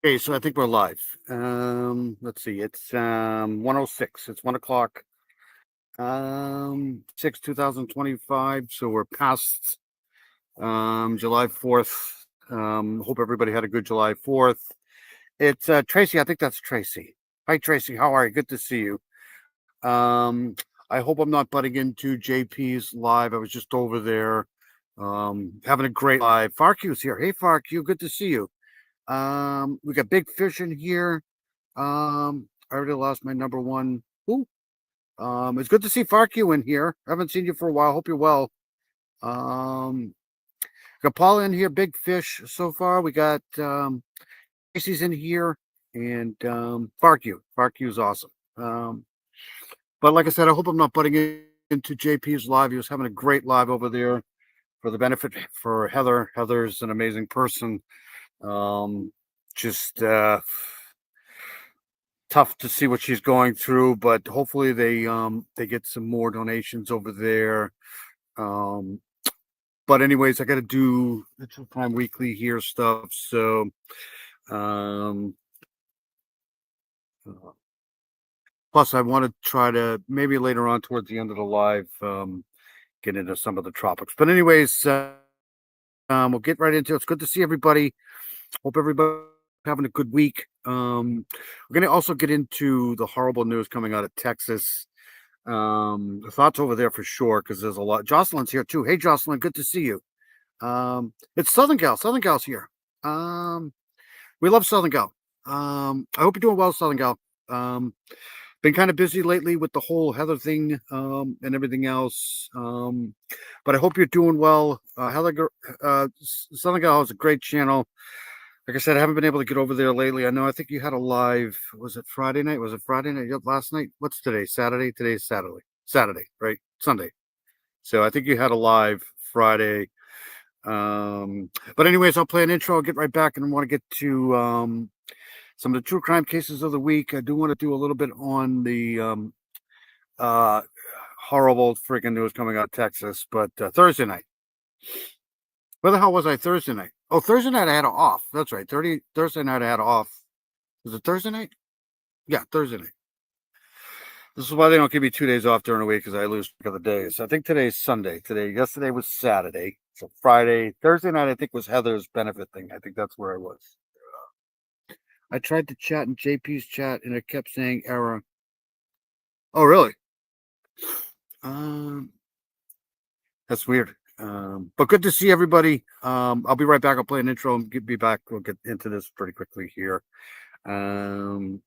Okay, so I think we're live. Let's see. It's 106. It's 1 o'clock. 6 2025. So we're past July 4th. Hope everybody had a good July 4th. It's Tracy. I think that's Tracy. Hi Tracy, how are you? Good to see you. Um I hope I'm not butting into JP's live. I was just over there having a great live. Farq's here. Hey Farq, good to see you. We got Big Fish in here. I already lost my number one. Ooh. It's good to see Farq in here. I haven't seen you for a while. Hope you're well. Um, got Paula in here. Big Fish so far. We got Casey's in here, and Farq. Farq is awesome. But like I said, I hope I'm not butting into JP's live. He was having a great live over there for the benefit for Heather. Heather's an amazing person. Just tough to see what she's going through, but hopefully they get some more donations over there. But anyways, I got to do the True Crime Weekly here stuff. So um, plus I want to try to maybe later on towards the end of the live get into some of the tropics. But anyways, we'll get right into it. It's good to see everybody. Hope everybody having a good week. We're going to also get into the horrible news coming out of Texas. The thoughts over there for sure, because there's a lot. Jocelyn's here too. Hey, Jocelyn, good to see you. It's Southern Gal. Southern Gal's here. We love Southern Gal. I hope you're doing well, Southern Gal. Been kind of busy lately with the whole Heather thing and everything else. But I hope you're doing well. Heather, Southern Gal has a great channel. Like I said, I haven't been able to get over there lately. I think you had a live. Was it Friday night? Was it Friday night? Last night? What's today? Saturday? Today's Saturday. Saturday, right? Sunday. So I think you had a live Friday. But anyways, I'll play an intro. I'll get right back and want to get to some of the true crime cases of the week. I do want to do a little bit on the horrible freaking news coming out of Texas. But Thursday night. Where the hell was I Thursday night? Oh, Thursday night I had off. That's right. Thursday night I had off. Was it Thursday night? Yeah, Thursday night. This is why they don't give me 2 days off during the week, because I lose track of the days. I think today's Sunday. Yesterday was Saturday. So Friday, Thursday night I think was Heather's benefit thing. I think that's where I was. I tried to chat in JP's chat and it kept saying error. Oh, really? That's weird. But good to see everybody. I'll be right back. I'll play an intro and be back. We'll get into this pretty quickly here. Hold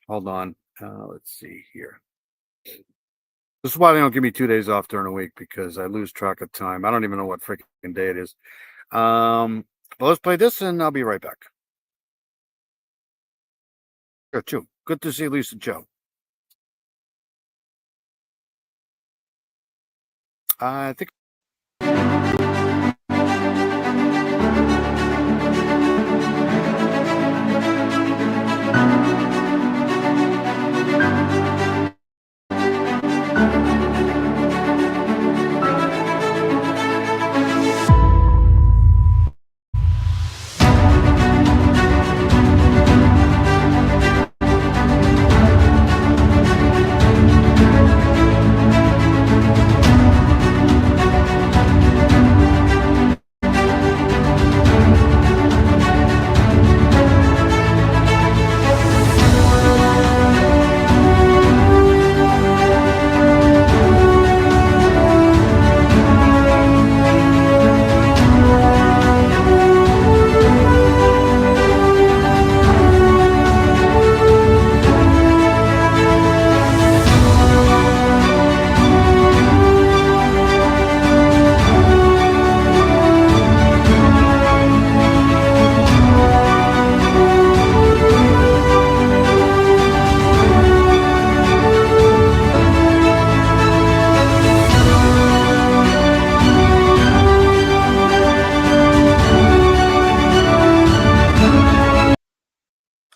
on. Let's see here. This is why they don't give me 2 days off during the week, because I lose track of time. I don't even know what freaking day it is. But let's play this and I'll be right back. Sure, too. Good to see Lisa Joe. I think.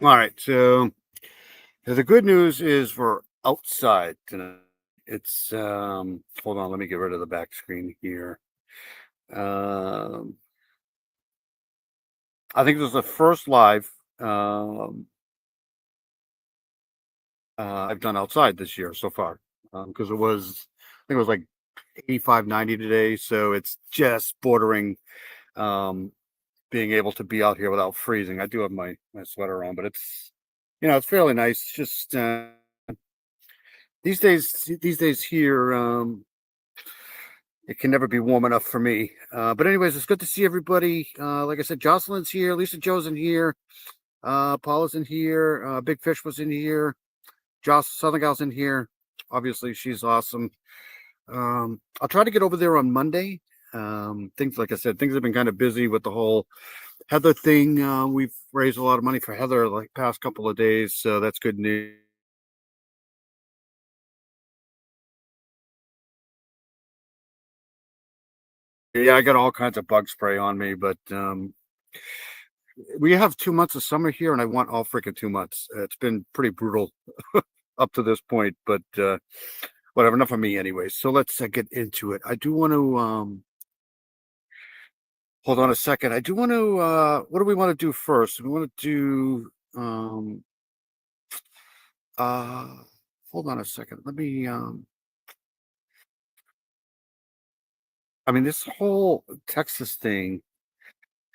All right, so the good news is we're outside tonight. It's hold on, let me get rid of the back screen here. I think this is the first live um, I've done outside this year so far, because I think it was like 85, 90 today. So it's just bordering um, being able to be out here without freezing. I do have my sweater on, but it's fairly nice. Just these days here, it can never be warm enough for me. But anyways, it's good to see everybody. Like I said, Jocelyn's here, Lisa Joe's in here, Paula's in here, Big Fish was in here, Joss Southern Gal's in here. Obviously, she's awesome. I'll try to get over there on Monday. Things like I said, things have been kind of busy with the whole Heather thing. We've raised a lot of money for Heather like past couple of days, so that's good news. Yeah, I got all kinds of bug spray on me, but we have 2 months of summer here, and I want all freaking 2 months. It's been pretty brutal up to this point, but whatever. Enough of me, anyway. So let's get into it. I do want to hold on a second. I do want to. What do we want to do first? We want to do. Hold on a second. Let me. I mean, this whole Texas thing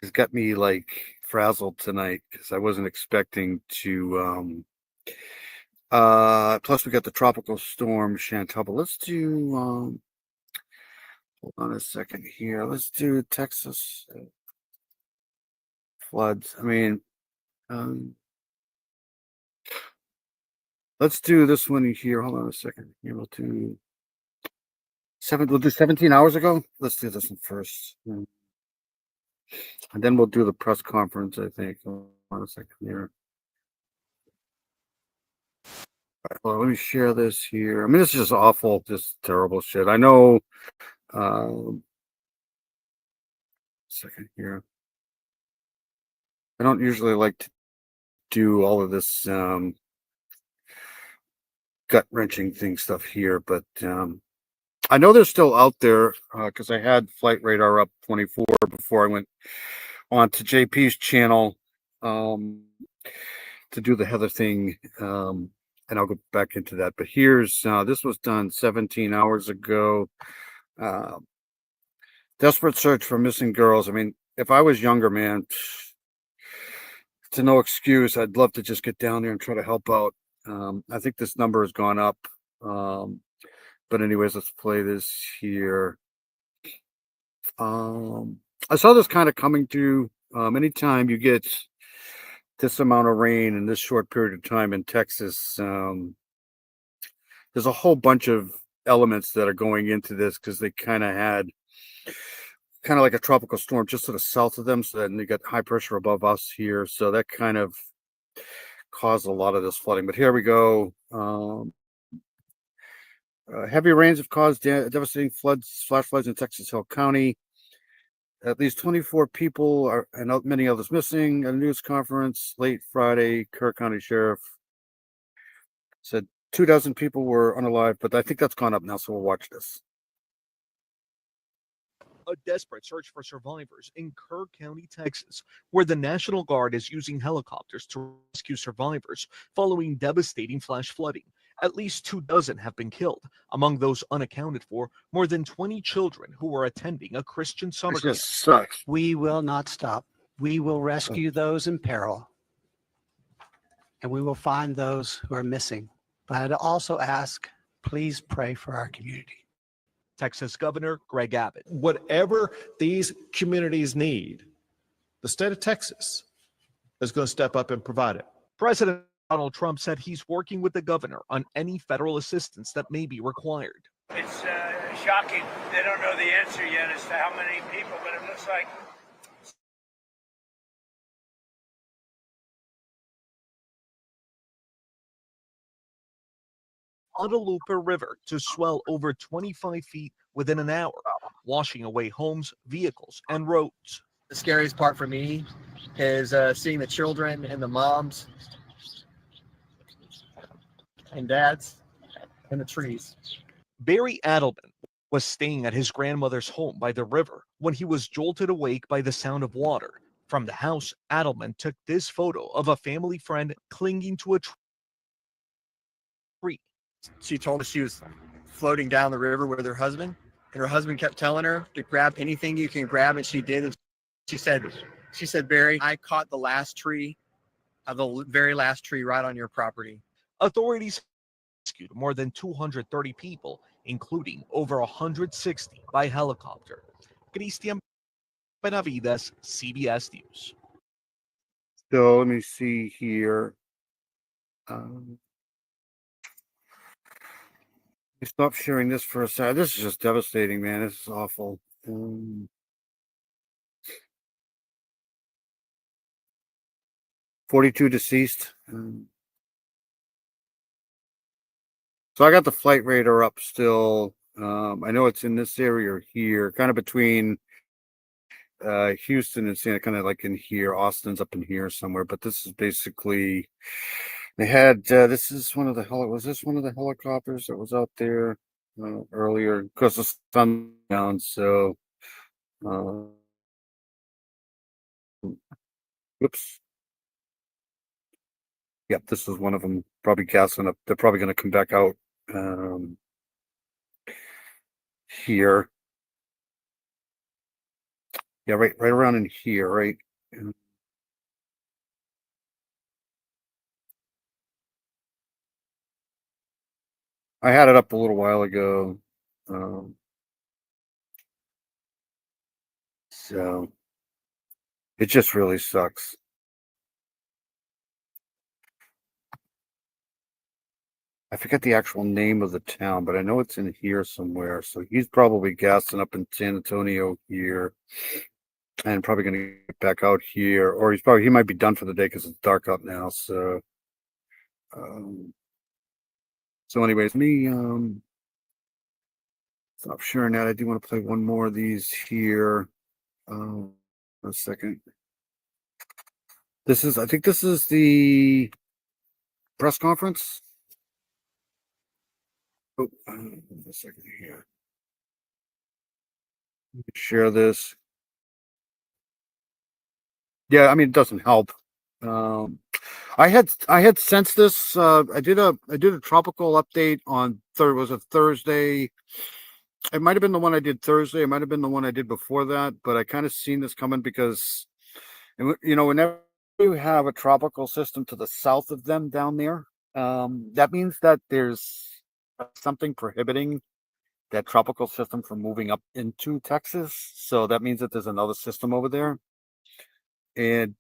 has got me like frazzled tonight because I wasn't expecting to. Plus we got the tropical storm Chantal. But let's do. Hold on a second here. Let's do Texas floods. I mean, let's do this one here. Hold on a second. Here we'll do 17 hours ago. Let's do this one first. And then we'll do the press conference, I think. Hold on a second here. All right, well, let me share this here. I mean, this is just awful, just terrible shit. I know. Second here. I don't usually like to do all of this gut-wrenching thing stuff here, but I know they're still out there because I had Flight Radar up 24 before I went on to JP's channel to do the Heather thing, and I'll go back into that. But here's this was done 17 hours ago. Desperate search for missing girls. I mean, if I was younger, man, to no excuse, I'd love to just get down there and try to help out. I think this number has gone up. But anyways, let's play this here. I saw this kind of coming to anytime you get this amount of rain in this short period of time in Texas, there's a whole bunch of elements that are going into this because they kind of had kind of like a tropical storm just to the south of them. So then you got high pressure above us here. So that kind of caused a lot of this flooding. But here we go. Heavy rains have caused devastating floods, flash floods in Texas Hill County. At least 24 people and many others missing. At a news conference late Friday, Kerr County Sheriff said 24 people were unalive, but I think that's gone up now, so we'll watch this. A desperate search for survivors in Kerr County, Texas, where the National Guard is using helicopters to rescue survivors following devastating flash flooding. At least 24 have been killed. Among those unaccounted for, more than 20 children who were attending a Christian summer camp. This just sucks. We will not stop. We will rescue those in peril, and we will find those who are missing. But I'd also ask, please pray for our community. Texas Governor Greg Abbott. Whatever these communities need, the state of Texas is going to step up and provide it. President Donald Trump said he's working with the governor on any federal assistance that may be required. It's shocking. They don't know the answer yet as to how many people, but it looks like Guadalupe River to swell over 25 feet within an hour, washing away homes, vehicles, and roads. The scariest part for me is seeing the children and the moms and dads and the trees. Barry Adelman was staying at his grandmother's home by the river when he was jolted awake by the sound of water. From the house, Adelman took this photo of a family friend clinging to a tree. She told us she was floating down the river with her husband, and her husband kept telling her to grab anything you can grab, and she did. She said, Barry, I caught the last tree, the very last tree right on your property. Authorities rescued more than 230 people, including over 160 by helicopter. Cristian Benavides, CBS News. So let me see here. Stop sharing this for a second. This is just devastating, man. This is awful. 42 deceased. So I got the flight radar up still. I know it's in this area here, kind of between Houston and Santa, kind of like in here. Austin's up in here somewhere, but this is basically they had this is one of the was this one of the helicopters that was out there earlier because the sun down. So whoops. Yep, this is one of them. Probably gassing up. They're probably going to come back out here. Yeah, right around in here, right. I had it up a little while ago. So it just really sucks. I forget the actual name of the town, but I know it's in here somewhere. So he's probably gassing up in San Antonio here and probably going to get back out here, or he might be done for the day because it's dark out now. So, anyways, stop sharing that. I do want to play one more of these here. For a second. I think this is the press conference. Oh, a second here. Share this. Yeah, I mean it doesn't help. I had sensed this. I did a tropical update on was it Thursday? It might have been the one I did Thursday. It might have been the one I did before that, but I kind of seen this coming because, whenever you have a tropical system to the south of them down there, that means that there's something prohibiting that tropical system from moving up into Texas. So that means that there's another system over there. And,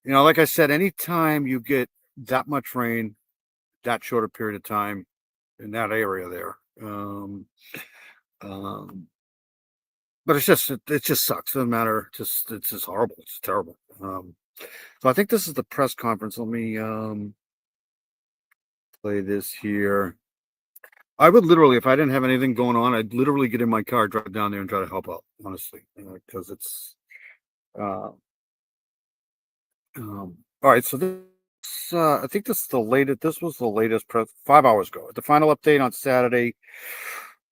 like I said, anytime you get that much rain, that short a period of time in that area there, but it just sucks. Doesn't matter. It's just horrible. It's terrible. So I think this is the press conference. Let me play this here. I would literally, if I didn't have anything going on, I'd literally get in my car, drive down there, and try to help out. Honestly, because it's all right. So this, I think this is the latest. This was the latest press 5 hours ago. The final update on Saturday.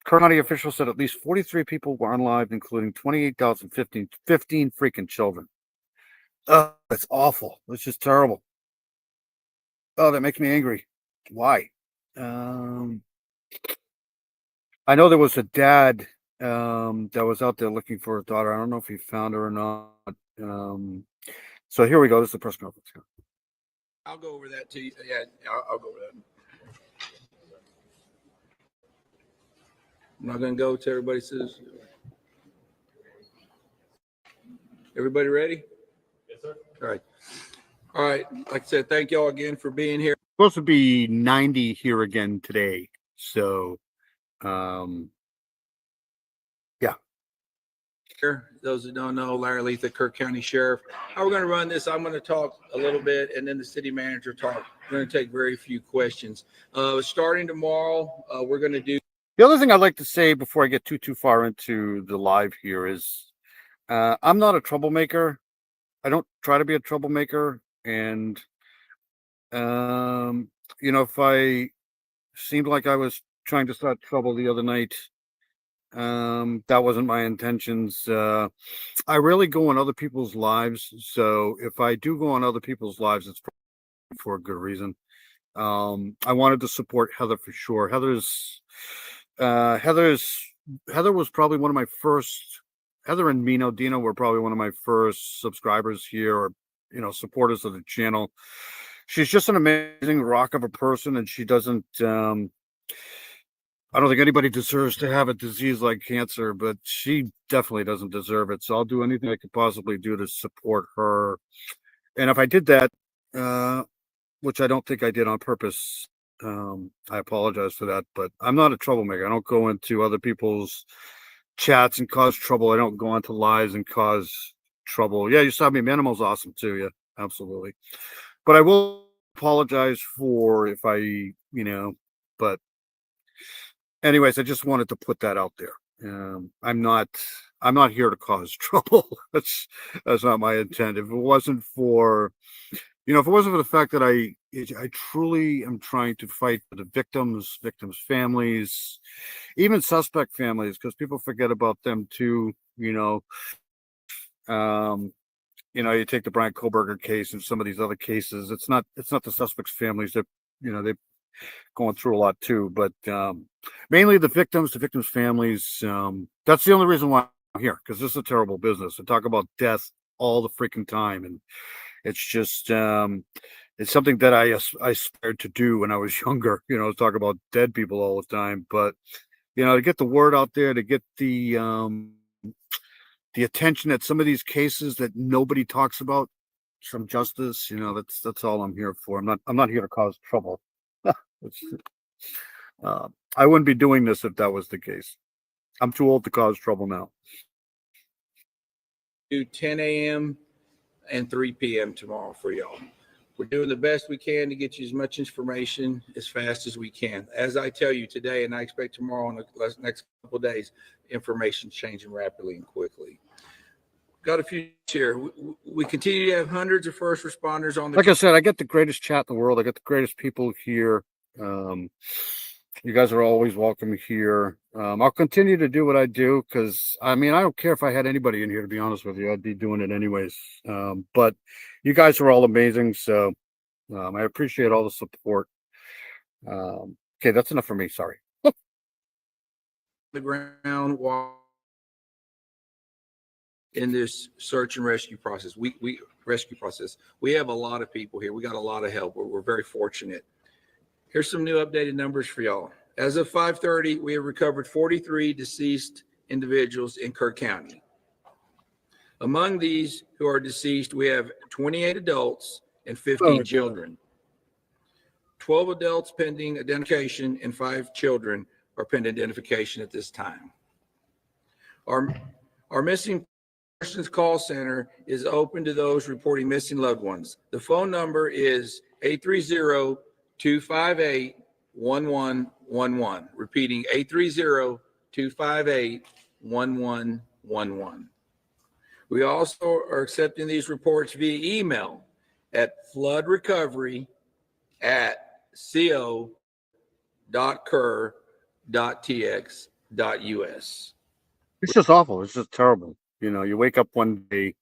Kern County officials said at least 43 people were unalived, including 15 freaking children. Oh, that's awful. It's just terrible. Oh, that makes me angry. Why? I know there was a dad that was out there looking for a daughter. I don't know if he found her or not. So here we go. This is the press conference. I'll go over that to you. Yeah, I'll go over that. I'm not going to go till everybody says. Everybody ready? Yes, sir. All right. All right. Like I said, thank y'all again for being here. It's supposed to be 90 here again today. So, yeah. Those that don't know, Larry Letha, Kirk County Sheriff. How we're going to run this, I'm going to talk a little bit, and then the city manager talk. We're going to take very few questions. Starting tomorrow, we're going to do. The other thing I'd like to say before I get too far into the live here is I'm not a troublemaker. I don't try to be a troublemaker. And, if I seemed like I was trying to start trouble the other night, That wasn't my intentions. I rarely go on other people's lives, so if I do go on other people's lives, it's for a good reason. I wanted to support Heather for sure. Heather was probably one of my first. Heather and Mino Dino were probably one of my first subscribers here, or supporters of the channel. She's just an amazing rock of a person, and she doesn't. I don't think anybody deserves to have a disease like cancer, but she definitely doesn't deserve it. So I'll do anything I could possibly do to support her. And if I did that, which I don't think I did on purpose, I apologize for that. But I'm not a troublemaker. I don't go into other people's chats and cause trouble. I don't go into lives and cause trouble. Yeah, you saw me. Manimal's awesome too. Yeah, absolutely. But I will apologize for if but anyways, I just wanted to put that out there. I'm not here to cause trouble. That's not my intent. If it wasn't for the fact that I truly am trying to fight for the victims' families, even suspect families, because people forget about them too. You take the Brian Kohlberger case and some of these other cases. It's not the suspects' families that they're going through a lot too, but mainly the victims' families. That's the only reason why I'm here, because this is a terrible business. I talk about death all the freaking time, and it's just it's something that I aspired to do when I was younger. Talk about dead people all the time, but to get the word out there, to get the attention that some of these cases that nobody talks about, some justice. That's all I'm here for. I'm not here to cause trouble. I wouldn't be doing this if that was the case. I'm too old to cause trouble now. Do 10 a.m. and 3 p.m. tomorrow for y'all. We're doing the best we can to get you as much information as fast as we can. As I tell you today, and I expect tomorrow and the next couple of days, information changing rapidly and quickly. Got a few here. We continue to have hundreds of first responders on the. Like I said, I get the greatest chat in the world. I get the greatest people here. You guys are always welcome here. I'll continue to do what I do, because I don't care if I had anybody in here, to be honest with you. I'd be doing it anyways. But you guys are all amazing, so I appreciate all the support. Okay, that's enough for me. Sorry. The ground while in this search and rescue process. We have a lot of people here. We got a lot of help. We're very fortunate. Here's some new updated numbers for y'all. As of 5:30, we have recovered 43 deceased individuals in Kerr County. Among these who are deceased, we have 28 adults and 15 children. 12 adults pending identification and 5 children are pending identification at this time. Our missing persons call center is open to those reporting missing loved ones. The phone number is 830-258-1111. Repeating, 830-258-1111. We also are accepting these reports via email at floodrecovery@co.kerr.tx.us. It's just awful. It's just terrible. You wake up one day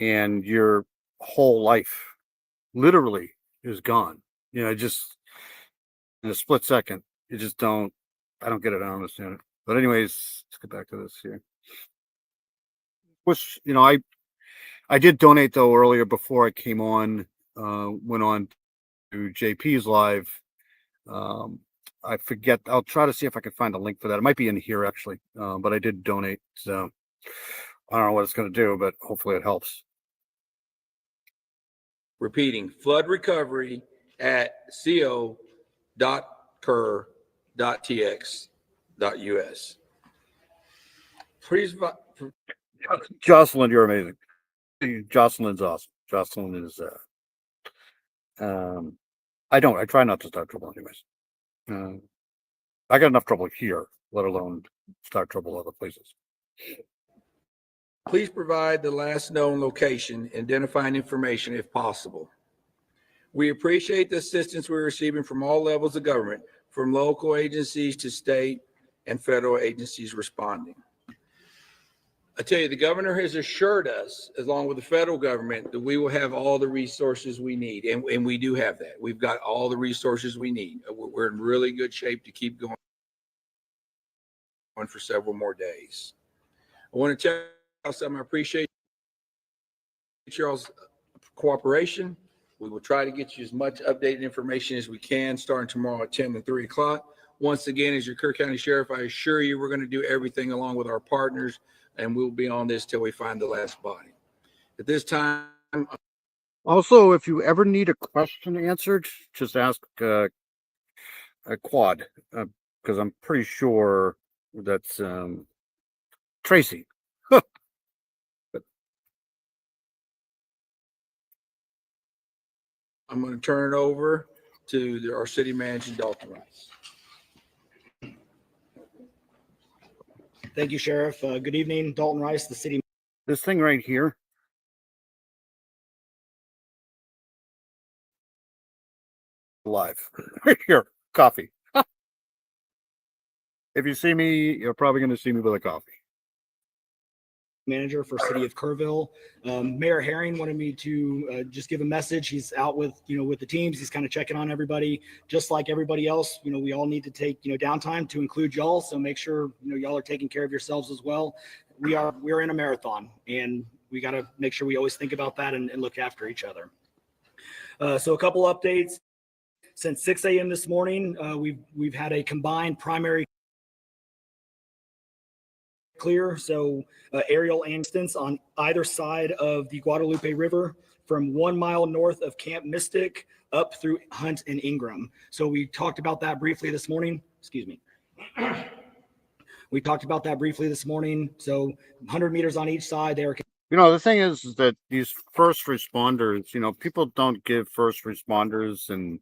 and your whole life literally is gone. Just in a split second. I don't get it. I don't understand it. But anyways, let's get back to this here. Which, I did donate though earlier before I came on, went on to JP's live. I forget. I'll try to see if I can find a link for that. It might be in here actually. But I did donate. So I don't know what it's going to do, but hopefully it helps. Repeating, flood recovery at co.kerr.tx.us. Please. Jocelyn, you're amazing. Jocelyn's awesome. Jocelyn is, I try not to start trouble anyways. I got enough trouble here, let alone start trouble other places. Please provide the last known location, identifying information if possible. We appreciate the assistance we're receiving from all levels of government, from local agencies to state and federal agencies responding. I tell you, the governor has assured us, along with the federal government, that we will have all the resources we need. And we do have that. We've got all the resources we need. We're in really good shape to keep going for several more days. I want to tell y'all something. I appreciate y'all's cooperation. We will try to get you as much updated information as we can starting tomorrow at 10 and 3 o'clock. Once again, as your Kerr County Sheriff, I assure you we're going to do everything along with our partners, and we'll be on this till we find the last body. At this time, Also, if you ever need a question answered, just ask a Quad, because I'm pretty sure that's Tracy. I'm going to turn it over to our city manager, Dalton Rice. Thank you, Sheriff. Good evening, Dalton Rice, the city. This thing right here. Live. Right here. Coffee. If you see me, you're probably going to see me with a coffee. Manager for City of Kerrville. Mayor Herring wanted me to just give a message. He's out with the teams. He's kind of checking on everybody, just like everybody else. We all need to take downtime, to include y'all. So make sure y'all are taking care of yourselves as well. We're in a marathon, and we got to make sure we always think about that and look after each other. So a couple updates. Since 6 a.m. this morning, we've had a combined primary clear, so aerial instance on either side of the Guadalupe River from 1 mile north of Camp Mystic up through Hunt and Ingram. So we talked about that briefly this morning. Excuse me. We talked about that briefly this morning. So 100 meters on each side. They are. The thing is that these first responders, people don't give first responders and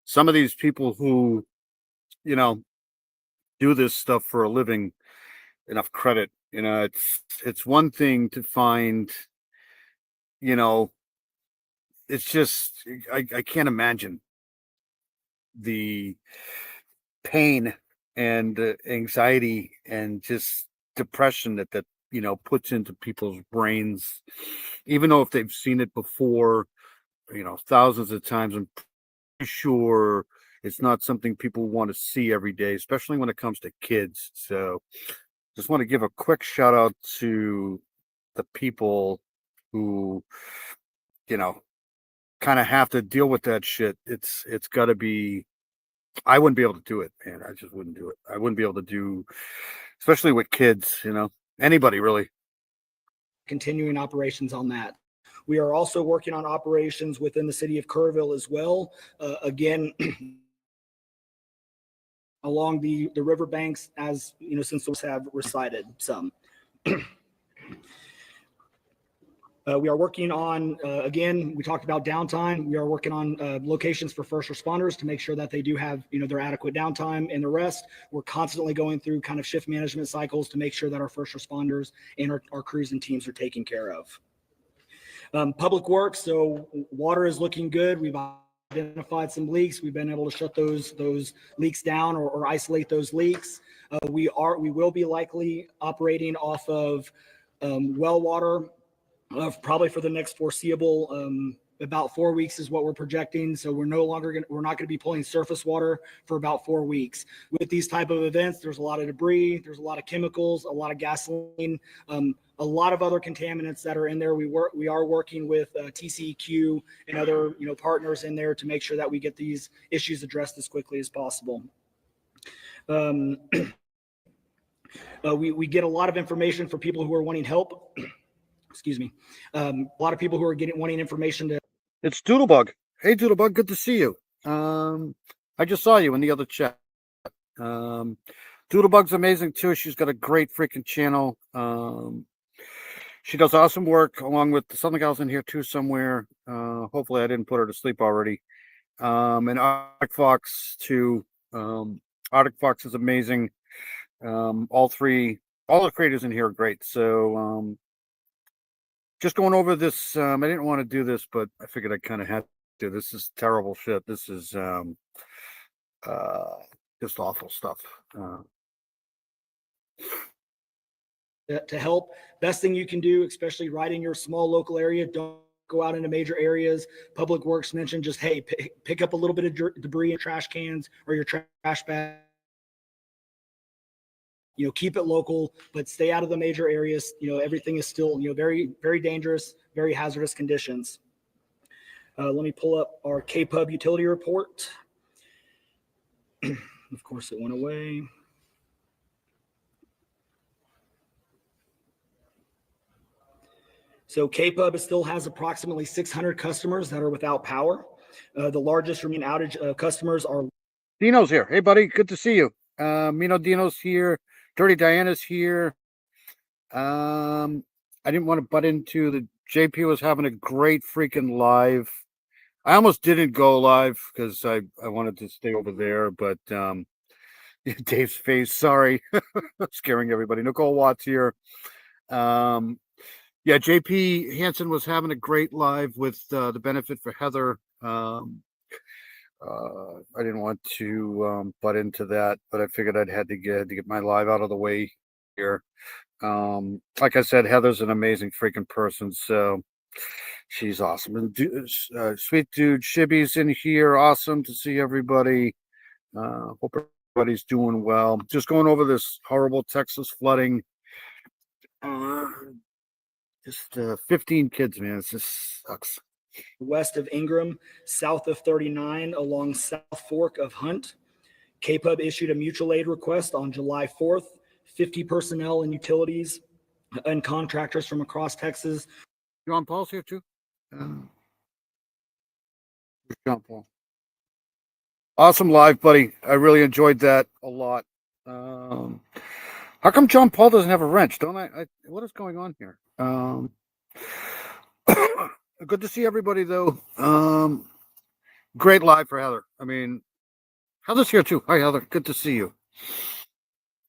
some of these people who, do this stuff for a living enough credit. It's one thing to find, it's just, I can't imagine the pain and anxiety and just depression that puts into people's brains, even though if they've seen it before, thousands of times. I'm pretty sure it's not something people want to see every day, especially when it comes to kids. So just want to give a quick shout out to the people who, kind of have to deal with that shit. It's got to be, I wouldn't be able to do it, man. I just wouldn't do it. I wouldn't be able to do, especially with kids, anybody really. Continuing operations on that. We are also working on operations within the city of Kerrville as well. Again, along the riverbanks, as since those have recited some. We are working on, again, we talked about downtime. We are working on locations for first responders to make sure that they do have, their adequate downtime and the rest. We're constantly going through kind of shift management cycles to make sure that our first responders and our crews and teams are taken care of. Public works, so water is looking good. We've identified some leaks. We've been able to shut those leaks down or isolate those leaks. We will be likely operating off of well water probably for the next foreseeable about 4 weeks is what we're projecting. So we're not going to be pulling surface water for about 4 weeks. With these type of events, there's a lot of debris, there's a lot of chemicals, a lot of gasoline, a lot of other contaminants that are in there. We are working with TCEQ and other partners in there to make sure that we get these issues addressed as quickly as possible. We get a lot of information for people who are wanting help. Excuse me. A lot of people who are wanting information to. It's Doodlebug. Hey, Doodlebug, good to see you. I just saw you in the other chat. Doodlebug's amazing too. She's got a great freaking channel. She does awesome work along with something else in here too somewhere. Hopefully I didn't put her to sleep already. And Arctic Fox too. Arctic Fox is amazing. All the creators in here are great. So just going over this, I didn't want to do this, but I figured I kind of had to. This is terrible shit. This is just awful stuff. to help. Best thing you can do, especially right in your small local area, don't go out into major areas. Public Works mentioned just, hey, pick up a little bit of debris in trash cans or your trash bag. Keep it local, but stay out of the major areas. Everything is still, very, very dangerous, very hazardous conditions. Let me pull up our KPUB utility report. Of course, it went away. So KPUB still has approximately 600 customers that are without power. The largest remaining outage customers are. Dino's here. Hey, buddy. Good to see you. Mino Dino's here. Dirty Diana's here. I didn't want to butt into the JP was having a great freaking live. I almost didn't go live because I wanted to stay over there, but Dave's face, sorry. Scaring everybody. Nicole Watts here. Yeah, JP Hansen was having a great live with the benefit for Heather. I didn't want to butt into that, but I figured I'd had to get my live out of the way here. Like I said, Heather's an amazing freaking person, so she's awesome. And sweet dude Shibby's in here. Awesome to see everybody. Hope everybody's doing well. Just going over this horrible Texas flooding. Just 15 kids, man. It just sucks. West of Ingram, south of 39, along South Fork of Hunt. KPUB issued a mutual aid request on July 4th. 50 personnel and utilities and contractors from across Texas. John Paul's here too. John Paul. Awesome live, buddy. I really enjoyed that a lot. How come John Paul doesn't have a wrench? Don't I what is going on here? Good to see everybody though. Great live for Heather. I mean, Heather's here too. Hi, Heather. Good to see you.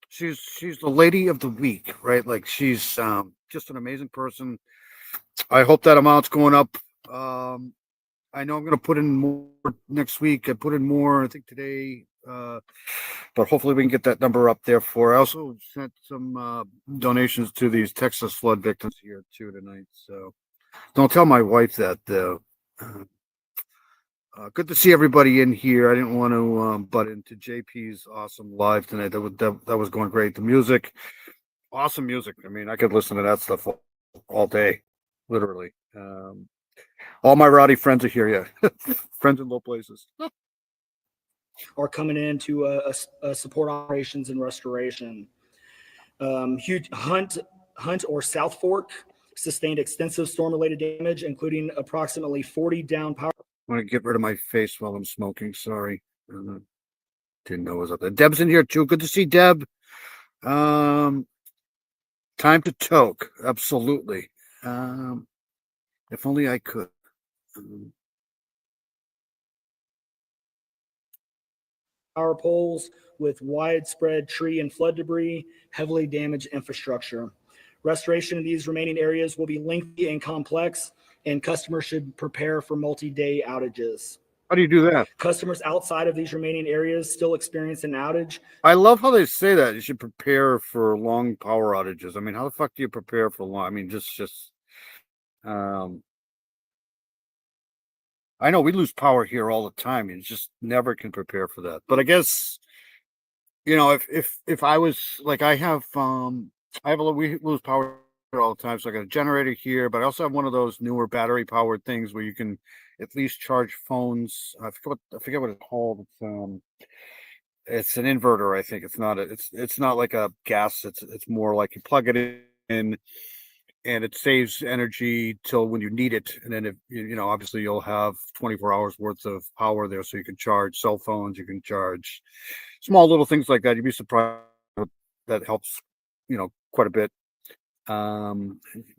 She's the lady of the week, right? Like she's just an amazing person. I hope that amount's going up. I know I'm going to put in more next week. I put in more, I think today, but hopefully we can get that number up there for. I also sent some donations to these Texas flood victims here too tonight. So don't tell my wife that though. Good to see everybody in here. I didn't want to butt into JP's awesome live tonight. That was going great. The music, awesome music. I mean, I could listen to that stuff all day, literally. All my rowdy friends are here. Yeah, friends in low places. Are coming in to support operations and restoration. Hunt or South Fork sustained extensive storm-related damage, including approximately 40 down power. I want to get rid of my face while I'm smoking. Sorry. Didn't know it was up there. Deb's in here too. Good to see Deb. Time to toke. Absolutely. If only I could. Power poles with widespread tree and flood debris, heavily damaged infrastructure. Restoration of these remaining areas will be lengthy and complex, and customers should prepare for multi-day outages. How do you do that? Customers outside of these remaining areas still experience an outage. I love how they say that. You should prepare for long power outages. I mean, how the fuck do you prepare for long? I mean, I know we lose power here all the time. You just never can prepare for that. But I guess, if I was like, we lose power all the time. So I got a generator here, but I also have one of those newer battery powered things where you can at least charge phones. I forget what it's called. It's an inverter. I think it's not like a gas. It's more like you plug it in and it saves energy till when you need it. And then if obviously you'll have 24 hours worth of power there. So you can charge cell phones, you can charge small little things like that. You'd be surprised. That helps, quite a bit.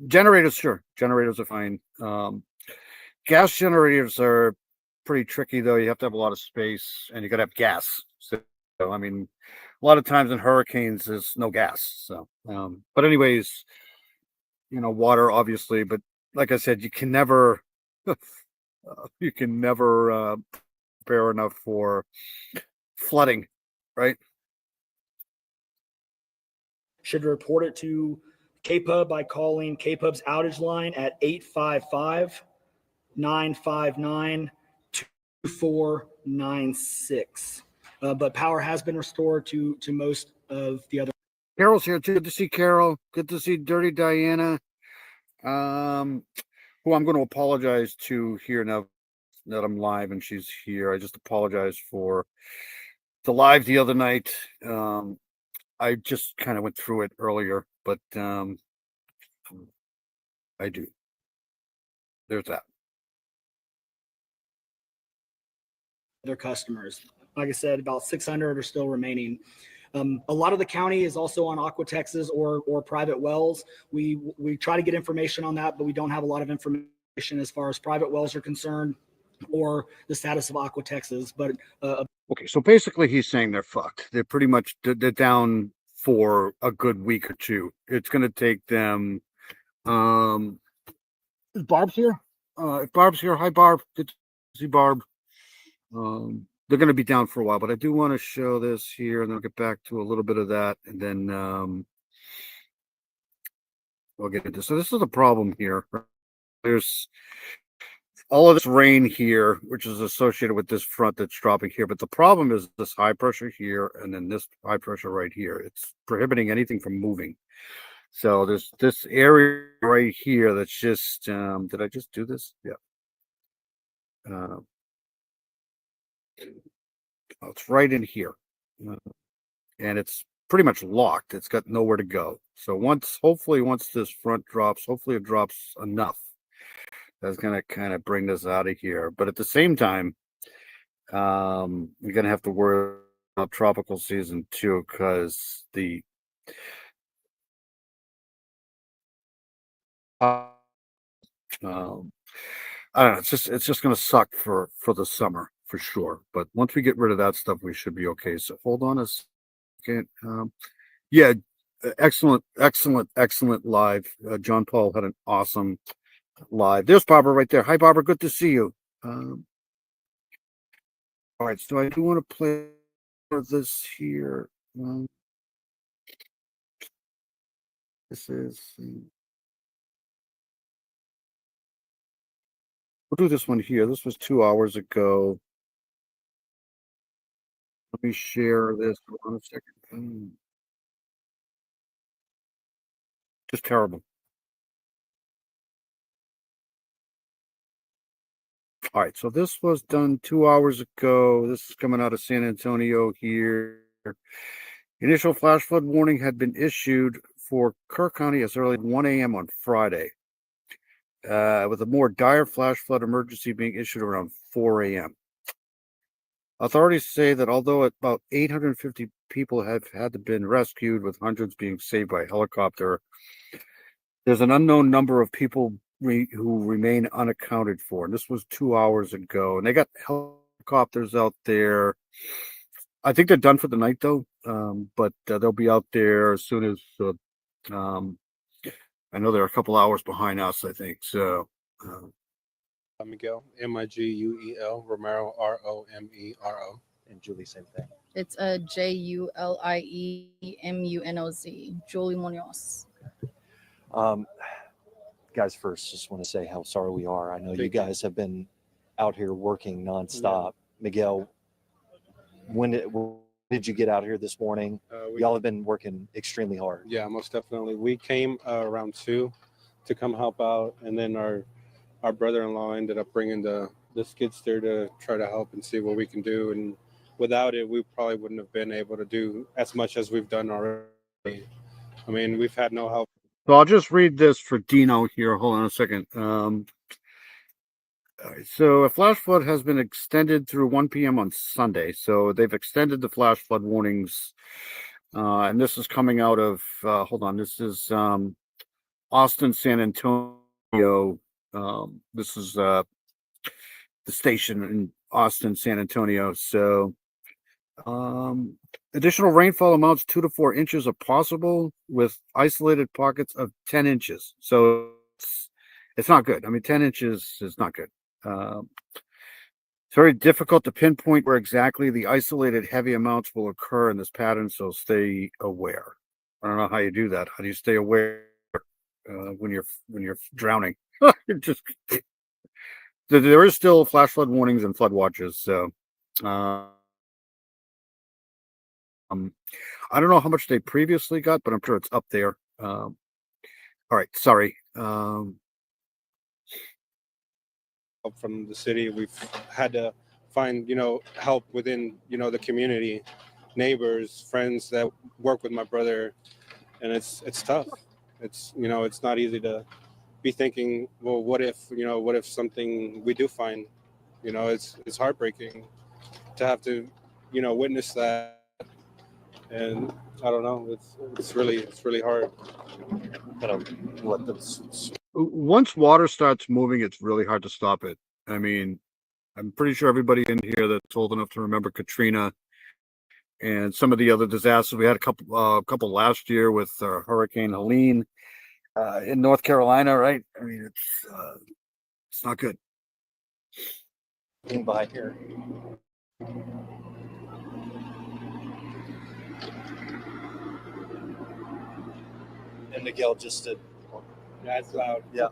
Generators, sure. Generators are fine. Gas generators are pretty tricky though. You have to have a lot of space and you got to have gas. So, I mean, a lot of times in hurricanes, there's no gas. So, but anyways, water obviously, but like I said, you can never prepare enough for flooding, right? should report it to KPUB by calling KPUB's outage line at 855-959-2496. But power has been restored to most of the other. Carol's here too. Good to see Carol. Good to see Dirty Diana. Who I'm going to apologize to here now that I'm live and she's here. I just apologize for the live the other night. I just kind of went through it earlier, but I do. There's that. Their customers. Like I said, about 600 are still remaining. A lot of the county is also on Aqua Texas or private wells. We try to get information on that, but we don't have a lot of information as far as private wells are concerned or the status of Aqua Texas. But okay, so basically he's saying they're fucked. They're pretty much they're down for a good week or two. It's going to take them. Is Barb's here? If Barb's here, hi Barb. Good to see Barb. They're going to be down for a while, but I do want to show this here, and then I'll get back to a little bit of that, and then we'll get into. So this is the problem here. There's all of this rain here, which is associated with this front that's dropping here, but the problem is this high pressure here, and then this high pressure right here. It's prohibiting anything from moving. So there's this area right here that's just. Did I just do this? Yeah. It's right in here, and it's pretty much locked. It's got nowhere to go. So hopefully once this front drops, hopefully it drops enough. That's going to kind of bring this out of here. But at the same time, you're going to have to worry about tropical season too, because the I don't know. It's just going to suck for the summer for sure. But once we get rid of that stuff, we should be okay. So hold on a second. Yeah, excellent live. John Paul had an awesome live. There's Barbara right there. Hi, Barbara. Good to see you. All right. So I do want to play this here. This is. We'll do this one here. This was 2 hours ago. Let me share this. Hold on a second. Just terrible. All right, so this was done 2 hours ago. This is coming out of San Antonio here. Initial flash flood warning had been issued for Kerr County as early as 1 a.m. on Friday, with a more dire flash flood emergency being issued around 4 a.m. Authorities say that although about 850 people have had to been rescued, with hundreds being saved by helicopter, there's an unknown number of people who remain unaccounted for. And this was 2 hours ago. And they got helicopters out there. I think they're done for the night, though. But they'll be out there as soon as I know they're a couple hours behind us, I think. So. Miguel, Miguel, Romero, Romero. And Julie, same thing. It's a Juliemunoz, Julie Munoz. Guys, first, just want to say how sorry we are. I know you guys have been out here working nonstop. Miguel, when did you get out here this morning? Y'all have been working extremely hard. Yeah, most definitely. We came around 2 to come help out, and then our brother-in-law ended up bringing the skid steer to try to help and see what we can do. And without it, we probably wouldn't have been able to do as much as we've done already. I mean, we've had no help. So I'll just read this for Dino here. Hold on a second. All right, so a flash flood has been extended through 1 p.m. on Sunday. So they've extended the flash flood warnings. And this is coming out of, hold on, this is Austin, San Antonio. This is the station in Austin, San Antonio. So additional rainfall amounts 2 to 4 inches are possible, with isolated pockets of 10 inches. So it's not good. I mean, 10 inches is not good. It's very difficult to pinpoint where exactly the isolated heavy amounts will occur in this pattern, so stay aware. I don't know how you do that. How do you stay aware when you're drowning? It just there is still flash flood warnings and flood watches. So I don't know how much they previously got, but I'm sure it's up there. All right, sorry. From the city, we've had to find, help within, the community, neighbors, friends that work with my brother, and it's tough. It's it's not easy to be thinking, well, what if something we do find, it's heartbreaking to have to, witness that. And I don't know, it's really hard. Once water starts moving, it's really hard to stop it. I mean, I'm pretty sure everybody in here that's old enough to remember Katrina and some of the other disasters. We had a couple last year with Hurricane Helene in North Carolina, right? I mean, it's not good. In by here. And Miguel just did. Yeah, it's loud. Yeah.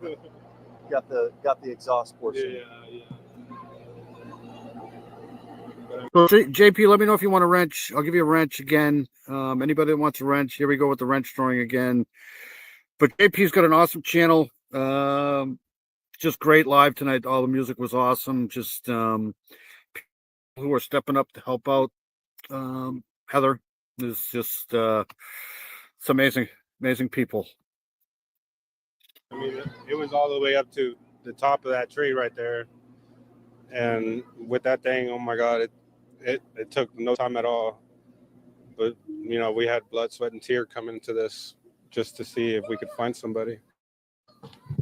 Got the exhaust portion. Yeah. So JP, let me know if you want a wrench. I'll give you a wrench again. Anybody that wants a wrench, here we go with the wrench drawing again. But JP's got an awesome channel. Just great live tonight. All the music was awesome. Just people who are stepping up to help out. Heather is just it's amazing people. I mean, it was all the way up to the top of that tree right there, and with that thing, oh my God, it took no time at all. But we had blood, sweat, and tear coming into this just to see if we could find somebody.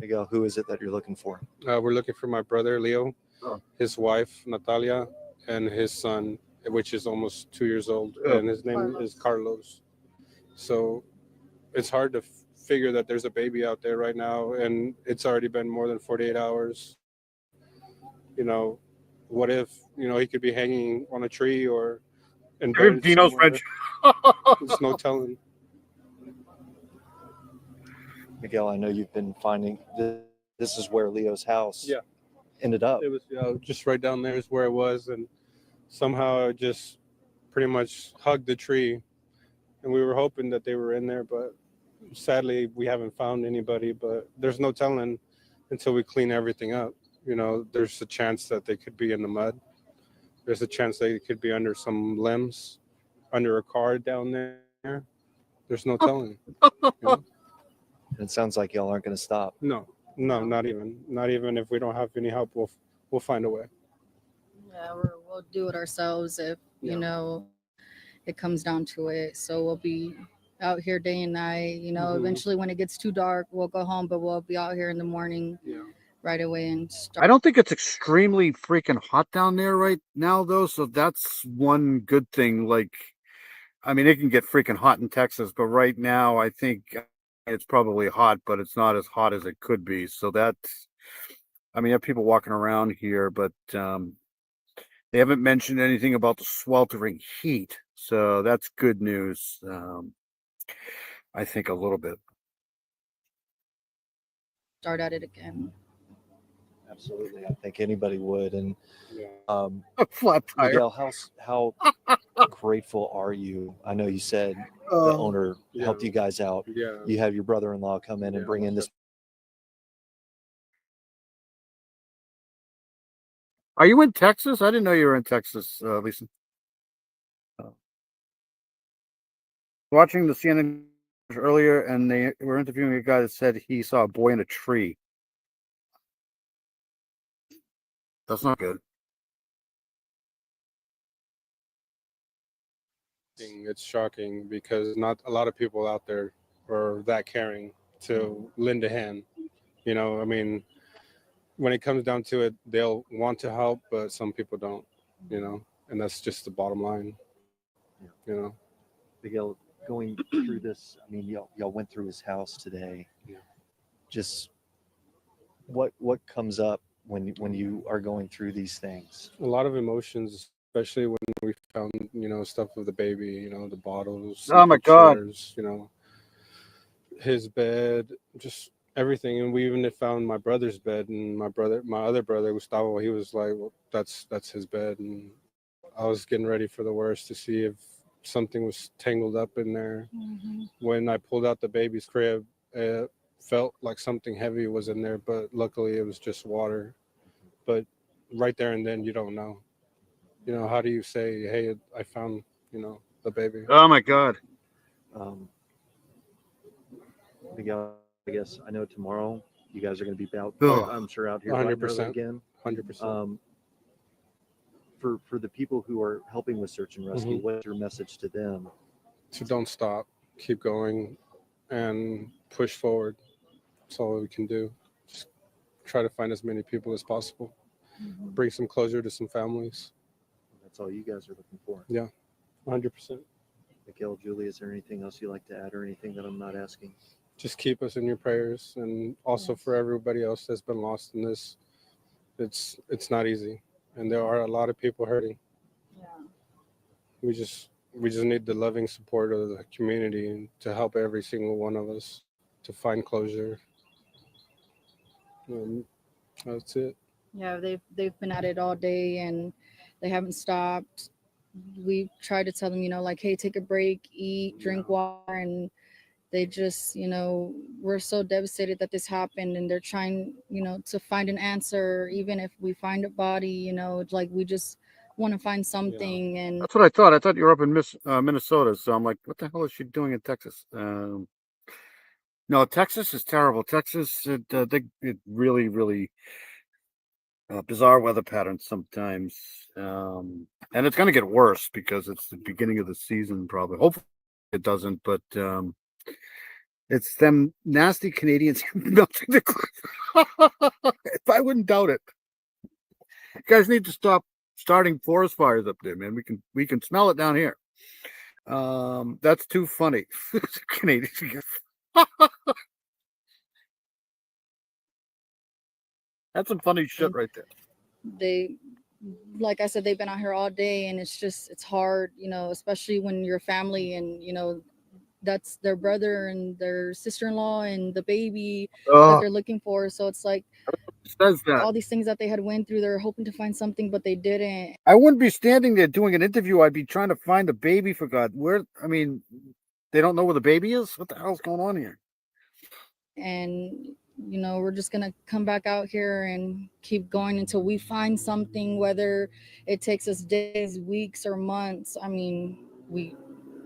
Miguel, who is it that you're looking for? We're looking for my brother Leo, his wife Natalia, and his son, which is almost 2 years old, and his name is Carlos. So it's hard to figure that there's a baby out there right now, and it's already been more than 48 hours. What if he could be hanging on a tree or in Dino's wrench. There's no telling. Miguel, I know you've been finding this is where Leo's house ended up. It was just right down there is where it was, and somehow it just pretty much hugged the tree, and we were hoping that they were in there, but sadly we haven't found anybody. But there's no telling until we clean everything up. There's a chance that they could be in the mud. There's a chance they could be under some limbs, under a car down there. There's no telling. It sounds like y'all aren't going to stop. No, not even if we don't have any help, we'll find a way. Yeah, we'll do it ourselves if it comes down to it. So we'll be out here day and night. Eventually when it gets too dark, we'll go home, but we'll be out here in the morning right away and start. I don't think it's extremely freaking hot down there right now, though. So that's one good thing. Like, I mean, it can get freaking hot in Texas, but right now I think it's probably hot, but it's not as hot as it could be. So that's, I mean, you have people walking around here, but they haven't mentioned anything about the sweltering heat. So that's good news. I think a little bit. Start at it again. Absolutely, I think anybody would. And a flat tire. Miguel, how grateful are you? I know you said the owner helped you guys out. Yeah. You have your brother-in-law come in and bring in this. Are you in Texas? I didn't know you were in Texas, Lisa. Watching the CNN earlier, and they were interviewing a guy that said he saw a boy in a tree. That's not good. It's shocking because not a lot of people out there are that caring to lend a hand. I mean, when it comes down to it, they'll want to help, but some people don't, and that's just the bottom line. Miguel, going through this, I mean, y'all went through his house today. Yeah. Just what comes up when you are going through these things? A lot of emotions, especially when we found, stuff of the baby, the bottles. Oh my God. Chairs, his bed, just everything. And we even found my brother's bed, and my other brother Gustavo, he was like, well, that's his bed. And I was getting ready for the worst to see if something was tangled up in there. When I pulled out the baby's crib, it felt like something heavy was in there, but luckily it was just water. But right there and then, you don't know. How do you say, hey, I found, the baby? Oh my God. Miguel, I guess I know tomorrow you guys are going to be out. Ugh. I'm sure out here 100%. again. 100%. For the people who are helping with search and rescue, what's your message to them? So don't stop, keep going, and push forward. That's all we can do. Just try to find as many people as possible. Bring some closure to some families. That's all you guys are looking for. Yeah, 100%. Miguel, Julie, is there anything else you'd like to add or anything that I'm not asking? Just keep us in your prayers, and also for everybody else that's been lost in this. It's not easy, and there are a lot of people hurting. Yeah. We just need the loving support of the community and to help every single one of us to find closure. That's it. Yeah, they've been at it all day and they haven't stopped. We tried to tell them, like, hey, take a break, eat, drink water, and they just, we're so devastated that this happened, and they're trying, to find an answer. Even if we find a body, like, we just want to find something. And That's what I thought. I thought you were up in Minnesota. So I'm like, what the hell is she doing in Texas? No, Texas is terrible. Texas, it really, really bizarre weather patterns sometimes. And it's going to get worse because it's the beginning of the season, probably. Hopefully it doesn't, but it's them nasty Canadians melting the if I wouldn't doubt it. You guys need to stop starting forest fires up there, man. We can smell it down here. That's too funny. Canadians. That's some funny shit right there. they, like I said, they've been out here all day, and it's hard, especially when your family and, that's their brother and their sister-in-law and the baby that they're looking for. So it's like Says that. all these things that they had went through, they're hoping to find something, but they didn't. I wouldn't be standing there doing an interview. I'd be trying to find the baby, for God. They don't know where the baby is? What the hell's going on here? And we're just gonna come back out here and keep going until we find something, whether it takes us days, weeks, or months. I mean,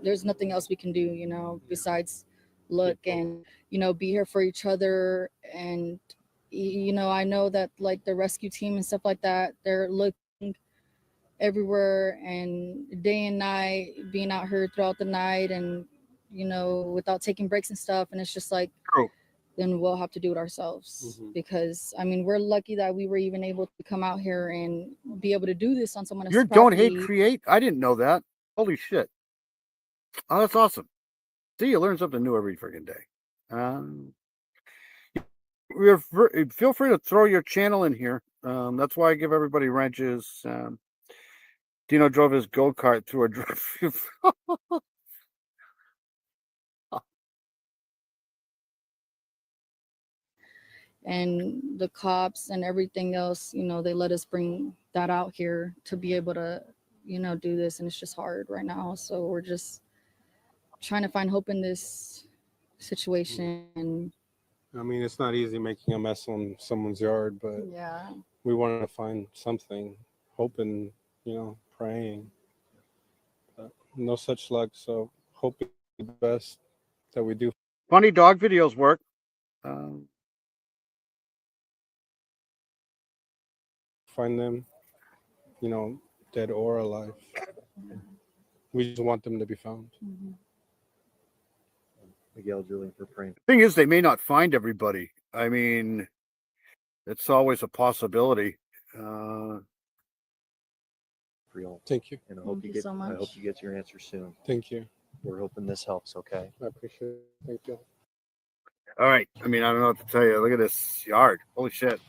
there's nothing else we can do, besides look and, be here for each other. And, I know that, like, the rescue team and stuff like that, they're looking everywhere and day and night, being out here throughout the night and, without taking breaks and stuff. And it's just like, then we'll have to do it ourselves. Because, we're lucky that we were even able to come out here and be able to do this on someone else's You're property. Don't Hate Create? I didn't know that. Holy shit. Oh, that's awesome. See, you learn something new every freaking day. Feel free to throw your channel in here. That's why I give everybody wrenches. Dino drove his go-kart through a drive. And the cops and everything else, they let us bring that out here to be able to, do this. And it's just hard right now. So we're just trying to find hope in this situation. It's not easy making a mess on someone's yard, but yeah, we wanted to find something, hoping, praying. But no such luck. So hoping the best that we do. Funny dog videos work. Find them, dead or alive. We just want them to be found. Miguel, Julie, for praying. Thing is, they may not find everybody. It's always a possibility. For y'all. Thank you. And I hope Thank you so much. I hope you get your answer soon. Thank you. We're hoping this helps. Okay. I appreciate it. Thank you. All right. I don't know what to tell you. Look at this yard. Holy shit.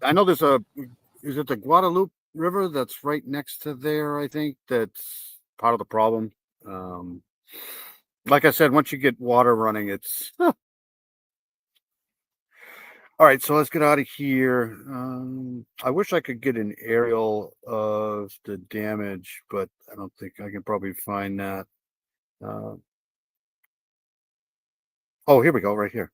I know is it the Guadalupe River that's right next to there? I think that's part of the problem. like I said, once you get water running, it's all right. So let's get out of here. I wish I could get an aerial of the damage, but I don't think I can probably find that. Oh, here we go, right here.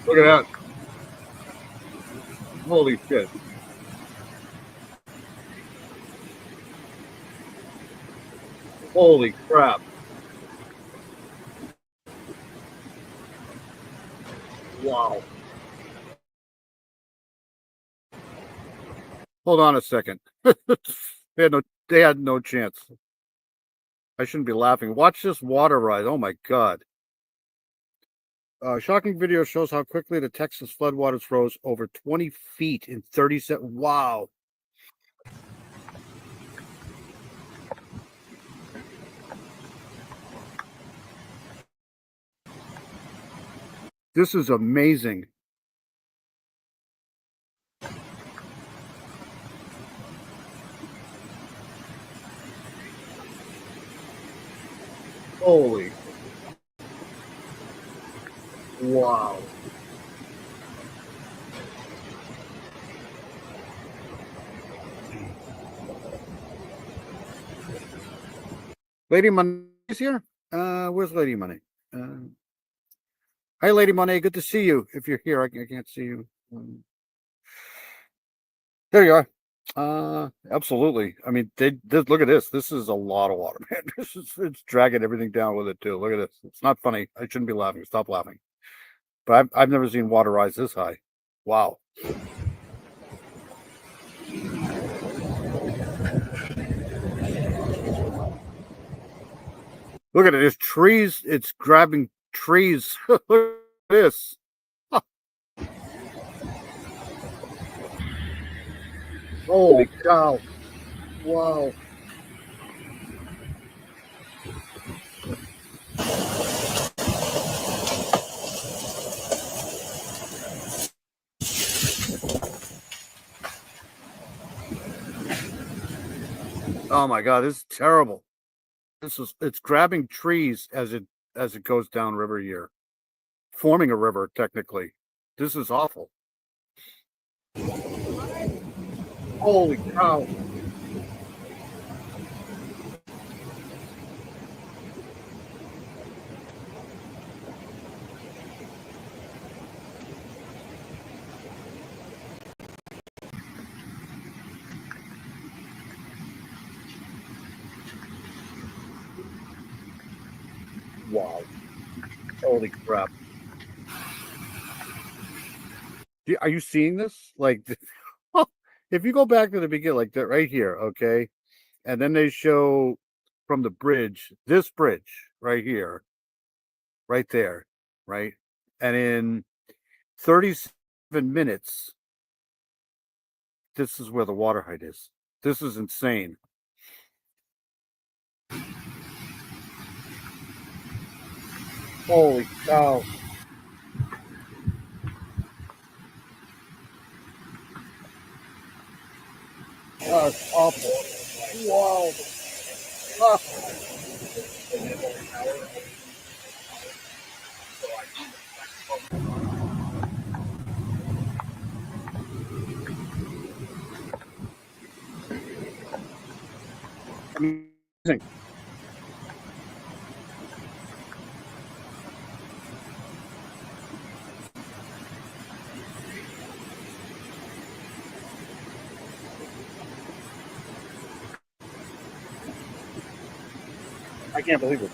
Look at that. Holy shit. Holy crap. Wow. Hold on a second. They had no chance. I shouldn't be laughing. Watch this water rise. Oh my God. Shocking video shows how quickly the Texas floodwaters rose over 20 feet in 30 seconds. Wow. This is amazing. Holy. Wow. Lady Money is here? Where's Lady Money? Hi, Lady Money. Good to see you. If you're here, I can't see you. There you are. Absolutely. I mean, look at this. This is a lot of water, man. It's dragging everything down with it too. Look at this. It's not funny. I shouldn't be laughing. Stop laughing. But I've never seen water rise this high. Wow. Look at it. There's trees. It's grabbing trees. Look at this. Huh. Holy cow. Wow. Oh my God, this is terrible. It's grabbing trees as it goes down river here, forming a river technically. This is awful. Holy cow. Wow. Holy crap. Are you seeing this? Like, if you go back to the beginning, like that right here, okay? And then they show from the bridge, this bridge right here, right there, right? And in 37 minutes, this is where the water height is. This is insane. Holy cow. Oh, it's awful. Wow. Ah. Amazing. I can't believe it.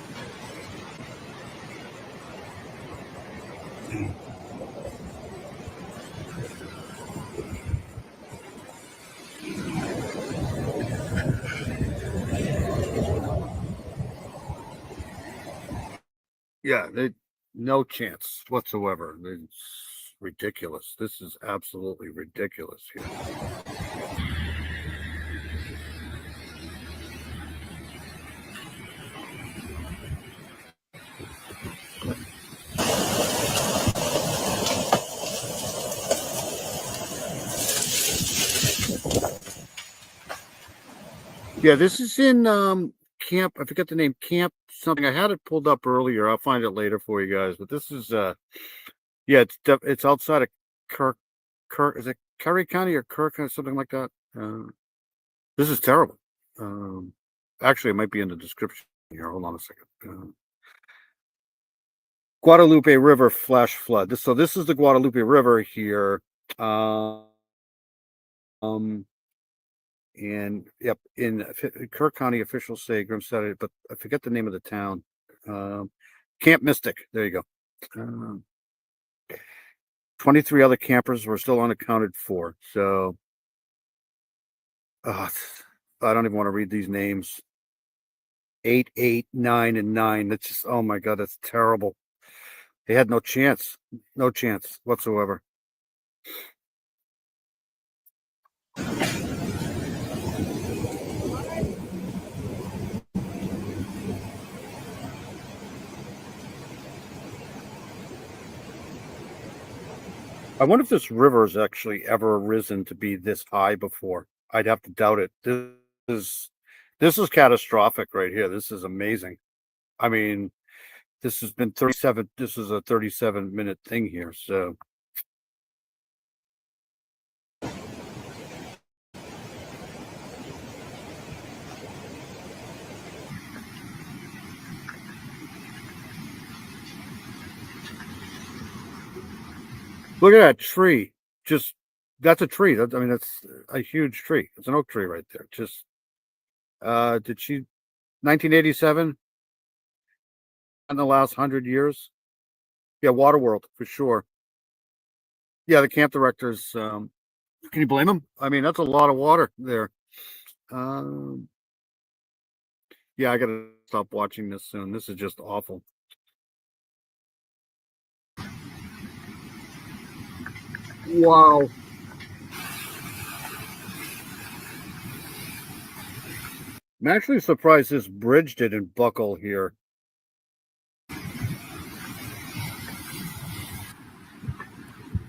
Yeah, no chance whatsoever. It's ridiculous. This is absolutely ridiculous here. Yeah, this is in Camp. I forget the name. Camp something. I had it pulled up earlier. I'll find it later for you guys. But this is yeah, it's outside of Kirk. Is it Curry County or Kirk or something like that? This is terrible. Actually, it might be in the description here. Hold on a second. Guadalupe River flash flood. This is the Guadalupe River here. And yep, in Kirk County, officials say Grimstad, but I forget the name of the town. Camp Mystic. There you go. 23 other campers were still unaccounted for. So I don't even want to read these names. 8, 8, 9, and 9. That's just, oh my God, that's terrible. They had no chance whatsoever. I wonder if this river has actually ever risen to be this high before. I'd have to doubt it. This is catastrophic right here. This is amazing. I mean, this has been 37. This is a 37-minute thing here. So. Look at that tree. Just, that's a tree. I mean, that's a huge tree. It's an oak tree right there. Just, 1987? In the last 100 years? Yeah, Waterworld, for sure. Yeah, the camp directors, can you blame them? I mean, that's a lot of water there. Yeah, I gotta stop watching this soon. This is just awful. Wow. I'm actually surprised this bridge didn't buckle here.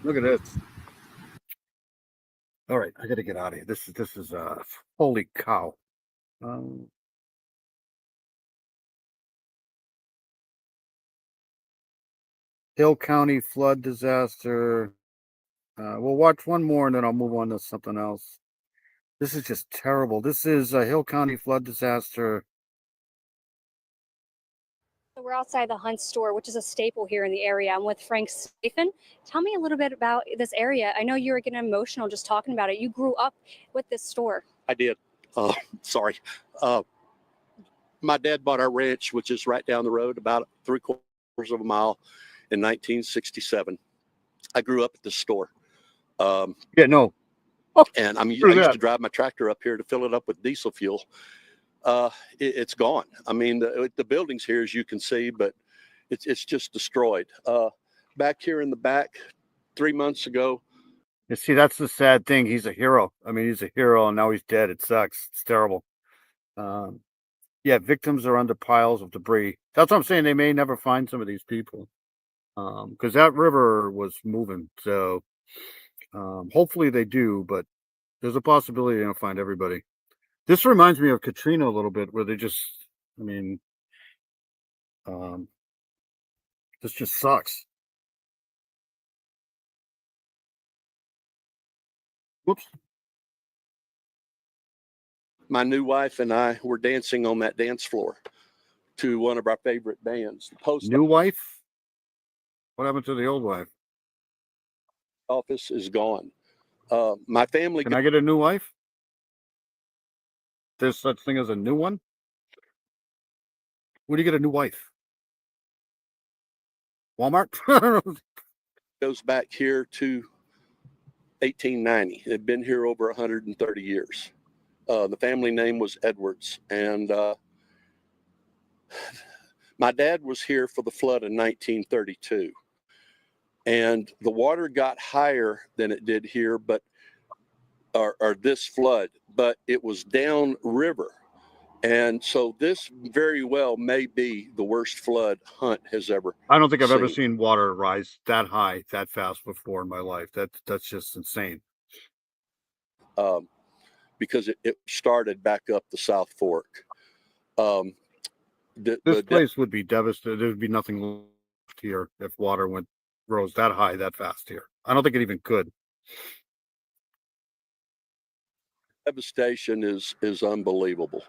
Look at this. All right, I got to get out of here. This is holy cow. Hill County flood disaster. We'll watch one more and then I'll move on to something else. This is just terrible. This is a Hill County flood disaster. We're outside the Hunt store, which is a staple here in the area. I'm with Frank Stephen. Tell me a little bit about this area. I know you were getting emotional just talking about it. You grew up with this store. I did. Sorry. My dad bought our ranch, which is right down the road, about 3/4 of a mile, in 1967. I grew up at the store. Yeah, no. And I used to drive my tractor up here to fill it up with diesel fuel. It's gone. I mean, the building's here, as you can see, but it's just destroyed. Back here in the back, 3 months ago. You see, that's the sad thing. He's a hero. I mean, he's a hero, and now he's dead. It sucks. It's terrible. Yeah, victims are under piles of debris. That's what I'm saying. They may never find some of these people because that river was moving. So hopefully they do, but there's a possibility they don't find everybody. This reminds me of Katrina a little bit, where they just, I mean, this just sucks. Whoops. My new wife and I were dancing on that dance floor to one of our favorite bands. The post New wife? What happened to the old wife? office is gone. My family. Can I get a new wife? There's such thing as a new one? Where do you get a new wife? Walmart? Goes back here to 1890. It had been here over 130 years. The family name was Edwards, and my dad was here for the flood in 1932, and the water got higher than it did here, but or this flood, but it was down river. And so this very well may be the worst flood Hunt has ever. I don't think I've ever seen water rise that high, that fast before in my life. That's just insane. because it started back up the South Fork. This place would be devastated. There'd be nothing left here if water rose that high that fast here. I don't think it even could. Devastation is unbelievable.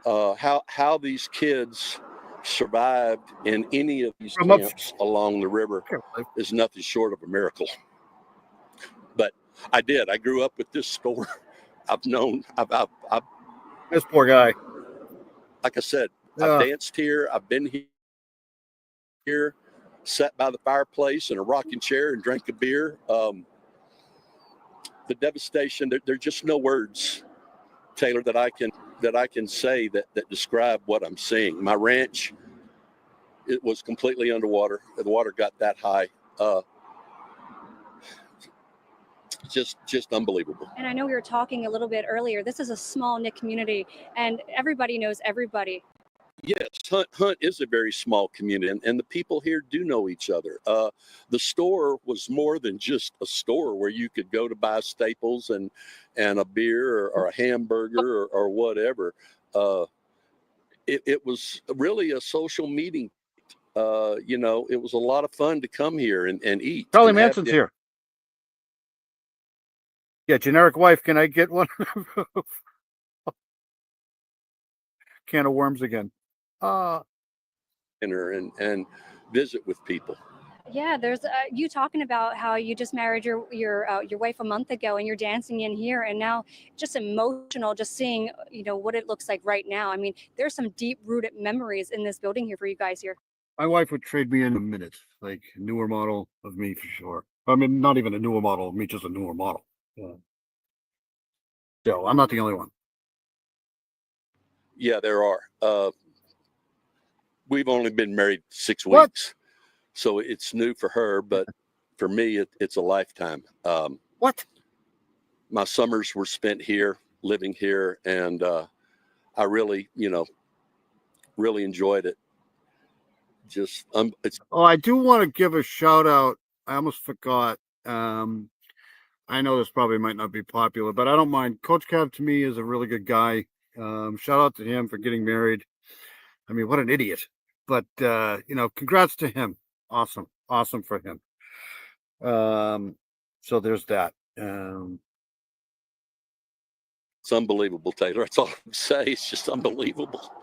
How these kids survived in any of these camps along the river is nothing short of a miracle. But I grew up with this store. I've this poor guy. Like I said, I've danced here. I've been here, sat by the fireplace in a rocking chair and drank a beer. The devastation, there's just no words, Taylor, that I can say that describe what I'm seeing. My ranch, it was completely underwater. The water got that high. Just unbelievable. And I know we were talking a little bit earlier. This is a small knit community, and everybody knows everybody. Yes, Hunt is a very small community, and the people here do know each other. The store was more than just a store where you could go to buy staples and a beer or a hamburger or whatever. It was really a social meeting. It was a lot of fun to come here and eat. Charlie Manson's here. Yeah, generic wife. Can I get one? Can of worms again. And visit with people. Yeah, there's you talking about how you just married your wife a month ago, and you're dancing in here, and now just emotional, just seeing what it looks like right now. I mean, there's some deep rooted memories in this building here for you guys here. My wife would trade me in a minute, like newer model of me for sure. I mean, not even a newer model of me, just a newer model. So I'm not the only one. Yeah, there are. We've only been married 6 weeks, so it's new for her, but for me, it's a lifetime. What? My summers were spent here, living here, and I really, really enjoyed it. Just, I do want to give a shout out. I almost forgot. I know this probably might not be popular, but I don't mind. Coach Kev to me is a really good guy. Shout out to him for getting married. I mean, what an idiot. But, congrats to him. Awesome for him. So there's that. It's unbelievable, Taylor. That's all I can say. It's just unbelievable.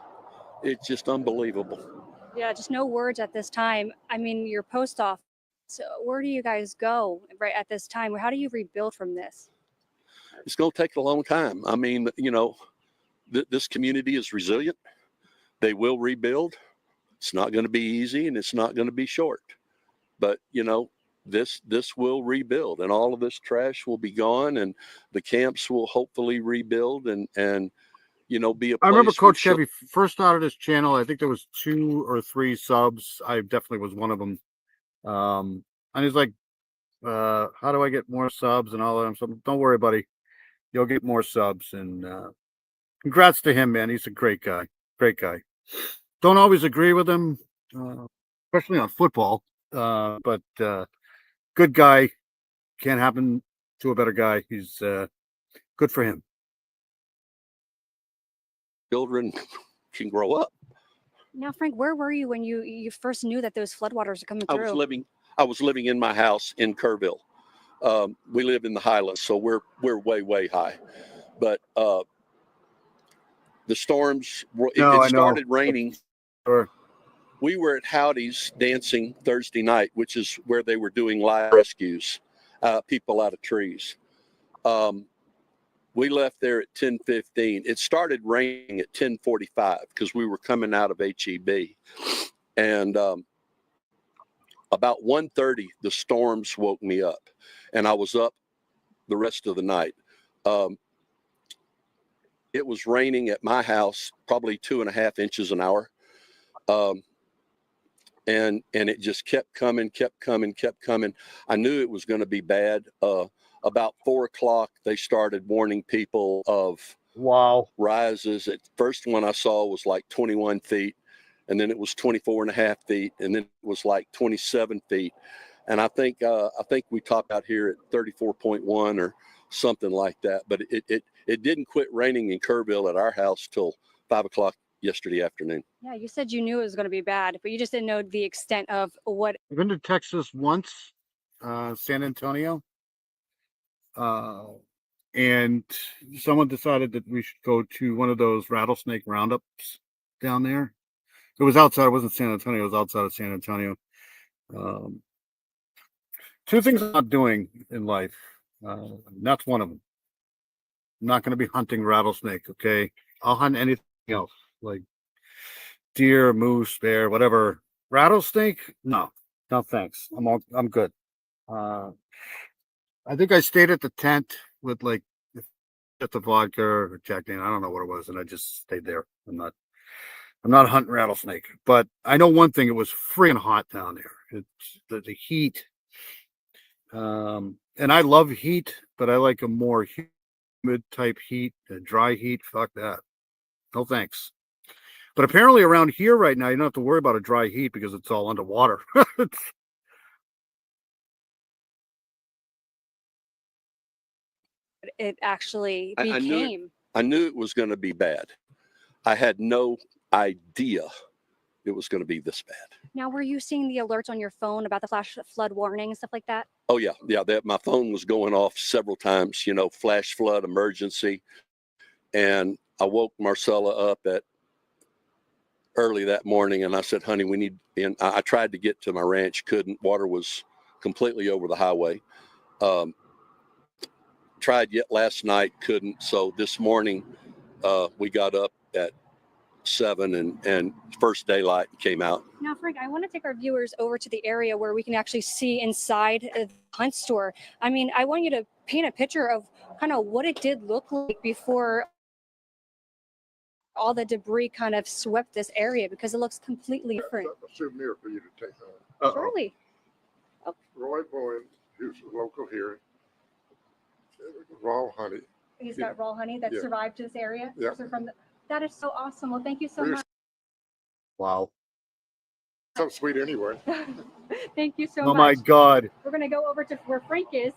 It's just unbelievable. Yeah, just no words at this time. I mean, your post office, so where do you guys go right at this time? How do you rebuild from this? It's going to take a long time. I mean, this community is resilient. They will rebuild. It's not going to be easy, and it's not going to be short. But, this will rebuild, and all of this trash will be gone, and the camps will hopefully rebuild and be a place. I remember Coach Chevy first started his channel. I think there was 2 or 3 subs. I definitely was one of them. And he's like, how do I get more subs and all that? I'm saying, don't worry, buddy. You'll get more subs. And congrats to him, man. He's a great guy. Great guy. Don't always agree with him, especially on football. But good guy. Can't happen to a better guy. He's good for him. Children can grow up. Now, Frank, where were you when you first knew that those floodwaters are coming through? I was living in my house in Kerrville. We live in the Highlands, so we're way high. But the storms, it started raining. Sure. We were at Howdy's dancing Thursday night, which is where they were doing live rescues, people out of trees. We left there at 10:15. It started raining at 10:45 because we were coming out of HEB. And about 1:30, the storms woke me up, and I was up the rest of the night. It was raining at my house, probably 2.5 inches an hour. And it just kept coming. I knew it was going to be bad. About 4 o'clock, they started warning people of rises. At first one I saw was like 21 feet, and then it was 24.5 feet, and then it was like 27 feet. And I think we topped out here at 34.1 or something like that. But it didn't quit raining in Kerrville at our house till 5 o'clock yesterday afternoon. Yeah, you said you knew it was going to be bad, but you just didn't know the extent of what. I've been to Texas once, San Antonio. And someone decided that we should go to one of those rattlesnake roundups down there. It was outside, it wasn't San Antonio, it was outside of San Antonio. Two things I'm not doing in life. That's one of them. I'm not going to be hunting rattlesnake, okay? I'll hunt anything else, like deer, moose, bear, whatever. Rattlesnake? No, no thanks. I'm good. I think I stayed at the tent with like just the vodka or Jack Daniels. I don't know what it was, and I just stayed there. I'm not hunting rattlesnake, but I know one thing: it was freaking hot down there. It's the heat, and I love heat, but I like a more humid type heat, a dry heat. Fuck that. No thanks. But apparently around here right now, you don't have to worry about a dry heat because it's all underwater. It actually I became. I knew it was going to be bad. I had no idea it was going to be this bad. Now, were you seeing the alerts on your phone about the flash flood warning and stuff like that? Oh yeah, my phone was going off several times. Flash flood emergency, and I woke Marcella up at early that morning, and I said, "Honey, we need." And I tried to get to my ranch, couldn't. Water was completely over the highway. Tried yet last night, couldn't. So this morning, we got up at 7 and first daylight came out. Now, Frank, I want to take our viewers over to the area where we can actually see inside the hunt store. I mean, I want you to paint a picture of kind of what it did look like before all the debris kind of swept this area, because it looks completely different. A souvenir for you to take home. Surely. Oh. Roy Bowen, who's local here, raw honey. He's got raw honey that Yeah. survived this area. Yeah. So that is so awesome. Well, thank you so much. Wow. So sweet anyway. Thank you so Oh much. my God. We're going to go over to where Frank is.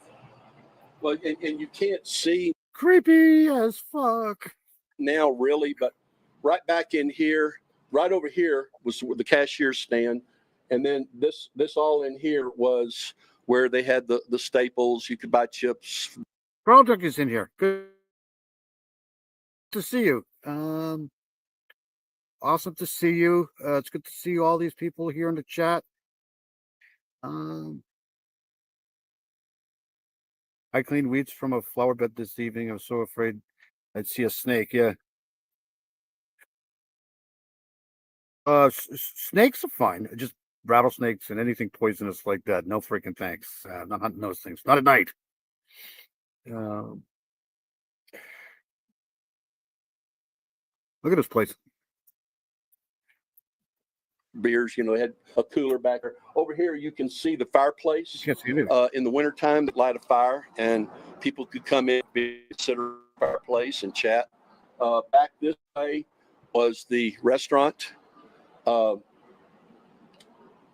Well, and you can't see Creepy as fuck. now really, but right back in here, right over here was the cashier stand, and then this all in here was where they had the staples. You could buy chips. Carl Duck is in here. Good to see you. Awesome to see you. It's good to see all these people here in the chat. I cleaned weeds from a flower bed this evening. I was so afraid I'd see a snake. Yeah. Snakes are fine. Just rattlesnakes and anything poisonous like that. No freaking thanks. Not hunting those things. Not at night. Look at this place. Beers, they had a cooler back there. Over here, you can see the fireplace. Can't see it. In the wintertime, they light a fire, and people could come in, consider a fireplace, and chat. Back this way was the restaurant. There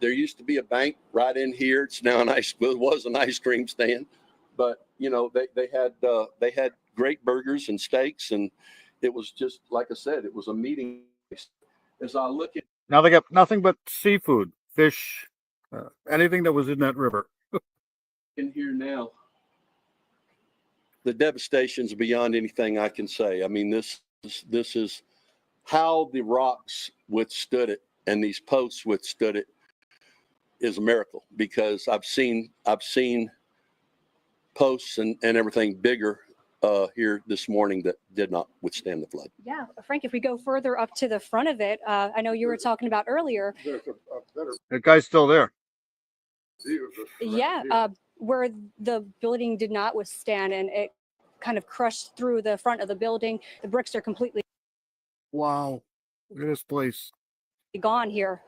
used to be a bank right in here. It's now it was an ice cream stand, but they had great burgers and steaks, and it was just like I said, it was a meeting place. As I look at Now they got nothing but seafood, fish, anything that was in that river. in here now, the devastation's beyond anything I can say. I mean, this is how the rocks withstood it and these posts withstood it is a miracle, because I've seen posts and everything bigger here this morning that did not withstand the flood. Yeah, Frank, if we go further up to the front of it, I know you were talking about earlier. That guy's still there. Yeah, where the building did not withstand and it kind of crushed through the front of the building. The bricks are completely Wow. Look at this place. gone here.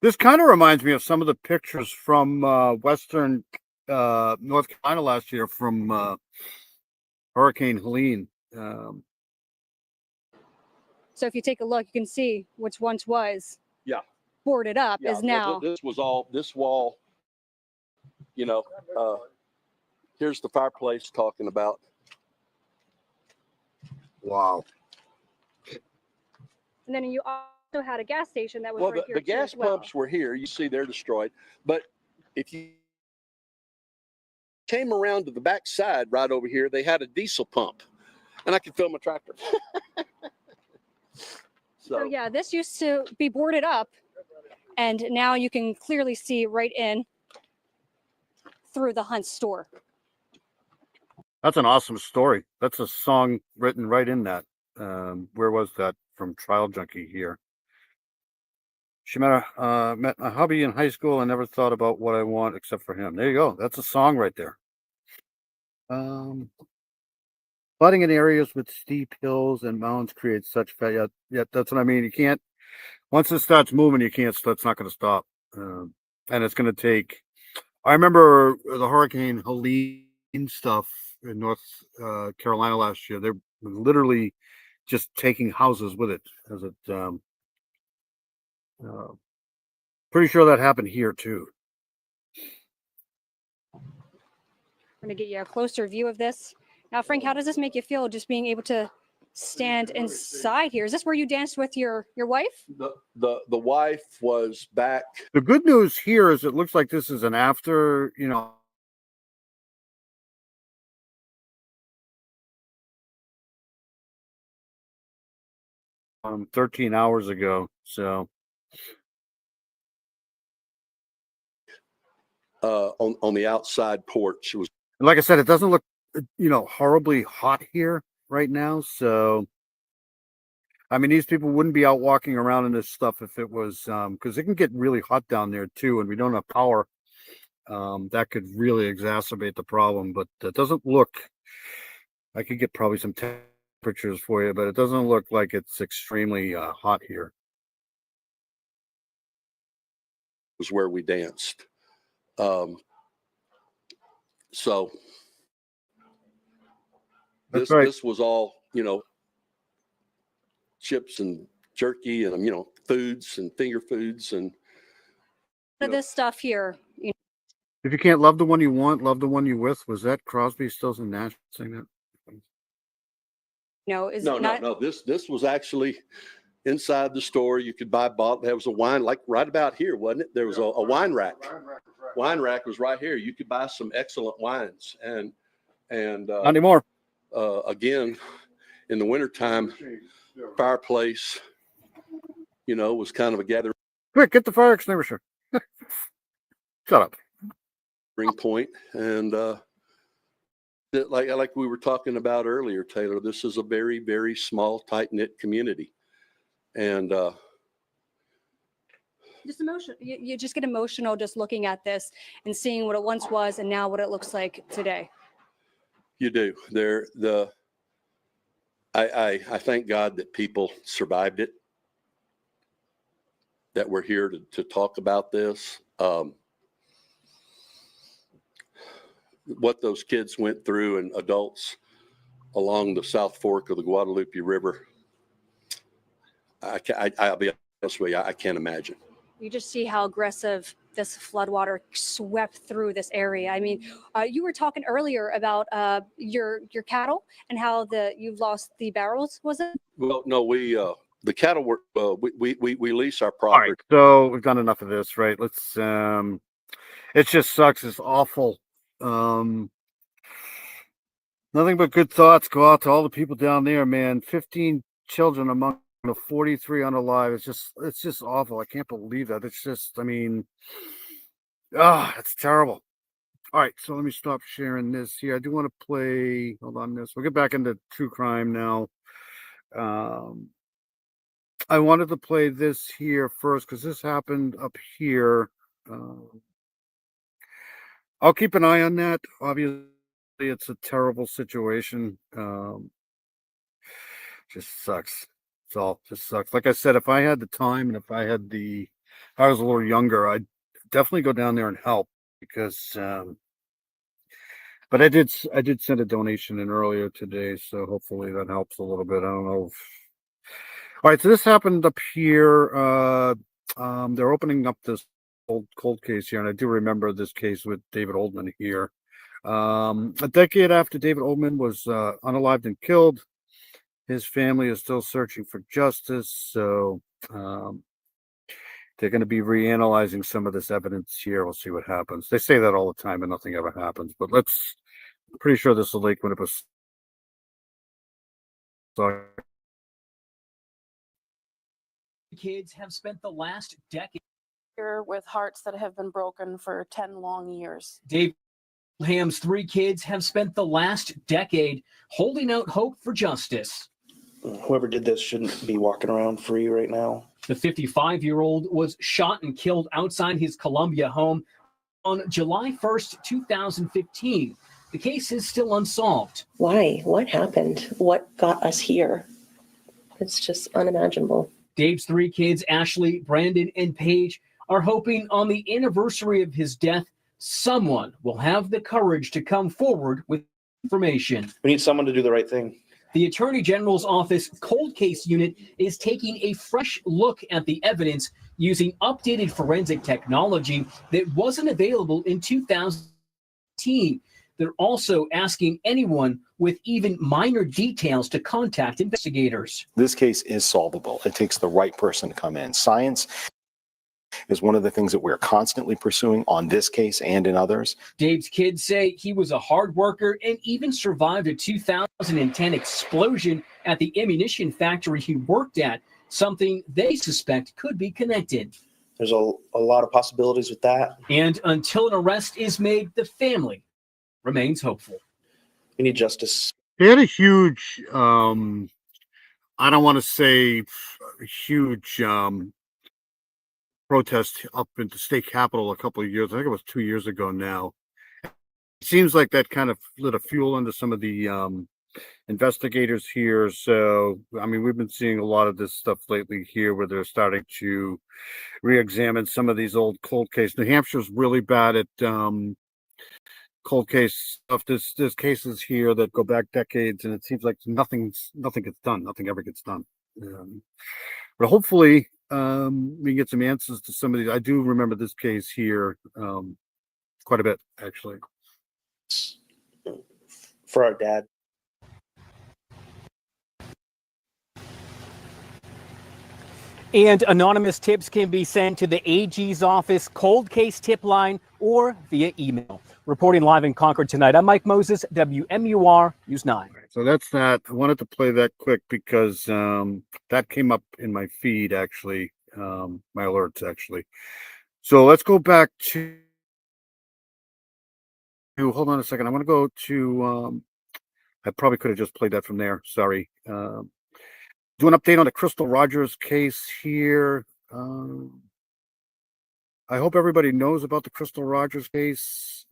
This kind of reminds me of some of the pictures from Western North Carolina last year from Hurricane Helene. So if you take a look, you can see which once was Yeah. boarded up Yeah, is now. this was all this wall. Here's the fireplace talking about. Wow. And then you also had a gas station that was Well, right the here too gas as well. pumps were here. You see they're destroyed. But if you came around to the back side right over here, they had a diesel pump. And I could fill my tractor. So yeah, this used to be boarded up, and now you can clearly see right in through the Hunt store. That's an awesome story. That's a song written right in that. Where was that? From Trial Junkie here. She met my hubby in high school. I never thought about what I want except for him. There you go. That's a song right there. Flooding in areas with steep hills and mountains creates such yeah, that's what I mean. You can't, once it starts moving, you can't, it's not going to stop. And it's going to take, I remember the Hurricane Helene stuff in North Carolina last year. They're literally just taking houses with it as it, pretty sure that happened here too. I'm going to get you a closer view of this. Now, Frank, how does this make you feel just being able to stand inside here? Is this where you danced with your wife? The wife was back. The good news here is it looks like this is an after, 13 hours ago. So on the outside porch. It was, like I said, it doesn't look, horribly hot here right now. So, I mean, these people wouldn't be out walking around in this stuff if it was, because it can get really hot down there too, and we don't have power. That could really exacerbate the problem, but it doesn't look, I could get probably some temperatures for you, but it doesn't look like it's extremely hot here. was where we danced. So That's right. this was all, chips and jerky and, foods and finger foods and This stuff here. If you can't love the one you want, love the one you with. Was that Crosby, Stills and Nash saying that? No, This was actually inside the store. You could buy a bottle. There was a wine like right about here, wasn't it? There was a wine rack. Wine rack was right here. You could buy some excellent wines and Not anymore. Again, in the wintertime, fireplace, was kind of a gathering Quick, get the fire extinguisher. Shut up. point. And like we were talking about earlier, Taylor, this is a very, very small, tight-knit community. And Just emotional. You just get emotional just looking at this and seeing what it once was and now what it looks like today. you do. I thank God that people survived it, that we're here to talk about this. What those kids went through and adults along the South Fork of the Guadalupe River, I'll be honest with you, I can't imagine. You just see how aggressive this floodwater swept through this area. I mean, you were talking earlier about your cattle and how you've lost the barrels, was it? Well, no, the cattle were, we lease our All property. right, so we've done enough of this, right? Let's it just sucks. It's awful. Nothing but good thoughts go out to all the people down there, man. 15 children among the 43 unalive. It's just awful. I can't believe that. It's just, I mean, it's terrible. All right, so let me stop sharing this here. I do want to play, hold on this. We'll get back into true crime now. I wanted to play this here first because this happened up here. I'll keep an eye on that. Obviously, it's a terrible situation. Just sucks. It's all just sucks. Like I said, if I had the time and if I was a little younger, I'd definitely go down there and help because, but I did send a donation in earlier today, so hopefully that helps a little bit. I don't know. All right, so this happened up here. They're opening up this old cold case here, and I do remember this case with David Oldman here. A decade after David Oldman was unalived and killed, His family is still searching for justice, so they're going to be reanalyzing some of this evidence here. We'll see what happens. They say that all the time and nothing ever happens, but I'm pretty sure this is Lake Winnipeg. Kids have spent the last decade with hearts that have been broken for 10 long years. Dave Ham's 3 kids have spent the last decade holding out hope for justice. Whoever did this shouldn't be walking around free right now. The 55-year-old was shot and killed outside his Columbia home on July 1st, 2015. The case is still unsolved. Why? What happened? What got us here? It's just unimaginable. Dave's 3 kids, Ashley, Brandon, and Paige, are hoping on the anniversary of his death, someone will have the courage to come forward with information. We need someone to do the right thing. The Attorney General's Office Cold Case Unit is taking a fresh look at the evidence using updated forensic technology that wasn't available in 2018. They're also asking anyone with even minor details to contact investigators. This case is solvable. It takes the right person to come in. Science is one of the things that we're constantly pursuing on this case and in others. Dave's kids say he was a hard worker and even survived a 2010 explosion at the ammunition factory he worked at, something they suspect could be connected. There's a lot of possibilities with that. And until an arrest is made, the family remains hopeful. We need justice. They had a huge, I don't want to say huge protest up in the state capitol a couple of years. I think it was 2 years ago now. It seems like that kind of lit a fuel under some of the investigators here. So, I mean, we've been seeing a lot of this stuff lately here where they're starting to re-examine some of these old cold cases. New Hampshire's really bad at cold case stuff. There's cases here that go back decades, and it seems like nothing gets done. Nothing ever gets done. But hopefully, we can get some answers to some of these. I do remember this case here quite a bit, actually. For our dad. And anonymous tips can be sent to the AG's office cold case tip line or via email. Reporting live in Concord tonight, I'm Mike Moses, WMUR News 9. So that's that. I wanted to play that quick because that came up in my feed, actually, my alerts, actually. So let's go back to hold on a second. I want to go to, I probably could have just played that from there. Sorry. Do an update on the Crystal Rogers case here. I hope everybody knows about the Crystal Rogers case,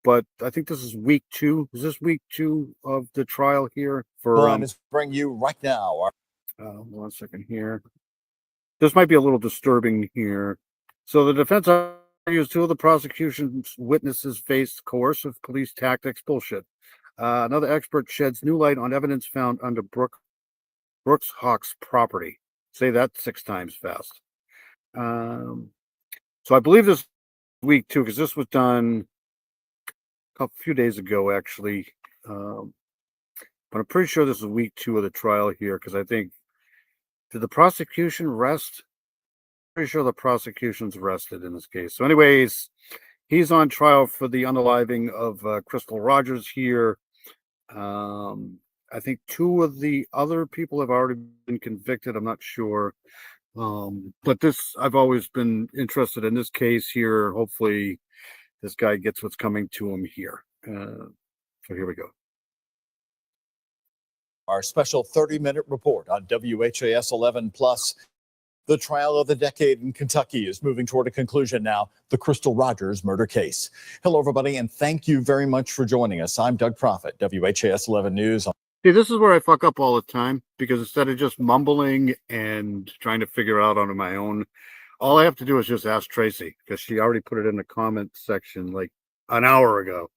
but I think this is week 2. Is this week 2 of the trial here? For Let's bring you right now. 1 second here. This might be a little disturbing here. So the defense argues 2 of the prosecution's witnesses faced coercive police tactics. Bullshit. Another expert sheds new light on evidence found under Brooks Hawk's property. Say that 6 times fast. So I believe this week 2, because this was done a few days ago, actually. But I'm pretty sure this is week 2 of the trial here, because I think, did the prosecution rest? Pretty sure the prosecution's rested in this case. So anyways, he's on trial for the unaliving of Crystal Rogers here. I think 2 of the other people have already been convicted. I'm not sure. But I've always been interested in this case here. Hopefully this guy gets what's coming to him here. So here we go. Our special 30-minute report on WHAS 11 Plus. The trial of the decade in Kentucky is moving toward a conclusion now, the Crystal Rogers murder case. Hello, everybody, and thank you very much for joining us. I'm Doug Prophet, WHAS 11 News. See, this is where I fuck up all the time, because instead of just mumbling and trying to figure out on my own, all I have to do is just ask Tracy, because she already put it in the comment section like an hour ago.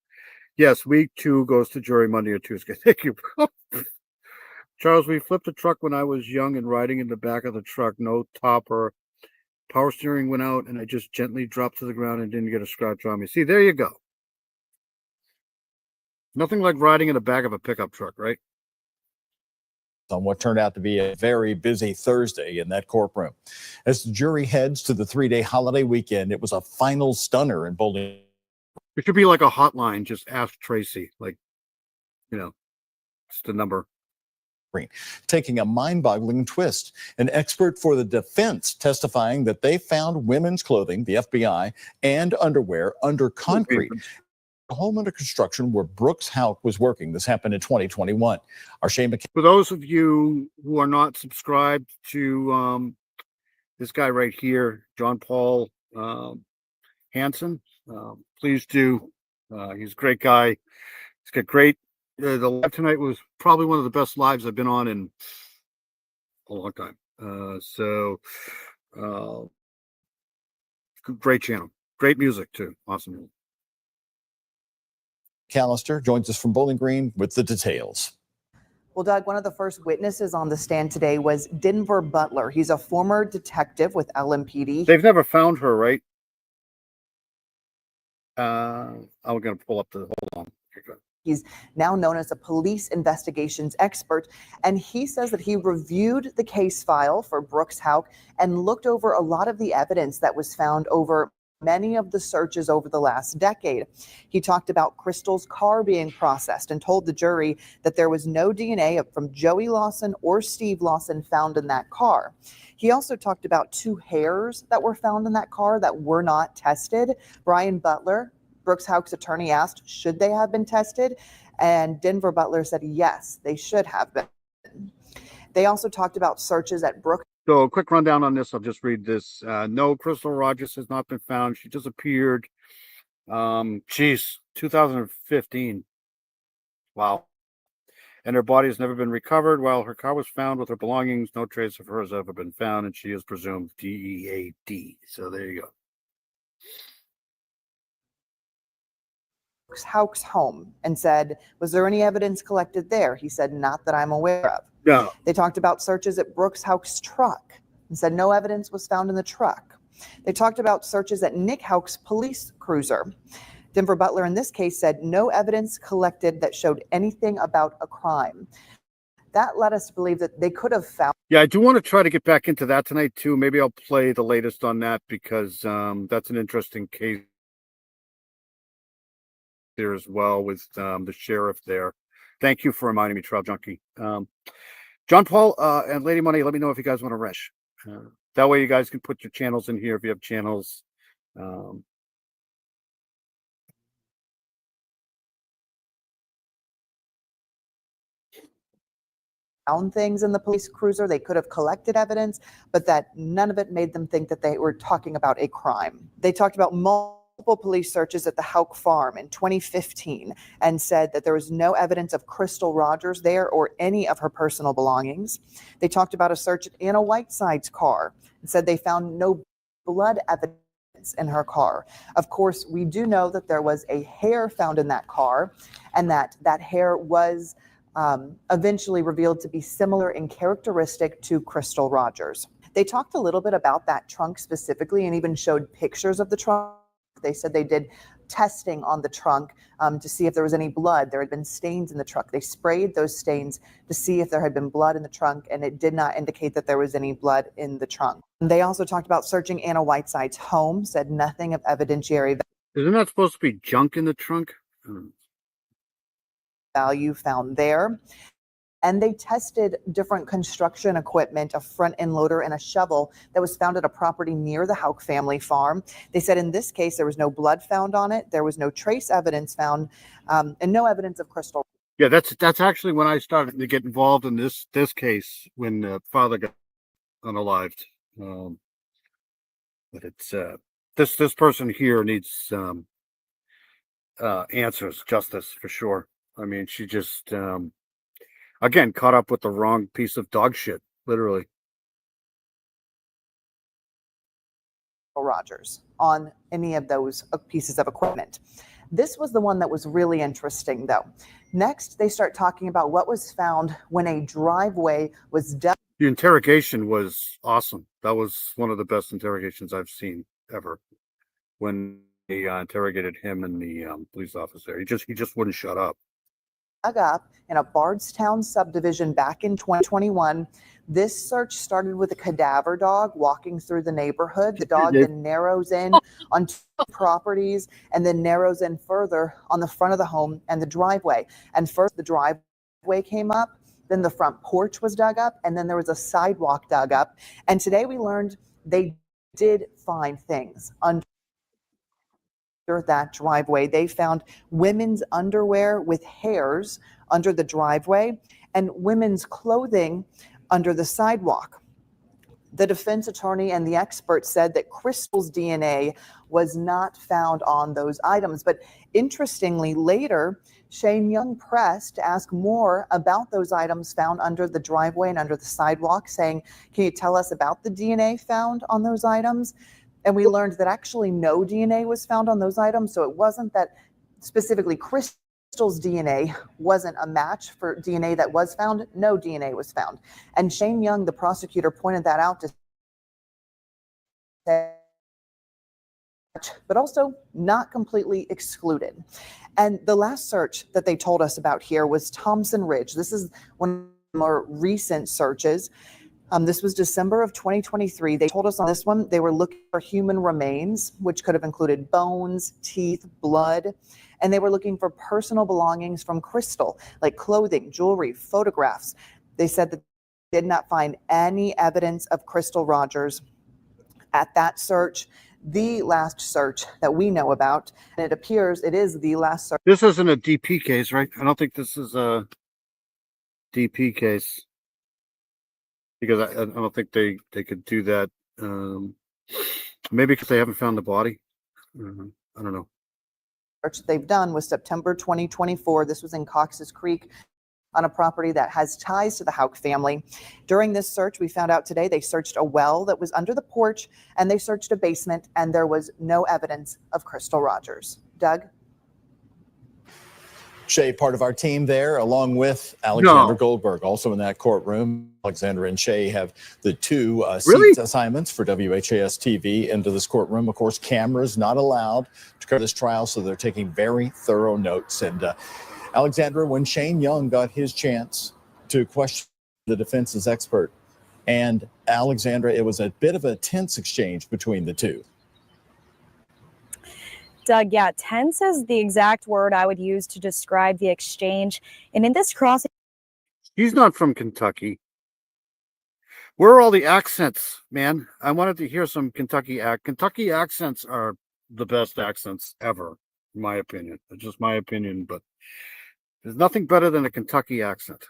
Yes, week 2 goes to jury Monday or Tuesday. Thank you. Charles, we flipped a truck when I was young and riding in the back of the truck, no topper. Power steering went out and I just gently dropped to the ground and didn't get a scratch on me. See, there you go. Nothing like riding in the back of a pickup truck, right? on what turned out to be a very busy Thursday in that courtroom. As the jury heads to the 3-day holiday weekend, it was a final stunner in Bowling. It should be like a hotline. Just ask Tracy, like, just the number. Taking a mind-boggling twist. An expert for the defense testifying that they found women's clothing, the FBI, and underwear under concrete. A home under construction where Brooks Houck was working. This happened in 2021. Our Shane McKay. For those of you who are not subscribed to this guy right here, John Paul Hansen, please do. He's a great guy. He's got great. The live tonight was probably one of the best lives I've been on in a long time. Great channel, great music too. Awesome. Callister joins us from Bowling Green with the details. Well, Doug, one of the first witnesses on the stand today was Denver Butler. He's a former detective with LMPD. They've never found her, right? I'm going to pull up the, hold on. He's now known as a police investigations expert, and he says that he reviewed the case file for Brooks Houck and looked over a lot of the evidence that was found over many of the searches over the last decade. He talked about Crystal's car being processed and told the jury that there was no DNA from Joey Lawson or Steve Lawson found in that car. He also talked about 2 hairs that were found in that car that were not tested. Brian Butler, Brooks Houck's attorney, asked, should they have been tested? And Denver Butler said, yes, they should have been. They also talked about searches at Brooks. So a quick rundown on this. I'll just read this. No, Crystal Rogers has not been found. She disappeared. 2015. Wow. And her body has never been recovered. While her car was found with her belongings, no trace of her has ever been found, and she is presumed DEAD. So there you go. Houck's home and said, was there any evidence collected there? He said, not that I'm aware of. No. They talked about searches at Brooks Houck's truck and said no evidence was found in the truck. They talked about searches at Nick Houck's police cruiser. Denver Butler in this case said no evidence collected that showed anything about a crime. That led us to believe that they could have found. Yeah, I do want to try to get back into that tonight too. Maybe I'll play the latest on that because that's an interesting case there as well with the sheriff there. Thank you for reminding me, Trail Junkie. John Paul and Lady Money, let me know if you guys want to rush. That way you guys can put your channels in here if you have channels. Found things in the police cruiser. They could have collected evidence, but that none of it made them think that they were talking about a crime. They talked about multiple police searches at the Houck farm in 2015 and said that there was no evidence of Crystal Rogers there or any of her personal belongings. They talked about a search at Anna Whiteside's car and said they found no blood evidence in her car. Of course, we do know that there was a hair found in that car and that hair was eventually revealed to be similar in characteristic to Crystal Rogers. They talked a little bit about that trunk specifically and even showed pictures of the trunk. They said they did testing on the trunk to see if there was any blood. There had been stains in the trunk. They sprayed those stains to see if there had been blood in the trunk, and it did not indicate that there was any blood in the trunk. They also talked about searching Anna Whiteside's home, said nothing of evidentiary Isn't that supposed to be junk in the trunk? value found there. And they tested different construction equipment, a front end loader and a shovel that was found at a property near the Houck family farm. They said in this case, there was no blood found on it. There was no trace evidence found and no evidence of Crystal. Yeah, that's actually when I started to get involved in this case when father got unalived. But it's this person here needs answers, justice for sure. I mean, she just again caught up with the wrong piece of dog shit, literally. Rogers on any of those pieces of equipment. This was the one that was really interesting, though. Next, they start talking about what was found when a driveway was dug. The interrogation was awesome. That was one of the best interrogations I've seen ever. When they interrogated him and the police officer, he just wouldn't shut up. up in a Bardstown subdivision back in 2021. This search started with a cadaver dog walking through the neighborhood. The dog then narrows in on two properties and then narrows in further on the front of the home and the driveway. And first the driveway came up, then the front porch was dug up, and then there was a sidewalk dug up. And today we learned they did find things under that driveway. They found women's underwear with hairs under the driveway and women's clothing under the sidewalk. The defense attorney and the expert said that Crystal's DNA was not found on those items. But interestingly, later, Shane Young pressed to ask more about those items found under the driveway and under the sidewalk, saying, can you tell us about the DNA found on those items? And we learned that actually no DNA was found on those items. So it wasn't that specifically Crystal's DNA wasn't a match for DNA that was found. No DNA was found. And Shane Young, the prosecutor, pointed that out to say, but also not completely excluded. And the last search that they told us about here was Thompson Ridge. This is one of the more recent searches. This was December of 2023. They told us on this one they were looking for human remains, which could have included bones, teeth, blood, and they were looking for personal belongings from Crystal, like clothing, jewelry, photographs. They said that they did not find any evidence of Crystal Rogers at that search. The last search that we know about, and it appears it is the last search. This isn't a DP case, right? I don't think this is a DP case because I don't think they could do that. Maybe because they haven't found the body. I don't know. Search they've done was September 2024. This was in Cox's Creek on a property that has ties to the Houck family. During this search, we found out today they searched a well that was under the porch and they searched a basement and there was no evidence of Crystal Rogers. Doug? Shay, part of our team there, along with Alexander Goldberg, also in that courtroom. Alexander and Shay have the two seat assignments for WHAS TV into this courtroom. Of course, cameras not allowed to cover this trial, so they're taking very thorough notes. And Alexandra, when Shane Young got his chance to question the defense's expert, and Alexandra, it was a bit of a tense exchange between the two. Doug, yeah, tense is the exact word I would use to describe the exchange. And in this crossing, He's not from Kentucky. Where are all the accents, man? I wanted to hear some Kentucky accents are the best accents ever, in my opinion. It's just my opinion, but there's nothing better than a Kentucky accent.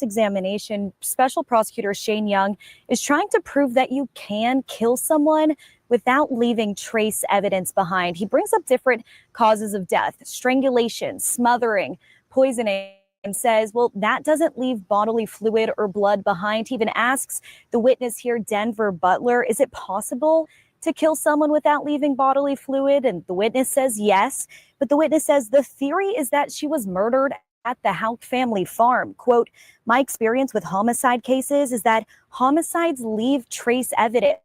examination, Special Prosecutor Shane Young is trying to prove that you can kill someone without leaving trace evidence behind. He brings up different causes of death: strangulation, smothering, poisoning, and says, well, that doesn't leave bodily fluid or blood behind. He even asks the witness here, Denver Butler, is it possible to kill someone without leaving bodily fluid? And the witness says yes, but the witness says the theory is that she was murdered at the Houck family farm. Quote, my experience with homicide cases is that homicides leave trace evidence.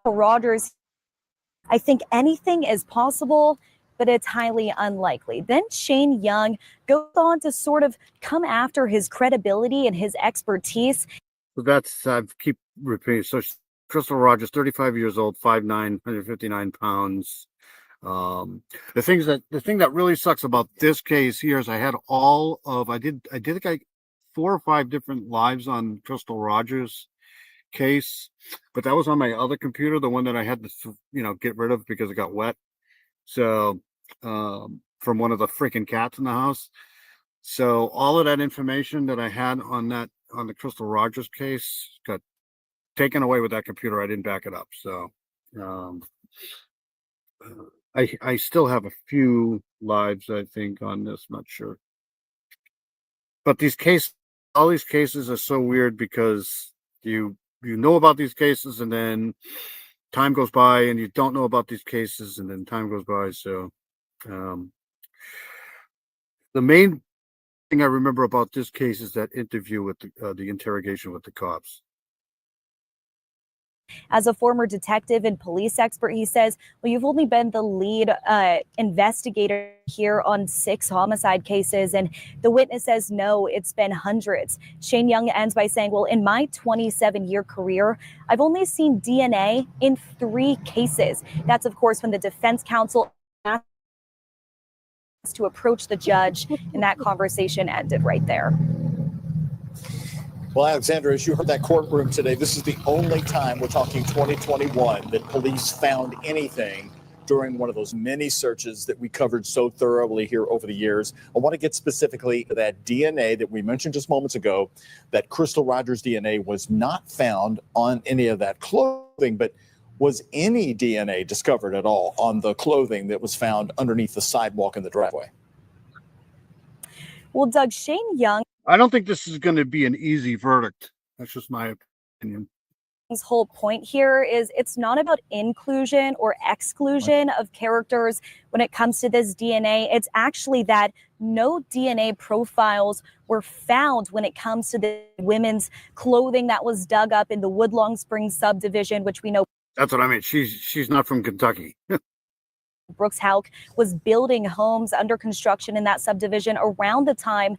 Rogers, I think anything is possible, but it's highly unlikely. Then Shane Young goes on to sort of come after his credibility and his expertise. So that's, I keep repeating. So Crystal Rogers, 35 years old, 5'9", 159 pounds. The thing that really sucks about this case here is I had I did like 4 or 5 different lives on Crystal Rogers case, but that was on my other computer, the one that I had to get rid of because it got wet. So from one of the freaking cats in the house. So all of that information that I had on the Crystal Rogers case got taken away with that computer. I didn't back it up. So I still have a few lives, I think, on this, not sure. But all these cases are so weird because you know about these cases and then time goes by and you don't know about these cases and then time goes by. So the main thing I remember about this case is that interview with the interrogation with the cops. As a former detective and police expert, he says, well, you've only been the lead investigator here on 6 homicide cases. And the witness says, no, it's been hundreds. Shane Young ends by saying, well, in my 27-year career, I've only seen DNA in 3 cases. That's, of course, when the defense counsel asked to approach the judge, and that conversation ended right there. Well, Alexandra, as you heard that courtroom today, this is the only time, we're talking 2021, that police found anything during one of those many searches that we covered so thoroughly here over the years. I want to get specifically to that DNA that we mentioned just moments ago, that Crystal Rogers DNA was not found on any of that clothing, but was any DNA discovered at all on the clothing that was found underneath the sidewalk in the driveway? Well, Doug, Shane Young, I don't think this is going to be an easy verdict. That's just my opinion. his whole point here is it's not about inclusion or exclusion of characters when it comes to this DNA. It's actually that no DNA profiles were found when it comes to the women's clothing that was dug up in the Woodlawn Springs subdivision, which we know That's what I mean. She's not from Kentucky. Brooks Houck was building homes under construction in that subdivision around the time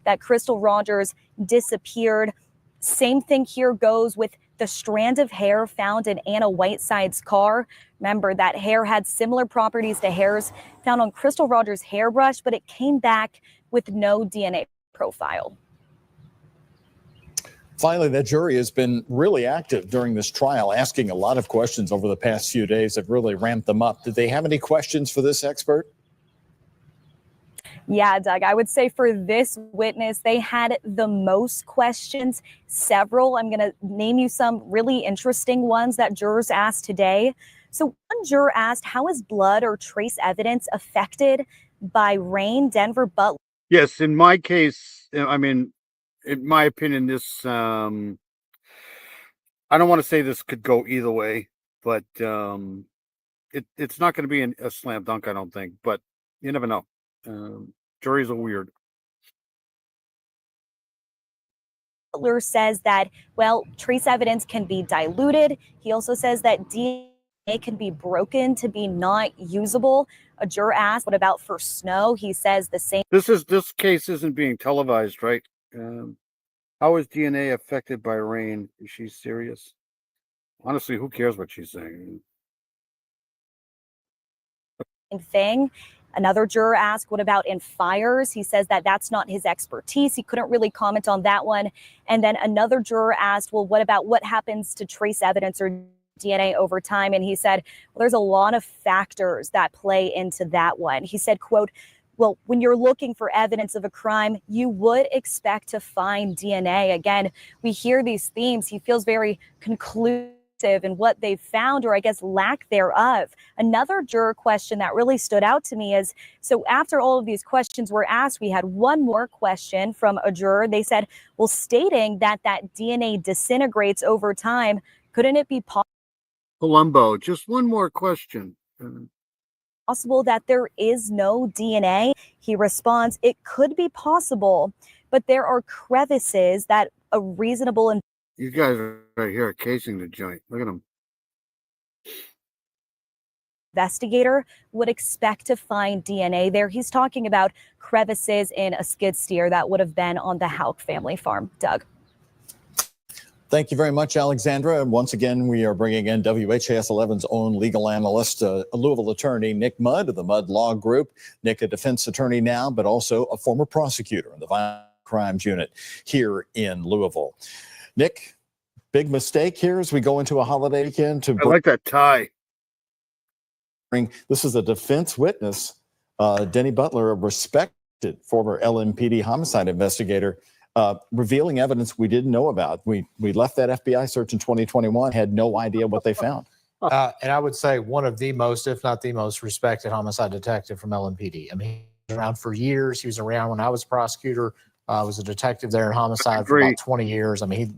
that Crystal Rogers disappeared. Same thing here goes with the strand of hair found in Anna Whiteside's car. Remember, that hair had similar properties to hairs found on Crystal Rogers' hairbrush, but it came back with no DNA profile. Finally, that jury has been really active during this trial, asking a lot of questions over the past few days. Have really ramped them up. Did they have any questions for this expert? Yeah, Doug, I would say for this witness, they had the most questions, several. I'm going to name you some really interesting ones that jurors asked today. So one juror asked, how is blood or trace evidence affected by rain? Denver Butler. Yes, in my case, I mean, in my opinion, this, I don't want to say this could go either way, but it's not going to be a slam dunk, I don't think, but you never know. Juries are weird. Butler says that, well, trace evidence can be diluted. He also says that DNA can be broken to be not usable. A juror asked, what about for snow? He says the same. This case isn't being televised, right? How is DNA affected by rain? Is she serious? Honestly, who cares what she's saying? Thing. Another juror asked, what about in fires? He says that that's not his expertise. He couldn't really comment on that one. And then another juror asked, well, what about what happens to trace evidence or DNA over time? And he said, well, there's a lot of factors that play into that one. He said, quote, well, when you're looking for evidence of a crime, you would expect to find DNA. Again, we hear these themes. He feels very conclusive in what they've found, or I guess lack thereof. Another juror question that really stood out to me is, so after all of these questions were asked, we had one more question from a juror. They said, well, stating that DNA disintegrates over time, couldn't it be Columbo, just one more question. possible that there is no DNA? He responds, it could be possible, but there are crevices that a reasonable You guys are right here casing the joint. Look at them. investigator would expect to find DNA there. He's talking about crevices in a skid steer that would have been on the Houck family farm. Doug. Thank you very much, Alexandra. And once again, we are bringing in WHAS 11's own legal analyst, a Louisville attorney, Nick Mudd of the Mudd Law Group. Nick, a defense attorney now, but also a former prosecutor in the Violent Crimes Unit here in Louisville. Nick, big mistake here as we go into a holiday weekend. I like that tie. This is a defense witness, Denny Butler, a respected former LMPD homicide investigator, revealing evidence we didn't know about. We left that FBI search in 2021, had no idea what they found. And I would say one of the most, if not the most respected homicide detective from LMPD. I mean, he was around for years. He was around when I was a prosecutor. I was a detective there in homicide for about 20 years. I mean,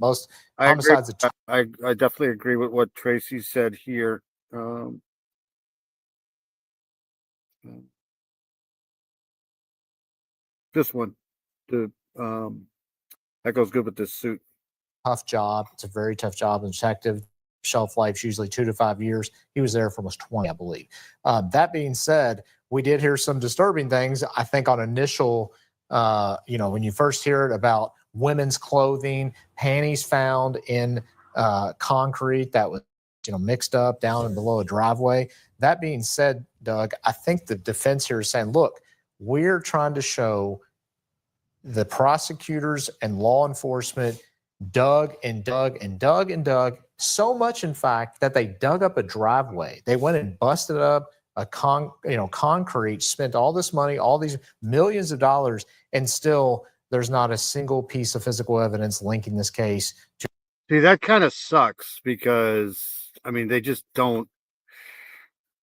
homicides. I definitely agree with what Tracy said here. This one, that goes good with this suit. Tough job. It's a very tough job. Detective shelf life, usually 2 to 5 years. He was there for almost 20, I believe. That being said, we did hear some disturbing things. I think on initial, when you first hear it about women's clothing, panties found in concrete that was, mixed up down and below a driveway. That being said, Doug, I think the defense here is saying, look, we're trying to show the prosecutors and law enforcement dug and dug and dug and dug, so much, in fact, that they dug up a driveway. They went and busted up a concrete, spent all this money, all these millions of dollars, and still there's not a single piece of physical evidence linking this case to. See, that kind of sucks because, they just don't.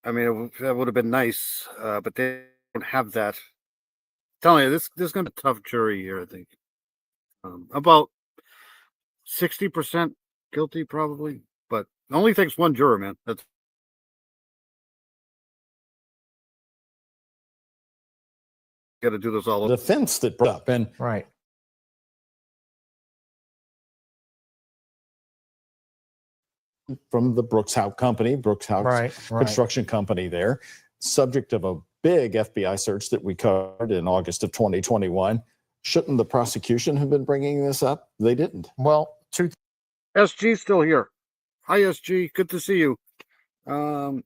That would have been nice, but they don't have that. I'm telling you, this is going to be a tough jury here, I think. About 60% guilty, probably, but it only takes one juror, man. That's got to do this all over. Defense that brought up and right. From the Brooks House Company, Brooks House Construction Company there, subject of a big FBI search that we covered in August of 2021. Shouldn't the prosecution have been bringing this up? They didn't. Well, SG's still here. Hi, SG. Good to see you. The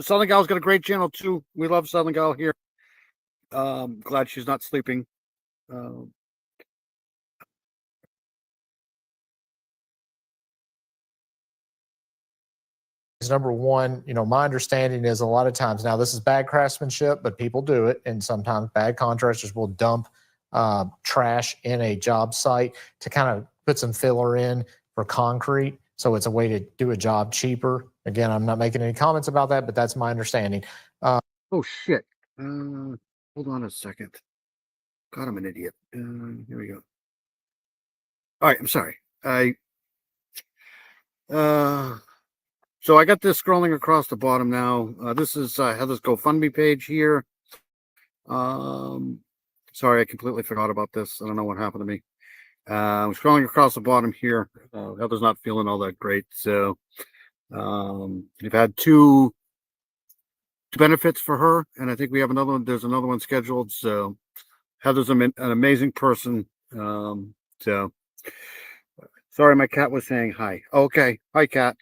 Southern Gal's got a great channel, too. We love Southern Gal here. Glad she's not sleeping. Number one, my understanding is a lot of times, now this is bad craftsmanship, but people do it. And sometimes bad contractors will dump trash in a job site to kind of put some filler in for concrete. So it's a way to do a job cheaper. Again, I'm not making any comments about that, but that's my understanding. Oh, shit. Hold on a second. God, I'm an idiot. Here we go. All right, I'm sorry. So I got this scrolling across the bottom now. This is Heather's GoFundMe page here. Sorry, I completely forgot about this. I don't know what happened to me. I'm scrolling across the bottom here. Heather's not feeling all that great. So we've had two benefits for her, and I think we have another one. There's another one scheduled. So Heather's an amazing person. So sorry, my cat was saying hi. Okay. Hi, cat.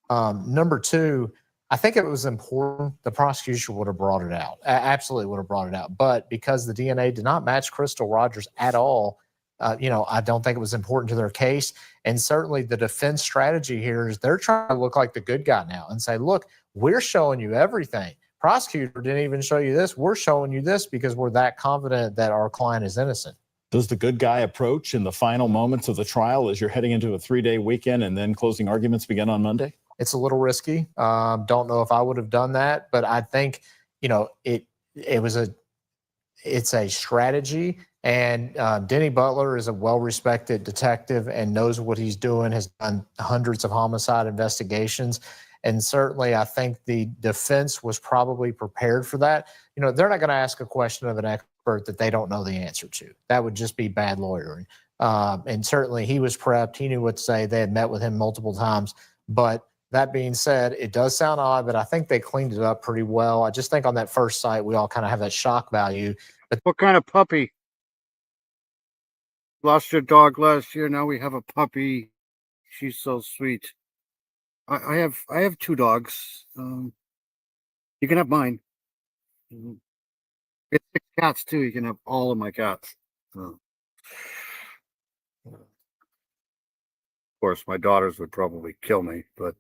Number two, I think it was important the prosecution would have brought it out. Absolutely would have brought it out. But because the DNA did not match Crystal Rogers at all, I don't think it was important to their case. And certainly the defense strategy here is they're trying to look like the good guy now and say, look, we're showing you everything. Prosecutor didn't even show you this. We're showing you this because we're that confident that our client is innocent. Does the good guy approach in the final moments of the trial as you're heading into a 3-day weekend and then closing arguments begin on Monday? It's a little risky. Don't know if I would have done that, but I think, it's a strategy. And Denny Butler is a well-respected detective and knows what he's doing, has done hundreds of homicide investigations. And certainly I think the defense was probably prepared for that. They're not going to ask a question of an expert that they don't know the answer to. That would just be bad lawyering. And certainly he was prepped. He knew what to say. They had met with him multiple times. But that being said, it does sound odd, but I think they cleaned it up pretty well. I just think on that first site, we all kind of have that shock value. But what kind of puppy? Lost your dog last year. Now we have a puppy. She's so sweet. I have 2 dogs. You can have mine. It's 6 cats too. You can have all of my cats. Of course, my daughters would probably kill me, but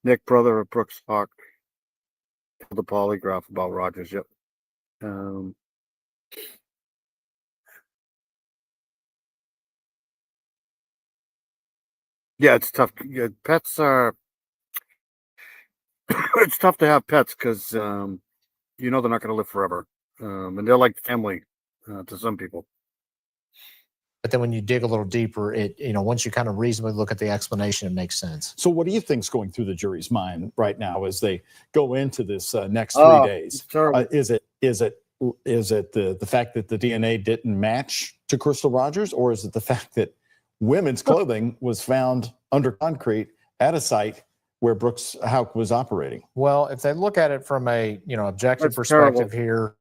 Nick, brother of Brooks Hawk, the polygraph about Rogers. Yep. Yeah, it's tough. Pets are. It's tough to have pets because they're not going to live forever, and they're like family to some people. But then when you dig a little deeper, once you kind of reasonably look at the explanation, it makes sense. So what do you think's going through the jury's mind right now as they go into this next 3 days? Terrible. Is it Is it the fact that the DNA didn't match to Crystal Rogers, or is it the fact that women's clothing was found under concrete at a site where Brooks Houck was operating? Well, if they look at it from a objective That's perspective terrible.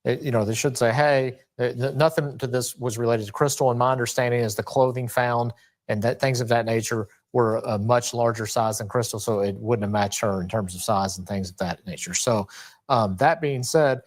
here, they should say, hey, nothing to this was related to Crystal. And my understanding is the clothing found and that things of that nature were a much larger size than Crystal, so it wouldn't have matched her in terms of size and things of that nature. So that being said,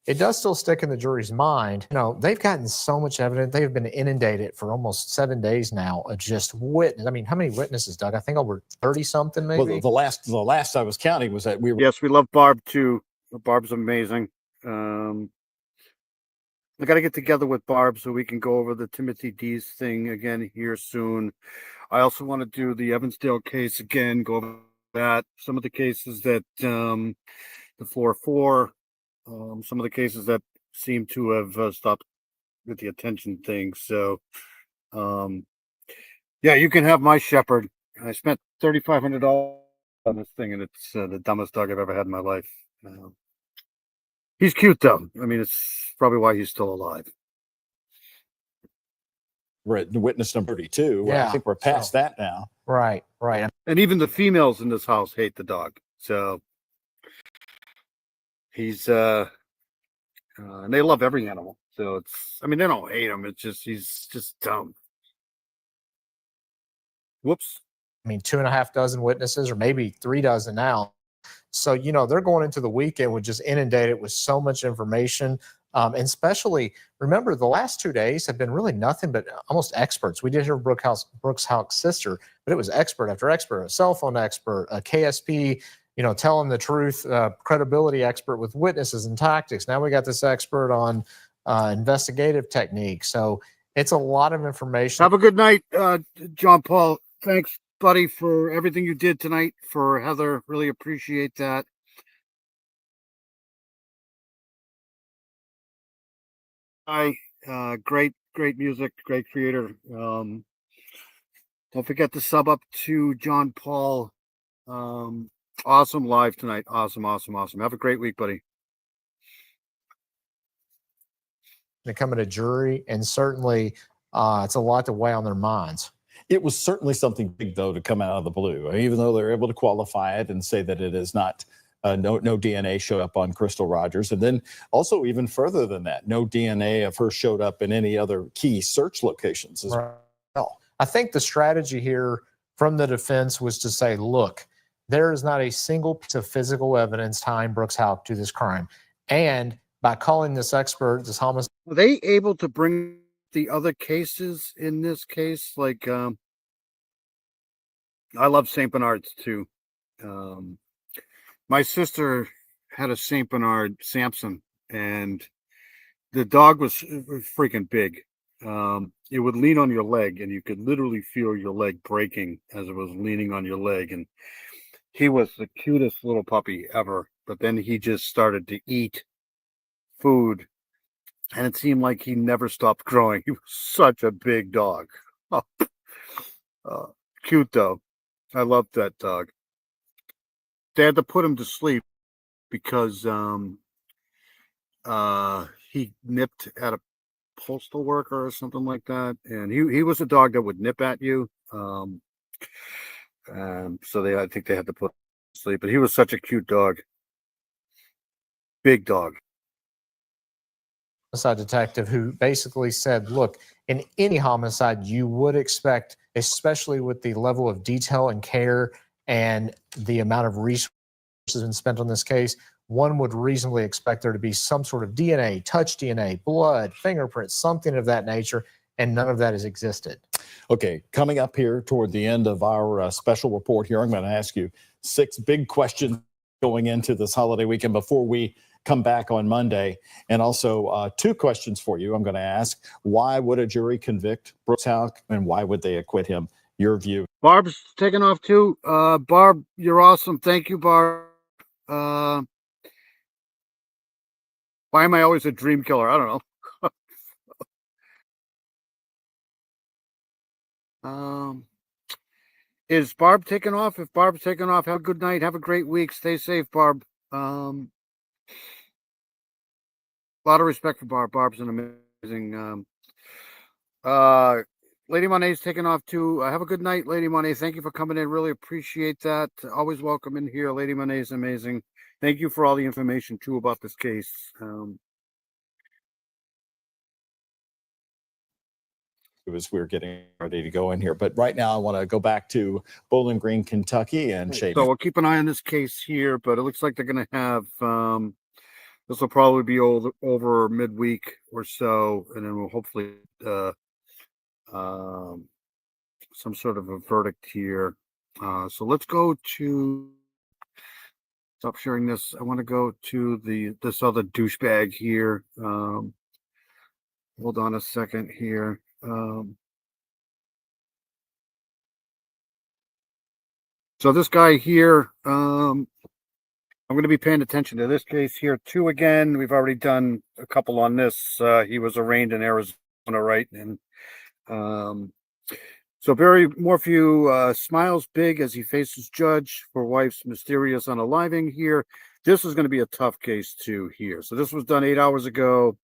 it does still stick in the jury's mind. They've gotten so much evidence. They've been inundated for almost 7 days now of just witness. I mean, how many witnesses, Doug? I think over 30 something, maybe. Well, the last I was counting was that we were. Yes, we love Barb too. Barb's amazing. I got to get together with Barb so we can go over the Timothy Dees thing again here soon. I also want to do the Evansdale case again, go over that. Some of the cases that the 4-4, some of the cases that seem to have stopped with the attention thing. So, yeah, you can have my Shepherd. I spent $3,500 on this thing, and it's the dumbest dog I've ever had in my life. He's cute, though. I mean, it's probably why he's still alive. We're at witness number 32. Yeah, I think we're past that now. Right. And even the females in this house hate the dog. So he's and they love every animal. So they don't hate him. It's just he's just dumb. Whoops. I mean, 2.5 dozen witnesses, or maybe 3 dozen now. So, they're going into the weekend with just inundated with so much information. And especially, remember, the last 2 days have been really nothing but almost experts. We did hear Brooks Houck's sister, but it was expert after expert, a cell phone expert, a KSP, telling the truth, credibility expert with witnesses and tactics. Now we got this expert on investigative techniques. So it's a lot of information. Have a good night, John Paul. Thanks, buddy, for everything you did tonight for Heather. Really appreciate that. Great music, great creator. Don't forget to sub up to John Paul. Awesome live tonight. Awesome. Have a great week, buddy. They come at a jury, and certainly it's a lot to weigh on their minds. It was certainly something big, though, to come out of the blue, even though they're able to qualify it and say that it is not, no DNA showed up on Crystal Rogers. And then also even further than that, no DNA of her showed up in any other key search locations as well. I think the strategy here from the defense was to say, look, there is not a single piece of physical evidence tying Brooks Houck to this crime. And by calling this expert, this homicide. Were they able to bring the other cases in this case? Like, I love St. Bernards too. My sister had a St. Bernard Samson, and the dog was freaking big. It would lean on your leg, and you could literally feel your leg breaking as it was leaning on your leg. And he was the cutest little puppy ever. But then he just started to eat food, and it seemed like he never stopped growing. He was such a big dog. Cute though. I loved that dog. They had to put him to sleep because he nipped at a postal worker or something like that, and he was a dog that would nip at you. So I think they had to put him to sleep. But he was such a cute dog. Big dog. Homicide detective who basically said, look, in any homicide, you would expect, especially with the level of detail and care and the amount of resources been spent on this case, one would reasonably expect there to be some sort of DNA, touch DNA, blood, fingerprints, something of that nature, and none of that has existed. Okay, coming up here toward the end of our special report here, I'm going to ask you 6 big questions going into this holiday weekend before we come back on Monday. And also 2 questions for you. I'm going to ask, why would a jury convict Brooks Houck, and why would they acquit him? Your view. Barb's taking off too. Barb, you're awesome. Thank you, Barb. Why am I always a dream killer? I don't know. Is Barb taking off? If Barb's taking off, have a good night. Have a great week. Stay safe, Barb. A lot of respect for Barb. Barb's an amazing. Lady Monet's taking off too. Have a good night, Lady Monet. Thank you for coming in. Really appreciate that. Always welcome in here. Lady Monet's amazing. Thank you for all the information too about this case. As we're getting ready to go in here, but right now I want to go back to Bowling Green, Kentucky, and Shay. So we'll keep an eye on this case here, but it looks like they're going to have this will probably be over midweek or so, and then we'll hopefully some sort of a verdict here. So let's go to stop sharing this. I want to go to this other douchebag here. Hold on a second here. So this guy here, I'm going to be paying attention to this case here too. Again, we've already done a couple on this. He was arraigned in Arizona, right? And so Barry Morphew smiles big as he faces judge for wife's mysterious unaliving here. This is going to be a tough case too here. So this was done 8 hours ago.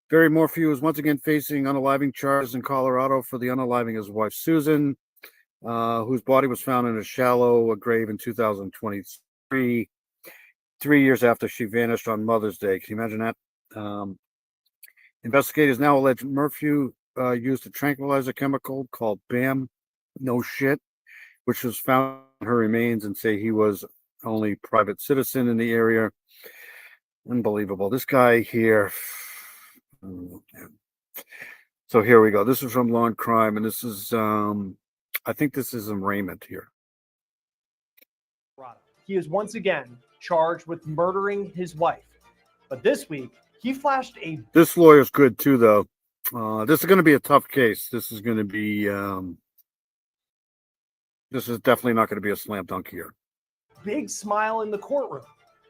Barry Morphew is once again facing unaliving charges in Colorado for the unaliving his wife, Susan, whose body was found in a shallow grave in 2023, 3 years after she vanished on Mother's Day. Can you imagine that? Investigators now allege Morphew used a tranquilizer chemical called BAM, no shit, which was found in her remains, and say he was only private citizen in the area. Unbelievable. This guy here. So here we go. This is from Law and Crime, and this is I think this is in Raymond here. He is once again charged with murdering his wife. But this week, he flashed a... This lawyer's good too, though. This is going to be a tough case. This is going to be this is definitely not going to be a slam dunk here. Big smile in the courtroom.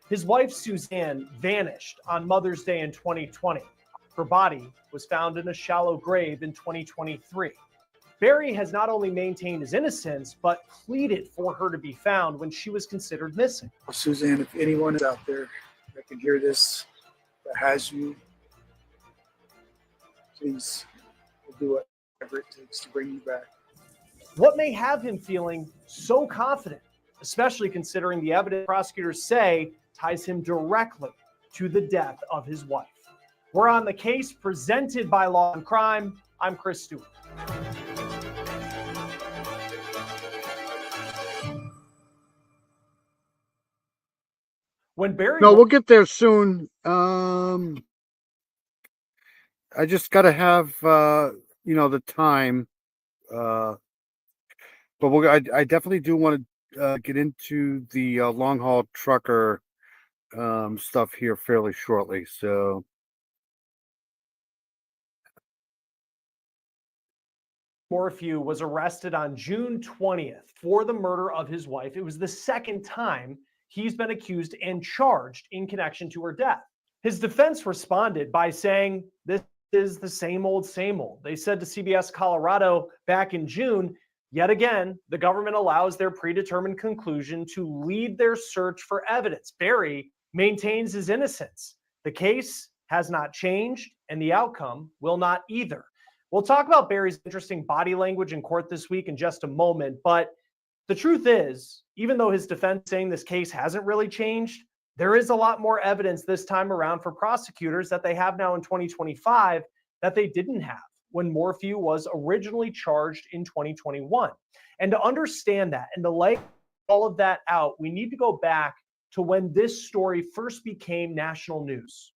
His wife, Suzanne, vanished on Mother's Day in 2020. Her body was found in a shallow grave in 2023. Barry has not only maintained his innocence, but pleaded for her to be found when she was considered missing. Suzanne, if anyone is out there that can hear this, that has you, please do whatever it takes to bring you back. What may have him feeling so confident, especially considering the evidence prosecutors say ties him directly to the death of his wife? We're on the case presented by Law and Crime. I'm Chris Stewart. When Barry... No, we'll get there soon. I just got to have, the time. But I definitely do want to get into the long haul trucker stuff here fairly shortly. So. Morphew was arrested on June 20th for the murder of his wife. It was the second time he's been accused and charged in connection to her death. His defense responded by saying, this is the same old, same old. They said to CBS Colorado back in June, yet again, the government allows their predetermined conclusion to lead their search for evidence. Barry maintains his innocence. The case has not changed, and the outcome will not either. We'll talk about Barry's interesting body language in court this week in just a moment, but the truth is, even though his defense saying this case hasn't really changed, there is a lot more evidence this time around for prosecutors that they have now in 2025 that they didn't have when Morphew was originally charged in 2021. And to understand that and to lay all of that out, we need to go back to when this story first became national news.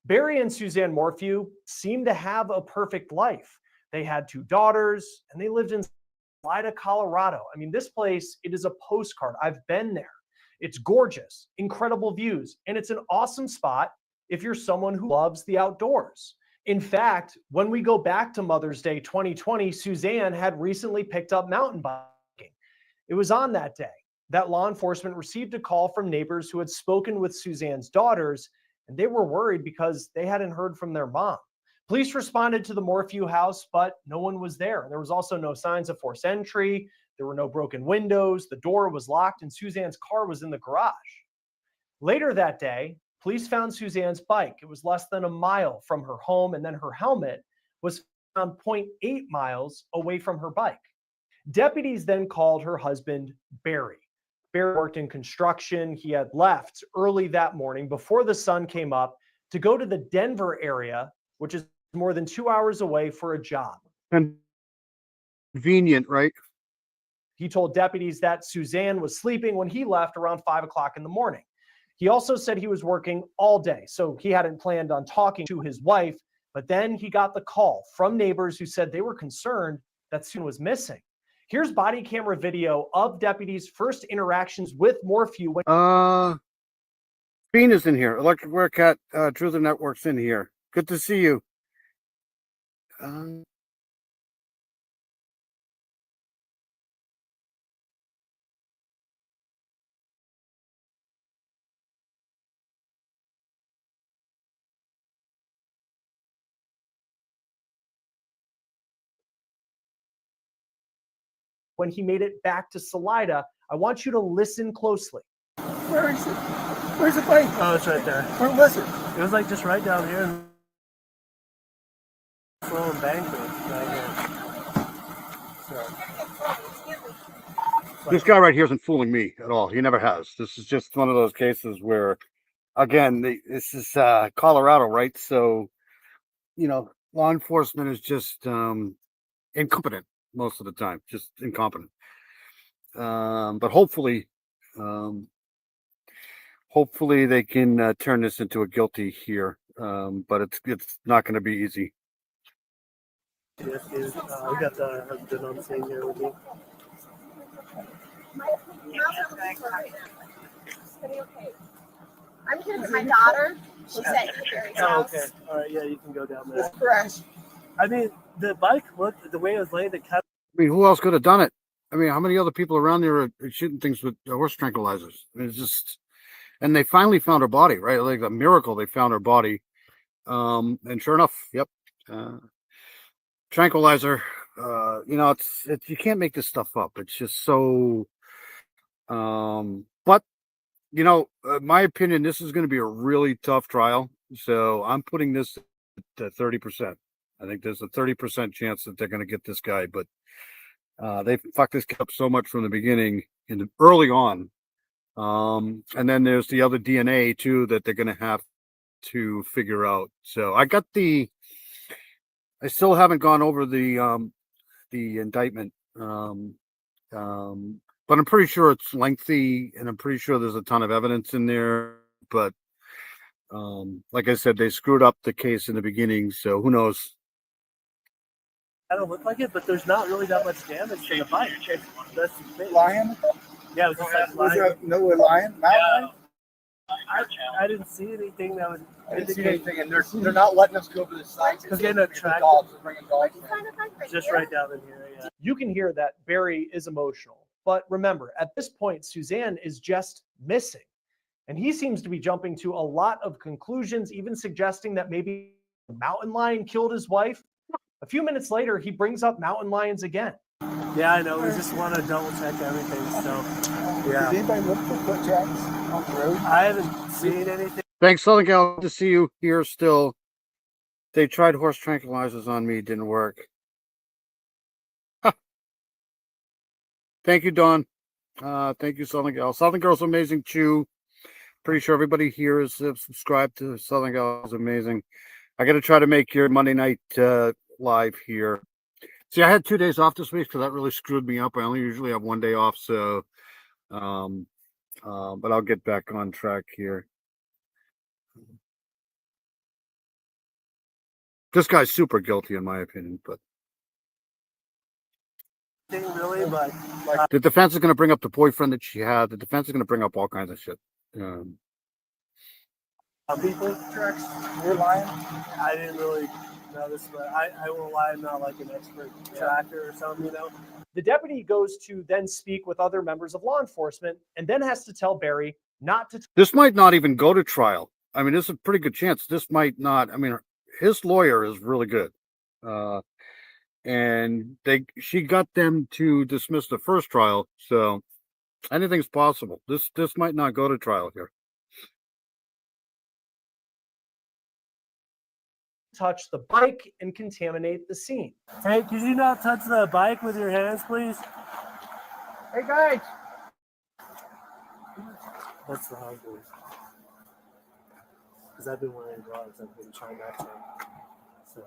Barry and Suzanne Morphew seemed to have a perfect life. They had 2 daughters, and they lived in Salida, Colorado. I mean, this place, it is a postcard. I've been there. It's gorgeous, incredible views, and it's an awesome spot if you're someone who loves the outdoors. In fact, when we go back to Mother's Day 2020, Suzanne had recently picked up mountain biking. It was on that day that law enforcement received a call from neighbors who had spoken with Suzanne's daughters, and they were worried because they hadn't heard from their mom. Police responded to the Morphew house, but no one was there. There was also no signs of forced entry. There were no broken windows. The door was locked, and Suzanne's car was in the garage. Later that day, Police found Suzanne's bike. It was less than a mile from her home, and then her helmet was found 0.8 miles away from her bike. Deputies then called her husband, Barry. Barry worked in construction. He had left early that morning before the sun came up to go to the Denver area, which is more than 2 hours away, for a job. Convenient, right? He told deputies that Suzanne was sleeping when he left around 5 o'clock in the morning. He also said he was working all day, so he hadn't planned on talking to his wife, but then he got the call from neighbors who said they were concerned that Suzanne was missing. Here's body camera video of deputies' first interactions with Morphew. Bean is in here. Electric Werecat, Truther Network's in here. Good to see you. When he made it back to Salida, I want you to listen closely. Where is it? Where's the bike? Oh, it's right there. Where was it? It was like just right down here. Slow embankment right here. This guy right here isn't fooling me at all. He never has. This is just one of those cases where, again, this is Colorado, right? So, law enforcement is just incompetent most of the time, just incompetent. But hopefully they can turn this into a guilty here. But it's not going to be easy. Yes, we got the husband on scene here with me. I'm here with my daughter. She's at Barry's house. Okay. All right. Yeah, you can go down there. Fresh. I mean, the bike looked the way it was laying. The cut. I mean, who else could have done it? I mean, how many other people around there are shooting things with horse tranquilizers? I mean, it's just, and they finally found her body, right? Like a miracle, they found her body. And sure enough, yep. Tranquilizer, it's you can't make this stuff up. It's just so, but my opinion, this is going to be a really tough trial. So I'm putting this at 30%. I think there's a 30% chance that they're going to get this guy, but they fucked this guy up so much from the beginning early on. And then there's the other DNA too that they're going to have to figure out. So I still haven't gone over the indictment. But I'm pretty sure it's lengthy and I'm pretty sure there's a ton of evidence in there. But like I said, they screwed up the case in the beginning. So who knows? I don't look like it, but there's not really that much damage to the bike. That's lion. Yeah, it was just like lion. Was no lion? Mountain lion? I didn't see anything that would indicate. And they're not letting us go over the site because they're not tracking dogs. Bringing dogs. Just right down in here. Yeah. You can hear that Barry is emotional, but remember, at this point, Suzanne is just missing, and he seems to be jumping to a lot of conclusions, even suggesting that maybe a mountain lion killed his wife. A few minutes later, he brings up mountain lions again. Yeah, I know. We just want to double check everything. So, yeah. Did anybody look for foot tracks on the road? I haven't seen anything. Thanks, Southern Gal. Good to see you here still. They tried horse tranquilizers on me. Didn't work. Huh. Thank you, Dawn. Thank you, Southern Gal. Southern Gal's amazing, too. Pretty sure everybody here is subscribed to Southern Gal. Is amazing. I got to try to make your Monday night live here. See, I had 2 days off this week because that really screwed me up. I only usually have 1 day off, so but I'll get back on track here. This guy's super guilty in my opinion, but really, but the defense is going to bring up the boyfriend that she had. The defense is going to bring up all kinds of shit. People tracks, you're lying. I didn't really know this, but I won't lie. I'm not like an expert tracker or something, The deputy goes to then speak with other members of law enforcement and then has to tell Barry not to. This might not even go to trial. I mean, there's a pretty good chance this might not. I mean, his lawyer is really good. And she got them to dismiss the first trial. So anything's possible. This might not go to trial here. touch the bike and contaminate the scene. Hey, could you not touch the bike with your hands, please? Hey, guys. That's the hard boys. Because I've been wearing gloves. I've been trying not to. So.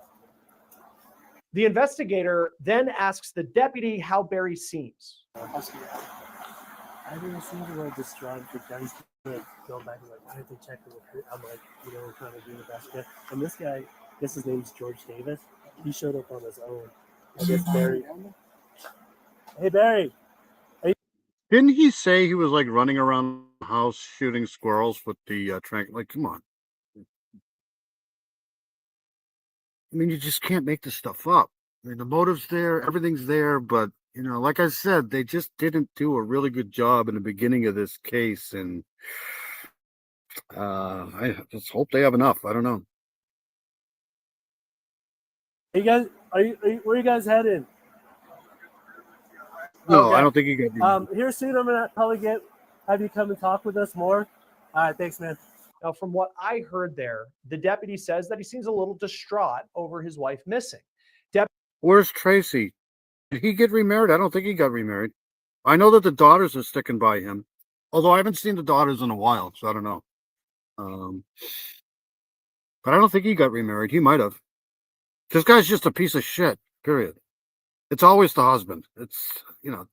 The investigator then asks the deputy how Barry seems. I didn't seem to like distraught, but then like go back and like, why did they check the recruit? I'm like, you know, trying to do the best. And this guy, guess his name's George Davis. He showed up on his own. I guess Barry. Hey Barry. Didn't he say he was like running around the house shooting squirrels with the trank? Like, come on. I mean, you just can't make this stuff up. I mean, the motive's there, everything's there, but you know, like I said, they just didn't do a really good job in the beginning of this case, and I just hope they have enough. I don't know. Hey guys, where you guys headed? No, Okay. I don't think he got. Here soon, I'm gonna probably have you come and talk with us more. All right, thanks, man. Now, from what I heard there, the deputy says that he seems a little distraught over his wife missing. Where's Tracy? Did he get remarried? I don't think he got remarried. I know that the daughters are sticking by him, although I haven't seen the daughters in a while, so I don't know. But I don't think he got remarried. He might have. This guy's just a piece of shit, period. It's always the husband. It's, you know.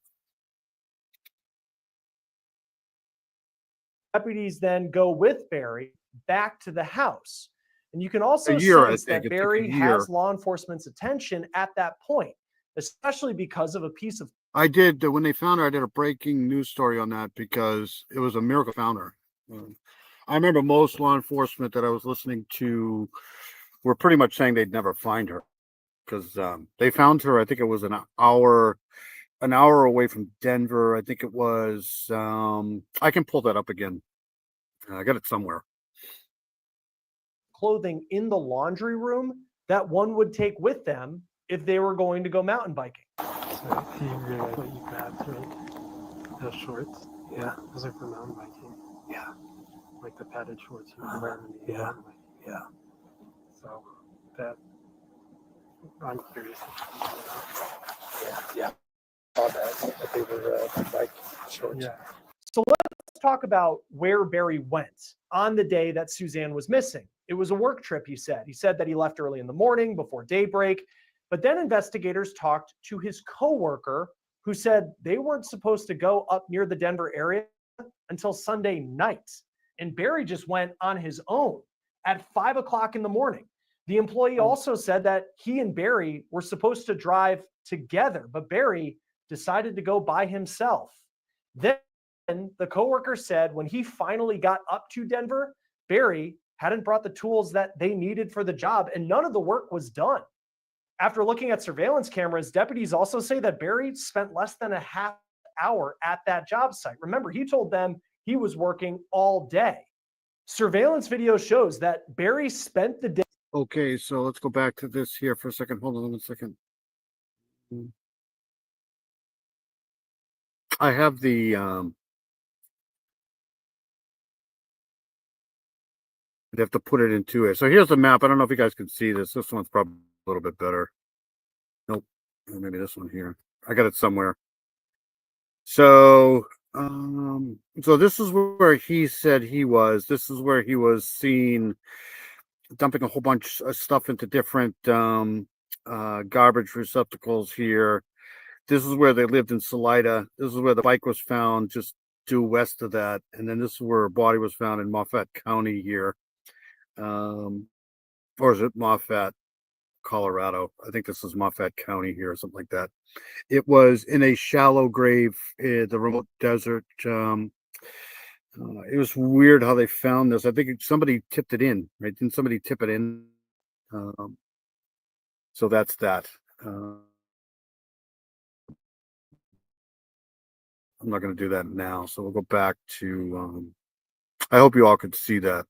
Deputies then go with Barry back to the house. And you can also A year, I sense think. that It took a Barry year. has law enforcement's attention at that point, especially because of a piece of I did, when they found her, I did a breaking news story on that because it was a miracle found her. I remember most law enforcement that I was listening to were pretty much saying they'd never find her because they found her, I think it was an hour away from Denver. I think it was, I can pull that up again. I got it somewhere. clothing in the laundry room that one would take with them if they were going to go mountain biking. So you realize what you grabbed, right? Those shorts? Yeah, those are for mountain biking. Yeah. Like the padded shorts you can wear in the mountain biking. Yeah. So that, I'm curious. Yeah. Saw that they were bike shorts. Yeah. So let's talk about where Barry went on the day that Suzanne was missing. It was a work trip, he said. He said that he left early in the morning before daybreak. But then investigators talked to his coworker who said they weren't supposed to go up near the Denver area until Sunday night. And Barry just went on his own at 5 o'clock in the morning. The employee also said that he and Barry were supposed to drive together, but Barry decided to go by himself. Then the coworker said when he finally got up to Denver, Barry hadn't brought the tools that they needed for the job, and none of the work was done. After looking at surveillance cameras, deputies also say that Barry spent less than a half hour at that job site. Remember, he told them he was working all day. Surveillance video shows that Barry spent the day. Okay, so let's go back to this here for a second. Hold on 1 second. I have the I'd have to put it into it. So here's the map. I don't know if you guys can see this. This one's probably a little bit better. Nope. Or maybe this one here. I got it somewhere. So so this is where he said he was. This is where he was seen dumping a whole bunch of stuff into different garbage receptacles here. This is where they lived in Salida. This is where the bike was found just due west of that. And then this is where a body was found in Moffat County here. Or is it Moffat, Colorado? I think this is Moffat County here or something like that. It was in a shallow grave in the remote desert. It was weird how they found this. I think somebody tipped it in, right? Didn't somebody tip it in? So that's that. I'm not going to do that now. So we'll go back to, I hope you all could see that.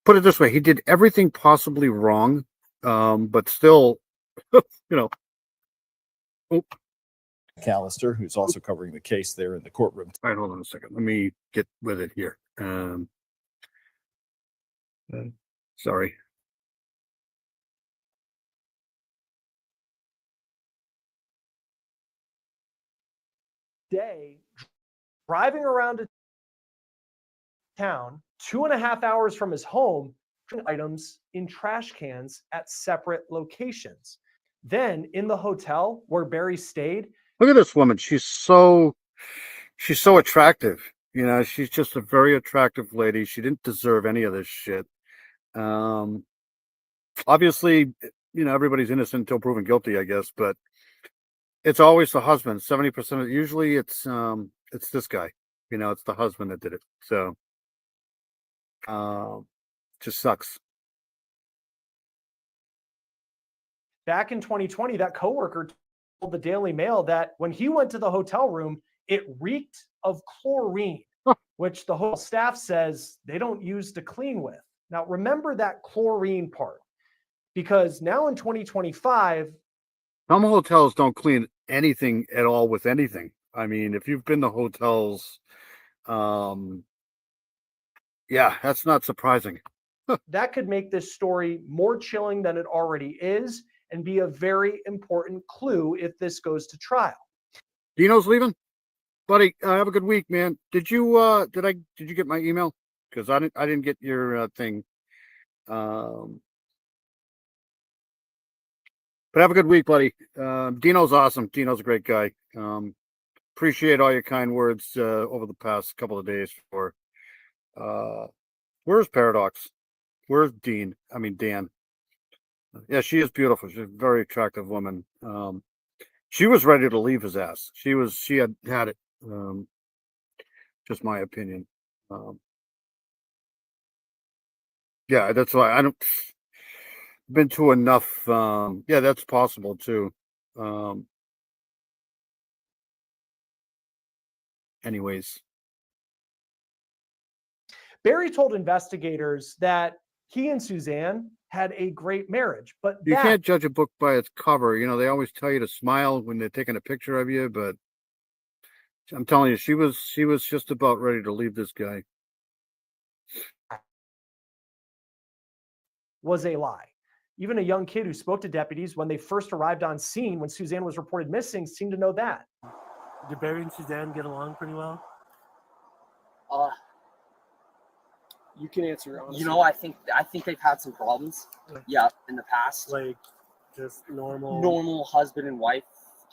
Put it this way, he did everything possibly wrong, but still, you know. McAllister, who's also covering the case there in the courtroom. All right, hold on a second. Let me get with it here. Sorry. Day driving around a town 2.5 hours from his home, items in trash cans at separate locations. Then in the hotel where Barry stayed, Look at this woman. She's so attractive. You know, she's just a very attractive lady. She didn't deserve any of this shit. Obviously, you know, everybody's innocent until proven guilty, I guess, but it's always the husband. 70% of usually it's this guy. You know, it's the husband that did it. So just sucks. back in 2020, that coworker told the Daily Mail that when he went to the hotel room, it reeked of chlorine, which the whole staff says they don't use to clean with. Now, remember that chlorine part, because now in 2025, some hotels don't clean anything at all with anything. I mean, if you've been to hotels, yeah, that's not surprising. that could make this story more chilling than it already is and be a very important clue if this goes to trial. Dino's leaving, buddy. Have a good week, man. Did you did you get my email? Because I didn't get your thing. But have a good week, buddy. Dino's awesome. Dino's a great guy. Appreciate all your kind words over the past couple of days. For where's Paradox? Where's Dean? I mean Dan. Yeah, she is beautiful. She's a very attractive woman. She was ready to leave his ass. She had it. Just my opinion. Yeah, that's why I don't been to enough. Yeah, that's possible too. Anyways, Barry told investigators that he and Suzanne had a great marriage, but you can't judge a book by its cover. You know, they always tell you to smile when they're taking a picture of you, but I'm telling you, she was just about ready to leave this guy. Was a lie. Even a young kid who spoke to deputies when they first arrived on scene when Suzanne was reported missing seemed to know that. Did Barry and Suzanne get along pretty well? You can answer honestly. You know, I think they've had some problems. Yeah, in the past. Like just normal husband and wife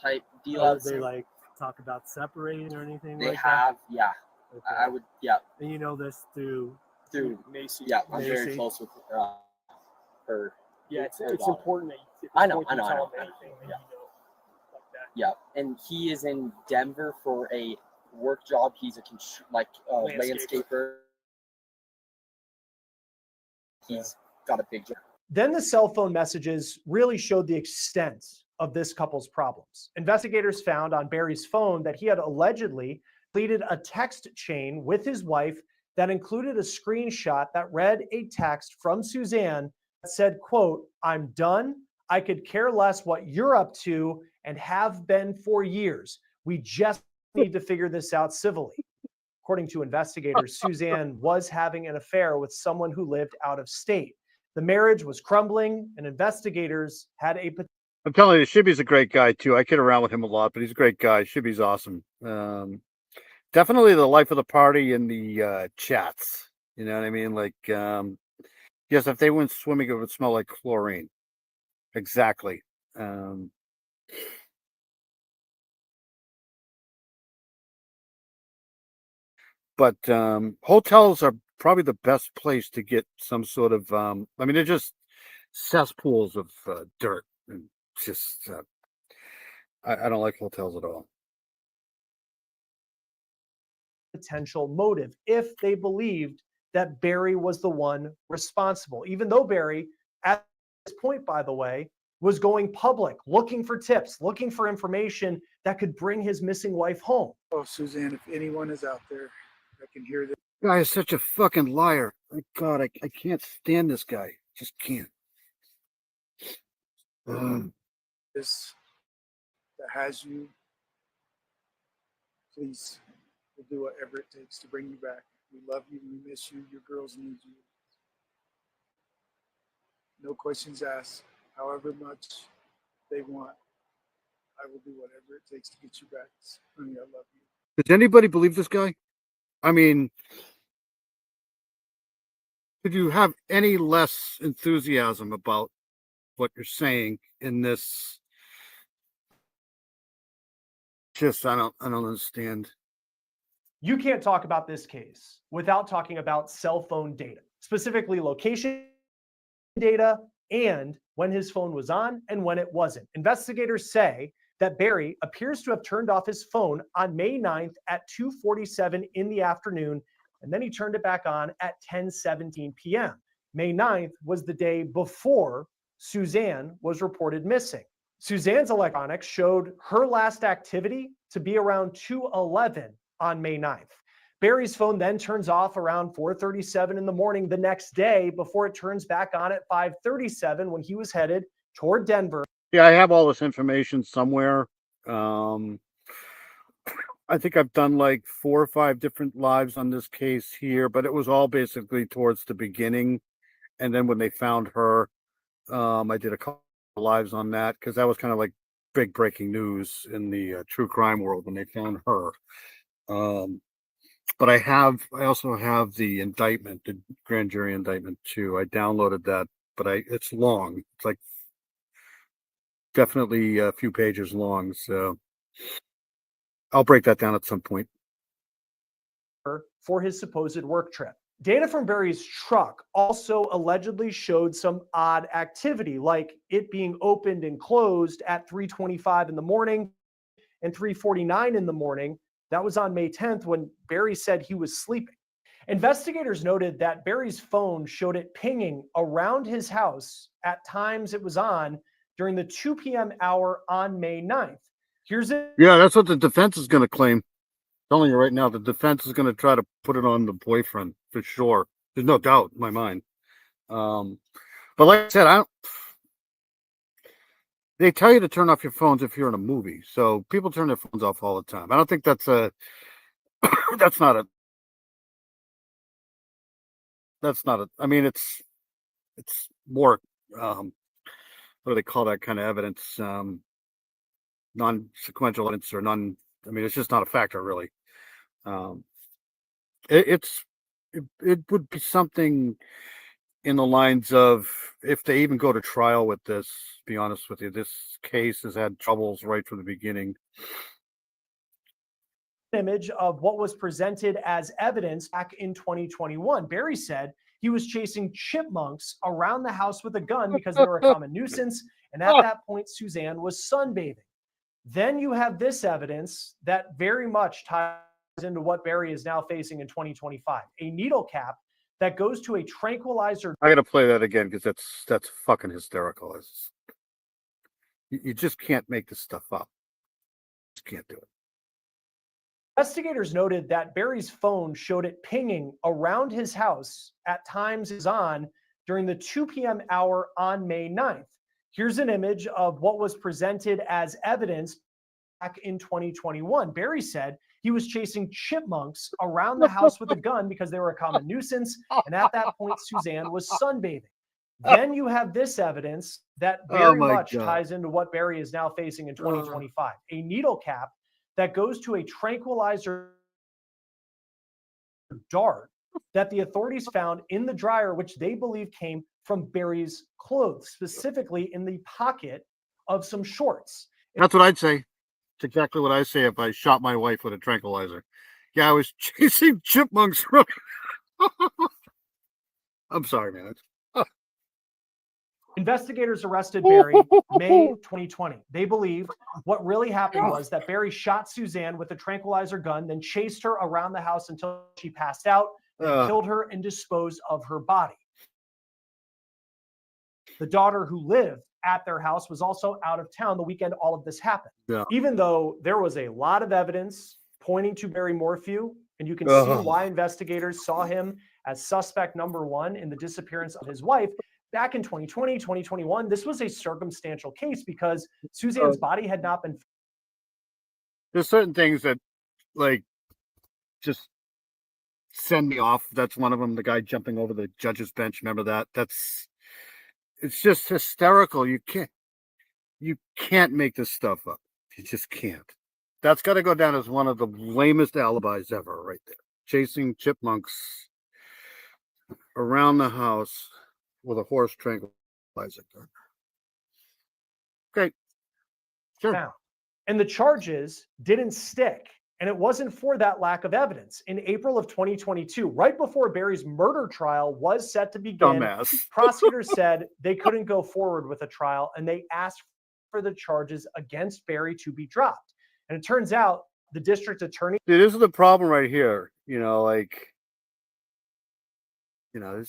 type deal. Did they like talk about separating or anything? They like have, that? yeah. Okay. I would, yeah. And you know this through Macy. Yeah, I'm very Macy. close with her. Yeah, it's daughter. important that you I know. Yeah. Yeah, and he is in Denver for a work job. He's a landscaper. He's got a big job. Then the cell phone messages really showed the extent of this couple's problems. Investigators found on Barry's phone that he had allegedly completed a text chain with his wife that included a screenshot that read a text from Suzanne that said, quote, "I'm done. I could care less what you're up to and have been for years. We just need to figure this out civilly." According to investigators, Suzanne was having an affair with someone who lived out of state. The marriage was crumbling, and investigators had a. I'm telling you, Shibby's a great guy too. I kid around with him a lot, but he's a great guy. Shibby's awesome. Definitely the life of the party in the chats. You know what I mean? Like, yes, if they went swimming, it would smell like chlorine. Exactly. But hotels are probably the best place to get some sort of. I mean, they're just cesspools of dirt, and just. I don't like hotels at all. Potential motive if they believed that Barry was the one responsible, even though Barry, at this point, by the way, was going public, looking for tips, looking for information that could bring his missing wife home. Oh, Suzanne, if anyone is out there, I can hear this. Guy is such a fucking liar. My God, I can't stand this guy. Just can't. This that has you please, we'll do whatever it takes to bring you back. We love you. We miss you. Your girls need you. No questions asked. However much they want, I will do whatever it takes to get you back. Honey, I love you. Does anybody believe this guy? I mean, could you have any less enthusiasm about what you're saying in this? Just, I don't understand. You can't talk about this case without talking about cell phone data, specifically location data and when his phone was on and when it wasn't. Investigators say that Barry appears to have turned off his phone on May 9th at 2:47 in the afternoon, and then he turned it back on at 10:17 p.m. May 9th was the day before Suzanne was reported missing. Suzanne's electronics showed her last activity to be around 2:11 on May 9th. Barry's phone then turns off around 4:37 in the morning the next day before it turns back on at 5:37 when he was headed toward Denver. Yeah, I have all this information somewhere. I think I've done like 4 or 5 different lives on this case here, but it was all basically towards the beginning. And then when they found her, I did a couple of lives on that because that was kind of like big breaking news in the true crime world when they found her. But I also have the indictment, the grand jury indictment too. I downloaded that, but it's long. It's like definitely a few pages long. So I'll break that down at some point. For his supposed work trip. Data from Barry's truck also allegedly showed some odd activity, like it being opened and closed at 3:25 in the morning and 3:49 in the morning. That was on May 10th when Barry said he was sleeping. Investigators noted that Barry's phone showed it pinging around his house at times it was on during the 2 p.m. hour on May 9th. Here's it. Yeah, that's what the defense is going to claim. I'm telling you right now, the defense is going to try to put it on the boyfriend for sure. There's no doubt in my mind. But like I said, they tell you to turn off your phones if you're in a movie. So people turn their phones off all the time. I don't think that's I mean, it's more, what do they call that kind of evidence? Non-sequential evidence or I mean, it's just not a factor really. It would be something in the lines of, if they even go to trial with this, to be honest with you, this case has had troubles right from the beginning. Image of what was presented as evidence back in 2021. Barry said he was chasing chipmunks around the house with a gun because they were a common nuisance. And at that point, Suzanne was sunbathing. Then you have this evidence that very much ties into what Barry is now facing in 2025, a needle cap that goes to a tranquilizer. I got to play that again because that's fucking hysterical. You just can't make this stuff up. You just can't do it. Investigators noted that Barry's phone showed it pinging around his house at times is on during the 2 p.m. hour on May 9th. Here's an image of what was presented as evidence back in 2021. Barry said he was chasing chipmunks around the house with a gun because they were a common nuisance. And at that point, Suzanne was sunbathing. Then you have this evidence that very much ties into what Barry is now facing in 2025, a needle cap that goes to a tranquilizer dart that the authorities found in the dryer, which they believe came from Barry's clothes, specifically in the pocket of some shorts. That's what I'd say. It's exactly what I say if I shot my wife with a tranquilizer. Yeah, I was chasing chipmunks. I'm sorry, man. Investigators arrested Barry May 2020. They believe what really happened was that Barry shot Suzanne with a tranquilizer gun, then chased her around the house until she passed out, then killed her and disposed of her body. The daughter who lived at their house was also out of town the weekend all of this happened. Yeah. Even though there was a lot of evidence pointing to Barry Morphew, and you can see why investigators saw him as suspect number 1 in the disappearance of his wife, back in 2020, 2021, this was a circumstantial case because Suzanne's body had not been. There's certain things that like just send me off. That's one of them. The guy jumping over the judge's bench. Remember that? It's just hysterical. You can't make this stuff up. You just can't. That's got to go down as one of the lamest alibis ever, right there. Chasing chipmunks around the house with a horse tranquilizer gun. Okay. Sure. Now, and the charges didn't stick. And it wasn't for that lack of evidence. In April of 2022, right before Barry's murder trial was set to begin, Dumbass. prosecutors said they couldn't go forward with a trial, and they asked for the charges against Barry to be dropped. And it turns out the district attorney. Dude, this is the problem right here. It's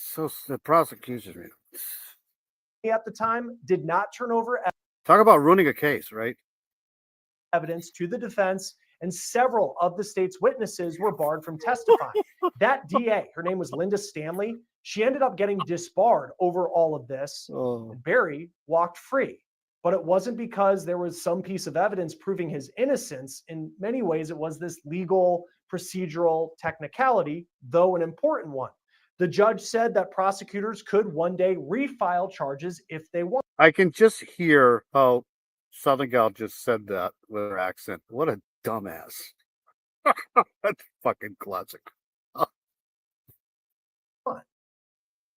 so the prosecution. At the time, did not turn over Talk about ruining a case, right? evidence to the defense, and several of the state's witnesses were barred from testifying. That DA, her name was Linda Stanley, she ended up getting disbarred over all of this. And Barry walked free. But it wasn't because there was some piece of evidence proving his innocence. In many ways, it was this legal, procedural technicality, though an important one. The judge said that prosecutors could one day refile charges if they want. I can just hear how Southern Gal just said that with her accent. What a dumbass. That's fucking classic.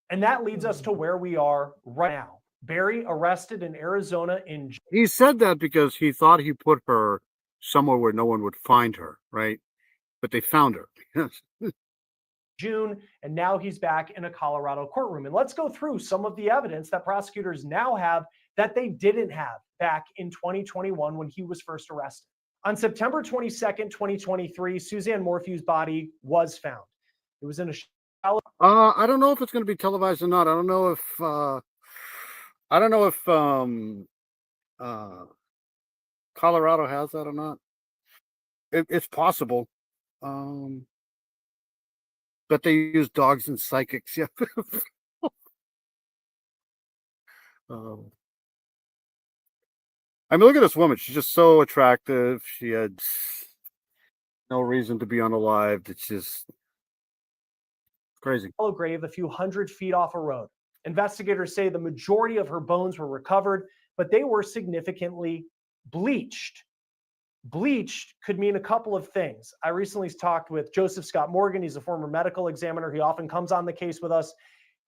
And that leads us to where we are right now. Barry arrested in Arizona in He said that because he thought he put her somewhere where no one would find her, right? But they found her. June, and now he's back in a Colorado courtroom. And let's go through some of the evidence that prosecutors now have that they didn't have back in 2021 when he was first arrested. On September 22nd, 2023, Suzanne Morphew's body was found. It was in a shallow. I don't know if it's going to be televised or not. I don't know if Colorado has that or not. It's possible. But they use dogs and psychics. Yeah. I mean, look at this woman. She's just so attractive. She had no reason to be unalived. It's just crazy. Grave a few hundred feet off a road. Investigators say the majority of her bones were recovered, but they were significantly bleached. Bleached could mean a couple of things. I recently talked with Joseph Scott Morgan. He's a former medical examiner. He often comes on the case with us.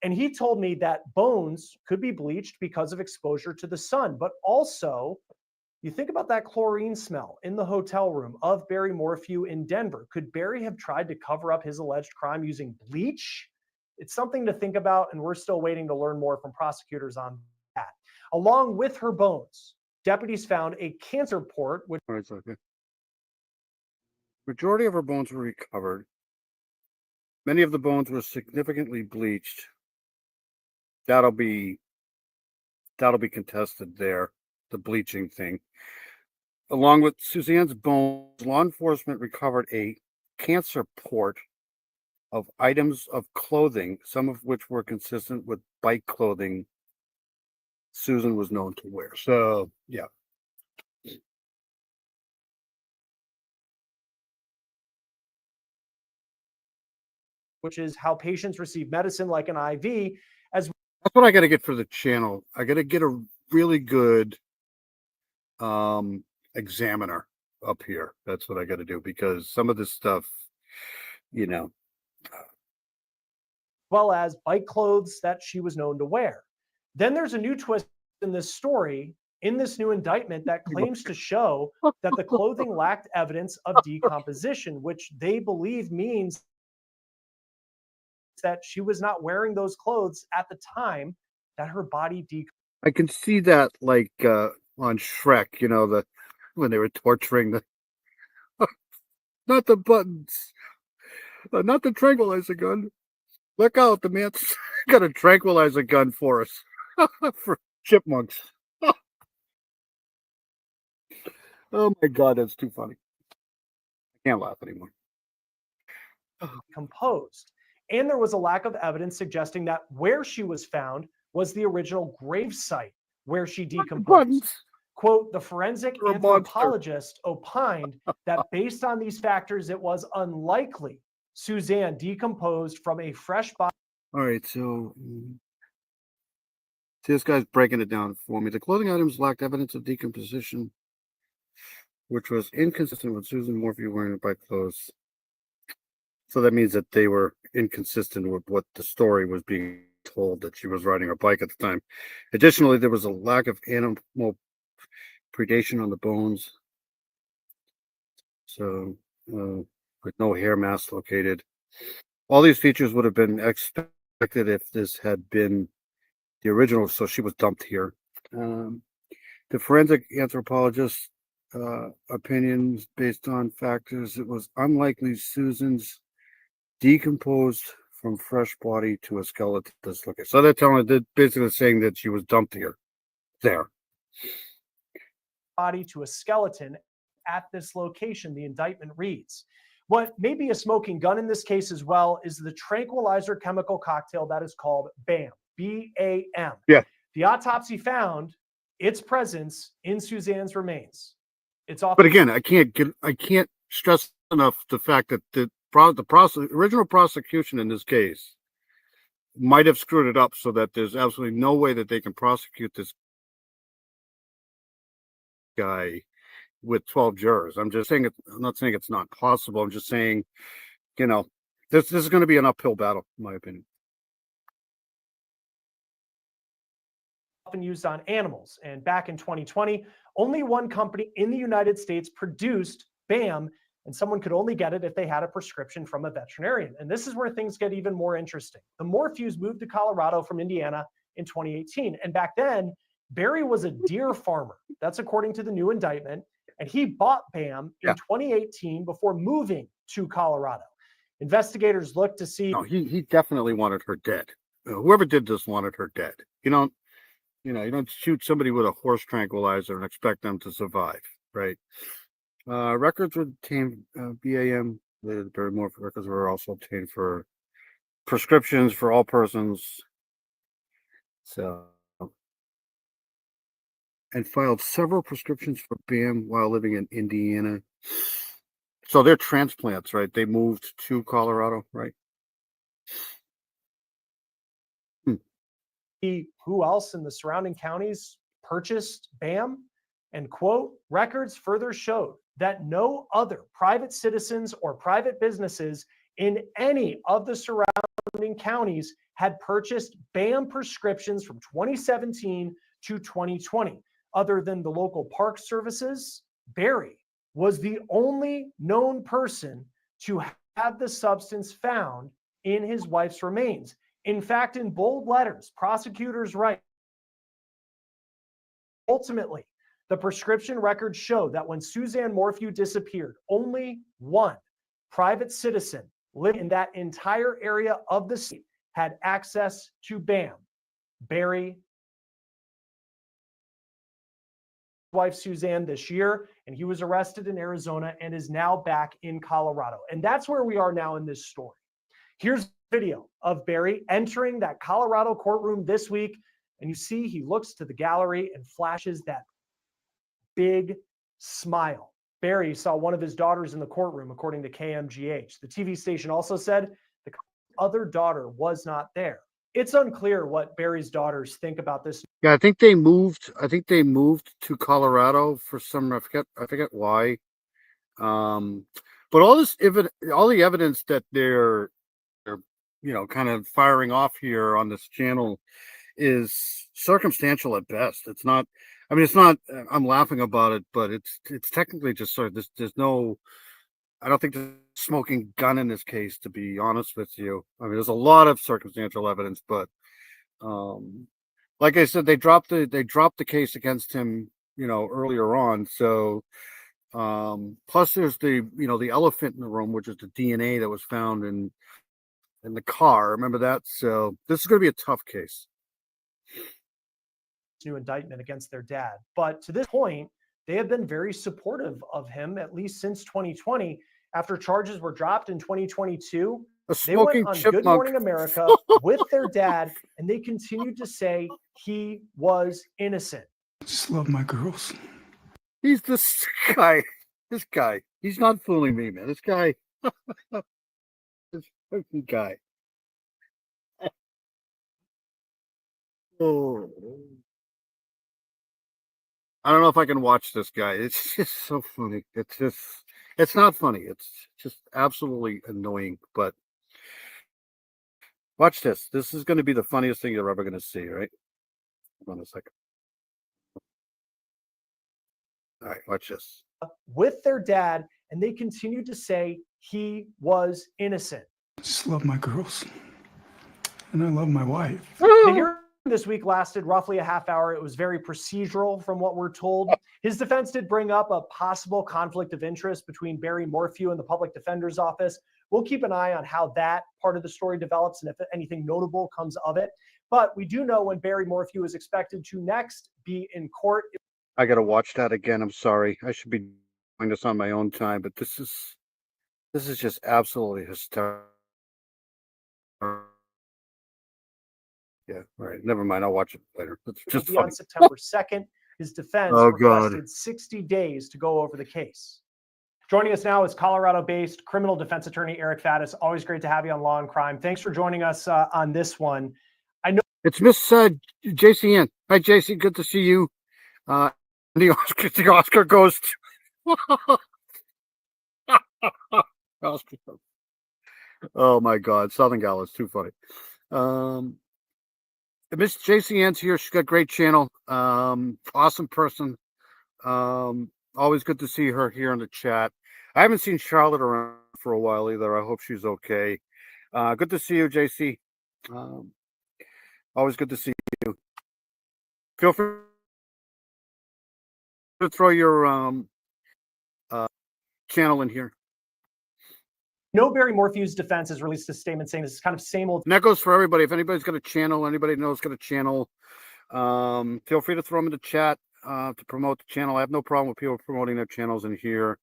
And he told me that bones could be bleached because of exposure to the sun. But also, you think about that chlorine smell in the hotel room of Barry Morphew in Denver. Could Barry have tried to cover up his alleged crime using bleach? It's something to think about, and we're still waiting to learn more from prosecutors on that. Along with her bones, deputies found a cancer port, which majority of her bones were recovered. Many of the bones were significantly bleached. That'll be contested there, the bleaching thing. Along with Suzanne's bones, law enforcement recovered a cancer port of items of clothing, some of which were consistent with bike clothing Susan was known to wear. So, yeah. which is how patients receive medicine like an IV. That's what I got to get for the channel. I got to get a really good examiner up here. That's what I got to do, because some of this stuff, well as bike clothes that she was known to wear. Then there's a new twist in this story, in this new indictment, that claims to show that the clothing lacked evidence of decomposition, which they believe means that she was not wearing those clothes at the time that her body decomposed. I can see that, like on Shrek, when they were torturing the not the buttons, not the tranquilizer gun. Look out, the man's got a tranquilizer gun for us. For chipmunks. Oh my God, that's too funny. I can't laugh anymore. Composed. And there was a lack of evidence suggesting that where she was found was the original grave site where she decomposed. Quote, the forensic You're a monster. anthropologist opined that based on these factors, it was unlikely Suzanne decomposed from a fresh body. All right, so see, this guy's breaking it down for me. The clothing items lacked evidence of decomposition, which was inconsistent with Susan Morphy wearing her bike clothes. So that means that they were inconsistent with what the story was being told, that she was riding her bike at the time. Additionally, there was a lack of animal predation on the bones. So, with no hair mass located. All these features would have been expected if this had been the original, so she was dumped here. The forensic anthropologist opinions based on factors, it was unlikely Susan's decomposed from fresh body to a skeleton. So they're basically saying that she was dumped here. There. Body to a skeleton at this location, the indictment reads. What may be a smoking gun in this case as well is the tranquilizer chemical cocktail that is called BAM, B-A-M. Yeah. The autopsy found its presence in Suzanne's remains. It's off. But again, I can't stress enough the fact that the original prosecution in this case might have screwed it up so that there's absolutely no way that they can prosecute this guy with 12 jurors. I'm just saying I'm not saying it's not possible. I'm just saying, this is going to be an uphill battle, in my opinion. Often used on animals. And back in 2020, only one company in the United States produced BAM, and someone could only get it if they had a prescription from a veterinarian. And this is where things get even more interesting. The Morphews moved to Colorado from Indiana in 2018. And back then, Barry was a deer farmer. That's according to the new indictment. And he bought BAM in 2018 before moving to Colorado. Investigators looked to see. No, he definitely wanted her dead. Whoever did this wanted her dead. You don't shoot somebody with a horse tranquilizer and expect them to survive, right? Records were obtained, BAM, the Barry Morphy records were also obtained for prescriptions for all persons. So, and filed several prescriptions for BAM while living in Indiana. So they're transplants, right? They moved to Colorado, right? Who else in the surrounding counties purchased BAM? And quote, records further showed that no other private citizens or private businesses in any of the surrounding counties had purchased BAM prescriptions from 2017 to 2020. Other than the local park services, Barry was the only known person to have the substance found in his wife's remains. In fact, in bold letters, prosecutors write, ultimately, the prescription records show that when Suzanne Morphew disappeared, only one private citizen living in that entire area of the state had access to BAM. Barry, wife Suzanne this year, and he was arrested in Arizona and is now back in Colorado. And that's where we are now in this story. Here's video of Barry entering that Colorado courtroom this week, and you see he looks to the gallery and flashes that big smile. Barry saw one of his daughters in the courtroom, according to KMGH. The TV station also said the other daughter was not there. It's unclear what Barry's daughters think about this. Yeah, I think they moved to Colorado for some, I forget why. But all the evidence that they're kind of firing off here on this channel is circumstantial at best. It's not, I'm laughing about it, but it's technically just sort of, there's no, I don't think there's a smoking gun in this case, to be honest with you. There's a lot of circumstantial evidence, but like I said, they dropped the case against him, earlier on. So plus there's the elephant in the room, which is the DNA that was found in the car. Remember that? So this is going to be a tough case. New indictment against their dad. But to this point, they have been very supportive of him, at least since 2020. After charges were dropped in 2022, they went on Good Morning America with their dad, and they continued to say he was innocent. Just love my girls. He's this guy. This guy. He's not fooling me, man. This guy. This fucking guy. Oh. I don't know if I can watch this guy. It's just so funny. It's not funny. It's just absolutely annoying. But watch this. This is going to be the funniest thing you're ever going to see, right? Hold on a second. All right, watch this. With their dad, and they continued to say he was innocent. Just love my girls. And I love my wife. The hearing this week lasted roughly a half hour. It was very procedural from what we're told. His defense did bring up a possible conflict of interest between Barry Morphew and the public defender's office. We'll keep an eye on how that part of the story develops and if anything notable comes of it. But we do know when Barry Morphew is expected to next be in court. I got to watch that again. I'm sorry. I should be doing this on my own time, but this is just absolutely hysterical. Yeah, all right. Never mind. I'll watch it later. It's just It'll be funny. on September 2nd. His defense Oh, God. requested 60 days to go over the case. Joining us now is Colorado-based criminal defense attorney Eric Faddis. Always great to have you on Law and Crime. Thanks for joining us on this one. I know It's Miss JC Ann. Hi, JC. Good to see you. The Oscar goes to Oscar. Oh my God, Southern Gal is too funny. Miss JC Ann's here. She's got a great channel. Awesome person. Always good to see her here in the chat. I haven't seen Charlotte around for a while either. I hope she's okay. Good to see you, JC. Always good to see you. Feel free to throw your channel in here. No, Barry Morphew's defense has released a statement saying this is kind of same old. And that goes for everybody. If anybody's got a channel, anybody knows got a channel, feel free to throw them in the chat to promote the channel. I have no problem with people promoting their channels in here.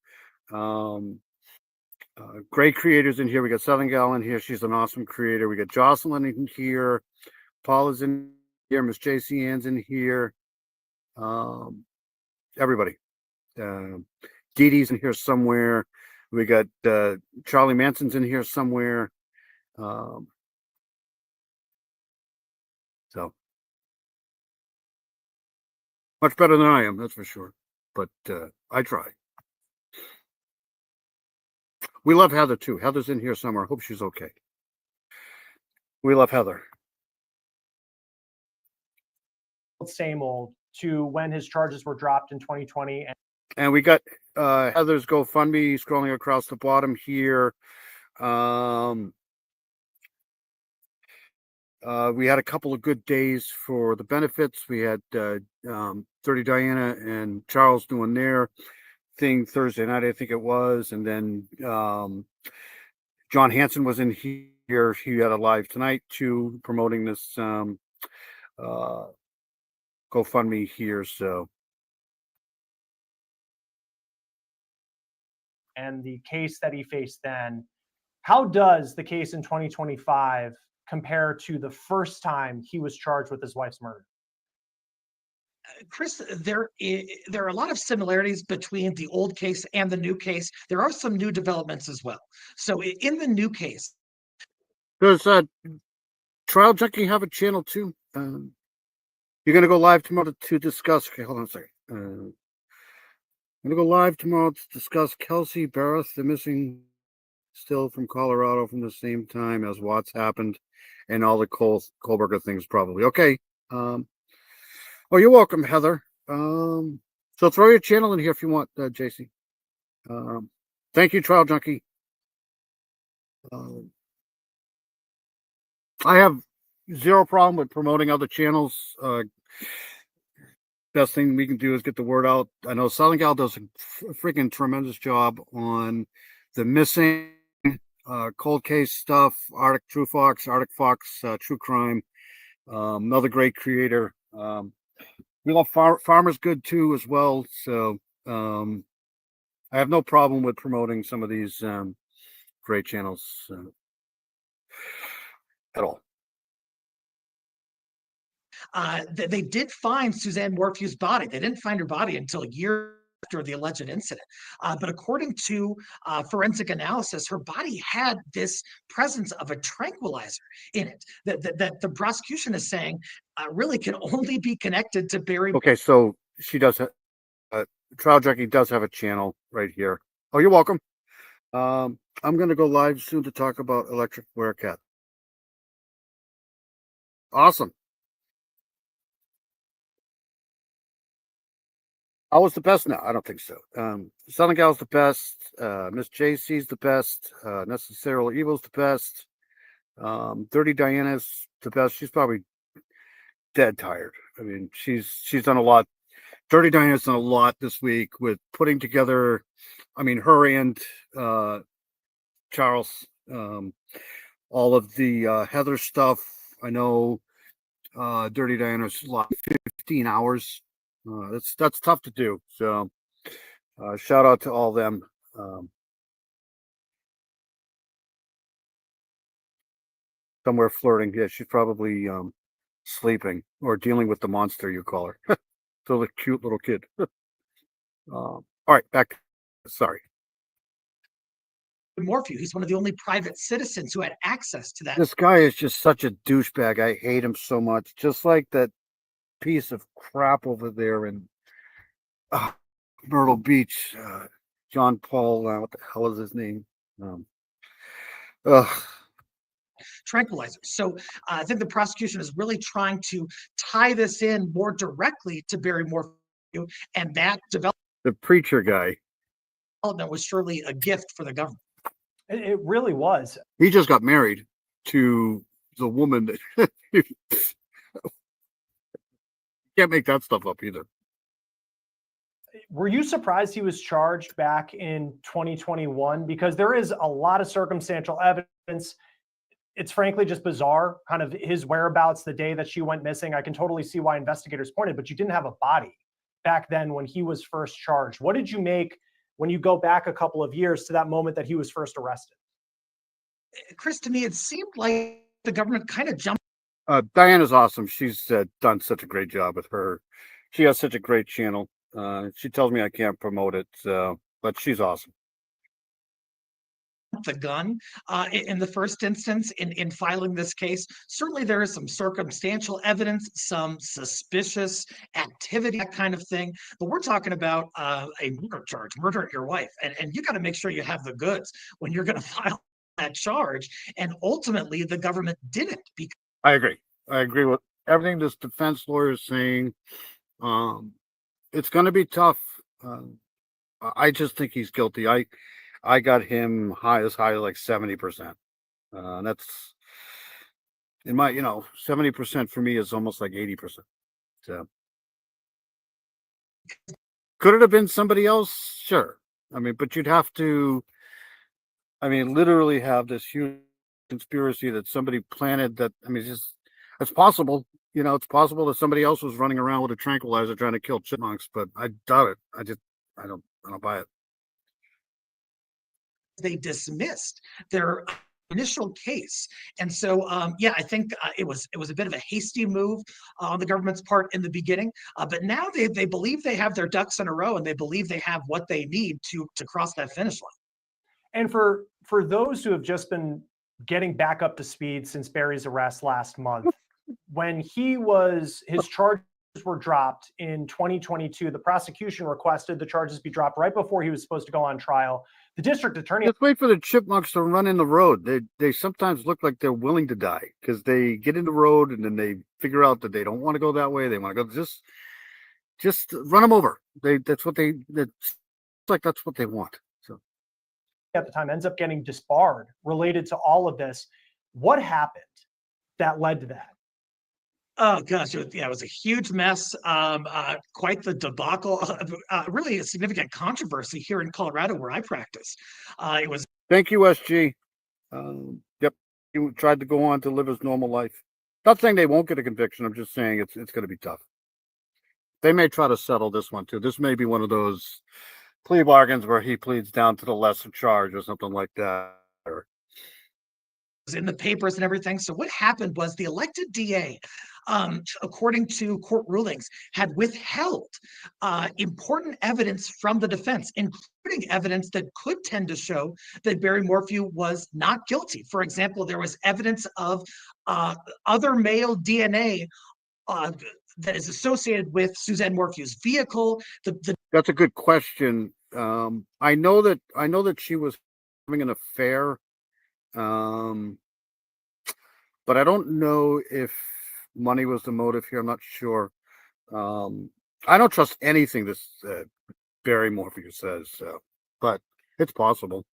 Great creators in here. We got Southern Gal in here. She's an awesome creator. We got Jocelyn in here. Paula's in here. Miss JC Ann's in here. Everybody. Dee Dee's in here somewhere. We got Charlie Manson's in here somewhere. So much better than I am, that's for sure. But I try. We love Heather too. Heather's in here somewhere. Hope she's okay. We love Heather. Same old to when his charges were dropped in 2020. And we got Heather's GoFundMe scrolling across the bottom here. We had a couple of good days for the benefits. We had 30 Diana and Charles doing their thing Thursday night, I think it was. And then John Hanson was in here. He had a live tonight too, promoting this GoFundMe here. So. And the case that he faced then, how does the case in 2025 compare to the first time he was charged with his wife's murder? Chris, there are a lot of similarities between the old case and the new case. There are some new developments as well. So in the new case, does Trial Junkie have a channel too? You're gonna go live tomorrow to discuss. Okay, hold on a second. I'm gonna go live tomorrow to discuss Kelsey Barrett, the missing still from Colorado from the same time as Watts happened, and all the Kohlberger things probably. Okay. Oh, you're welcome, Heather. So throw your channel in here if you want, JC. Thank you, Trial Junkie. I have zero problem with promoting other channels. Best thing we can do is get the word out. I know Southern Gal does a freaking tremendous job on the missing cold case stuff, Arctic Fox, True Crime. Another great creator. We love Farmers Good too as well. So I have no problem with promoting some of these great channels at all. they did find Suzanne Morphew's body. They didn't find her body until a year after the alleged incident. But according to forensic analysis, her body had this presence of a tranquilizer in it that the prosecution is saying really can only be connected to Barry. Okay, so she does have Trial Junkie does have a channel right here. Oh, you're welcome. I'm going to go live soon to talk about electric Bearcat. Awesome. I was the best? No, I don't think so. Southern Gal's the best. Miss JC's the best. Necessarily Evil's the best. Dirty Diana's the best. She's probably dead tired. I mean, she's done a lot. Dirty Diana's done a lot this week with putting together, I mean, her and Charles, all of the Heather stuff. I know Dirty Diana's a lot, 15 hours. That's tough to do. So shout out to all them. Somewhere flirting. Yeah, she's probably sleeping or dealing with the monster, you call her. So the cute little kid. All right, back. Sorry. Morphew, he's one of the only private citizens who had access to that. This guy is just such a douchebag. I hate him so much. Just like that piece of crap over there in Myrtle Beach. John Paul, what the hell is his name? Tranquilizer. So I think the prosecution is really trying to tie this in more directly to Barry Morphew, and that development The preacher guy. was surely a gift for the government. It really was. He just got married to the woman that can't make that stuff up either. Were you surprised he was charged back in 2021? Because there is a lot of circumstantial evidence. It's frankly just bizarre, kind of his whereabouts the day that she went missing. I can totally see why investigators pointed, but you didn't have a body back then when he was first charged. What did you make when you go back a couple of years to that moment that he was first arrested? Chris, to me, it seemed like the government kind of jumped. Diana's awesome. She's done such a great job with her. She has such a great channel. She tells me I can't promote it, but she's awesome. The gun in the first instance in filing this case. Certainly there is some circumstantial evidence, some suspicious activity, that kind of thing. But we're talking about a murder charge, murdering your wife. And you got to make sure you have the goods when you're going to file that charge. And ultimately the government didn't. Because I agree. I agree with everything this defense lawyer is saying. It's going to be tough. I just think he's guilty. I got him as high as like 70%. That's in my, 70% for me is almost like 80%. So could it have been somebody else? Sure. I mean, but you'd have to, literally have this huge conspiracy that somebody planted that. It's possible. It's possible that somebody else was running around with a tranquilizer trying to kill chipmunks, but I doubt it. I don't buy it. they dismissed their initial case. And so, I think it was a bit of a hasty move on the government's part in the beginning. But now they believe they have their ducks in a row, and they believe they have what they need to cross that finish line. And for those who have just been getting back up to speed since Barry's arrest last month, when his charges were dropped in 2022, the prosecution requested the charges be dropped right before he was supposed to go on trial. The district attorney— Let's wait for the chipmunks to run in the road. They sometimes look like they're willing to die because they get in the road and then they figure out that they don't want to go that way. They want to go just run them over. That's what they want. So at the time ends up getting disbarred related to all of this. What happened that led to that? Oh gosh, it was a huge mess. Quite the debacle. Really a significant controversy here in Colorado, where I practice. It was. Thank you, SG. Yep, he tried to go on to live his normal life. Not saying they won't get a conviction. I'm just saying it's going to be tough. They may try to settle this one too. This may be one of those plea bargains where he pleads down to the lesser charge or something like that. In the papers and everything. So what happened was the elected DA according to court rulings, had withheld important evidence from the defense, including evidence that could tend to show that Barry Morphew was not guilty. For example, there was evidence of other male DNA that is associated with Suzanne Morphew's vehicle. That's a good question. I know that she was having an affair, but I don't know if money was the motive here. I'm not sure. I don't trust anything this Barry Morphew says, but it's possible.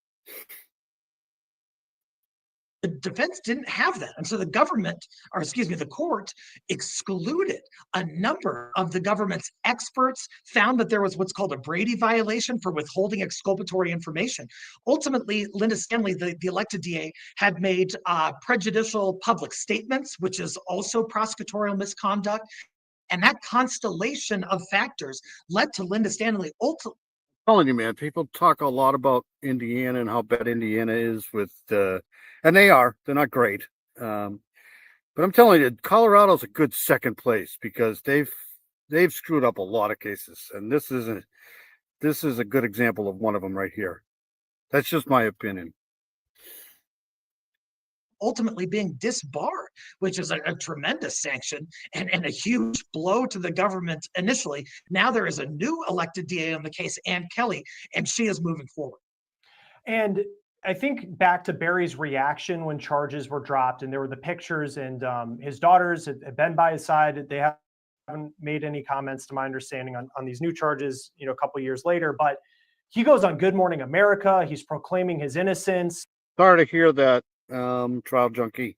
The defense didn't have that. And so the government, or excuse me, the court excluded a number of the government's experts, found that there was what's called a Brady violation for withholding exculpatory information. Ultimately, Linda Stanley, the elected DA, had made prejudicial public statements, which is also prosecutorial misconduct. And that constellation of factors led to Linda Stanley ultimately. Telling you, man, people talk a lot about Indiana and how bad Indiana is with, and they're not great. But I'm telling you, Colorado's a good second place because they've screwed up a lot of cases, and this is a good example of one of them right here. That's just my opinion. Ultimately being disbarred, which is a tremendous sanction and a huge blow to the government initially. Now there is a new elected DA on the case, Ann Kelly, and she is moving forward. And I think back to Barry's reaction when charges were dropped and there were the pictures, and his daughters had been by his side. They haven't made any comments, to my understanding, on these new charges, a couple years later. But he goes on Good Morning America. He's proclaiming his innocence. Sorry to hear that, Trial Junkie.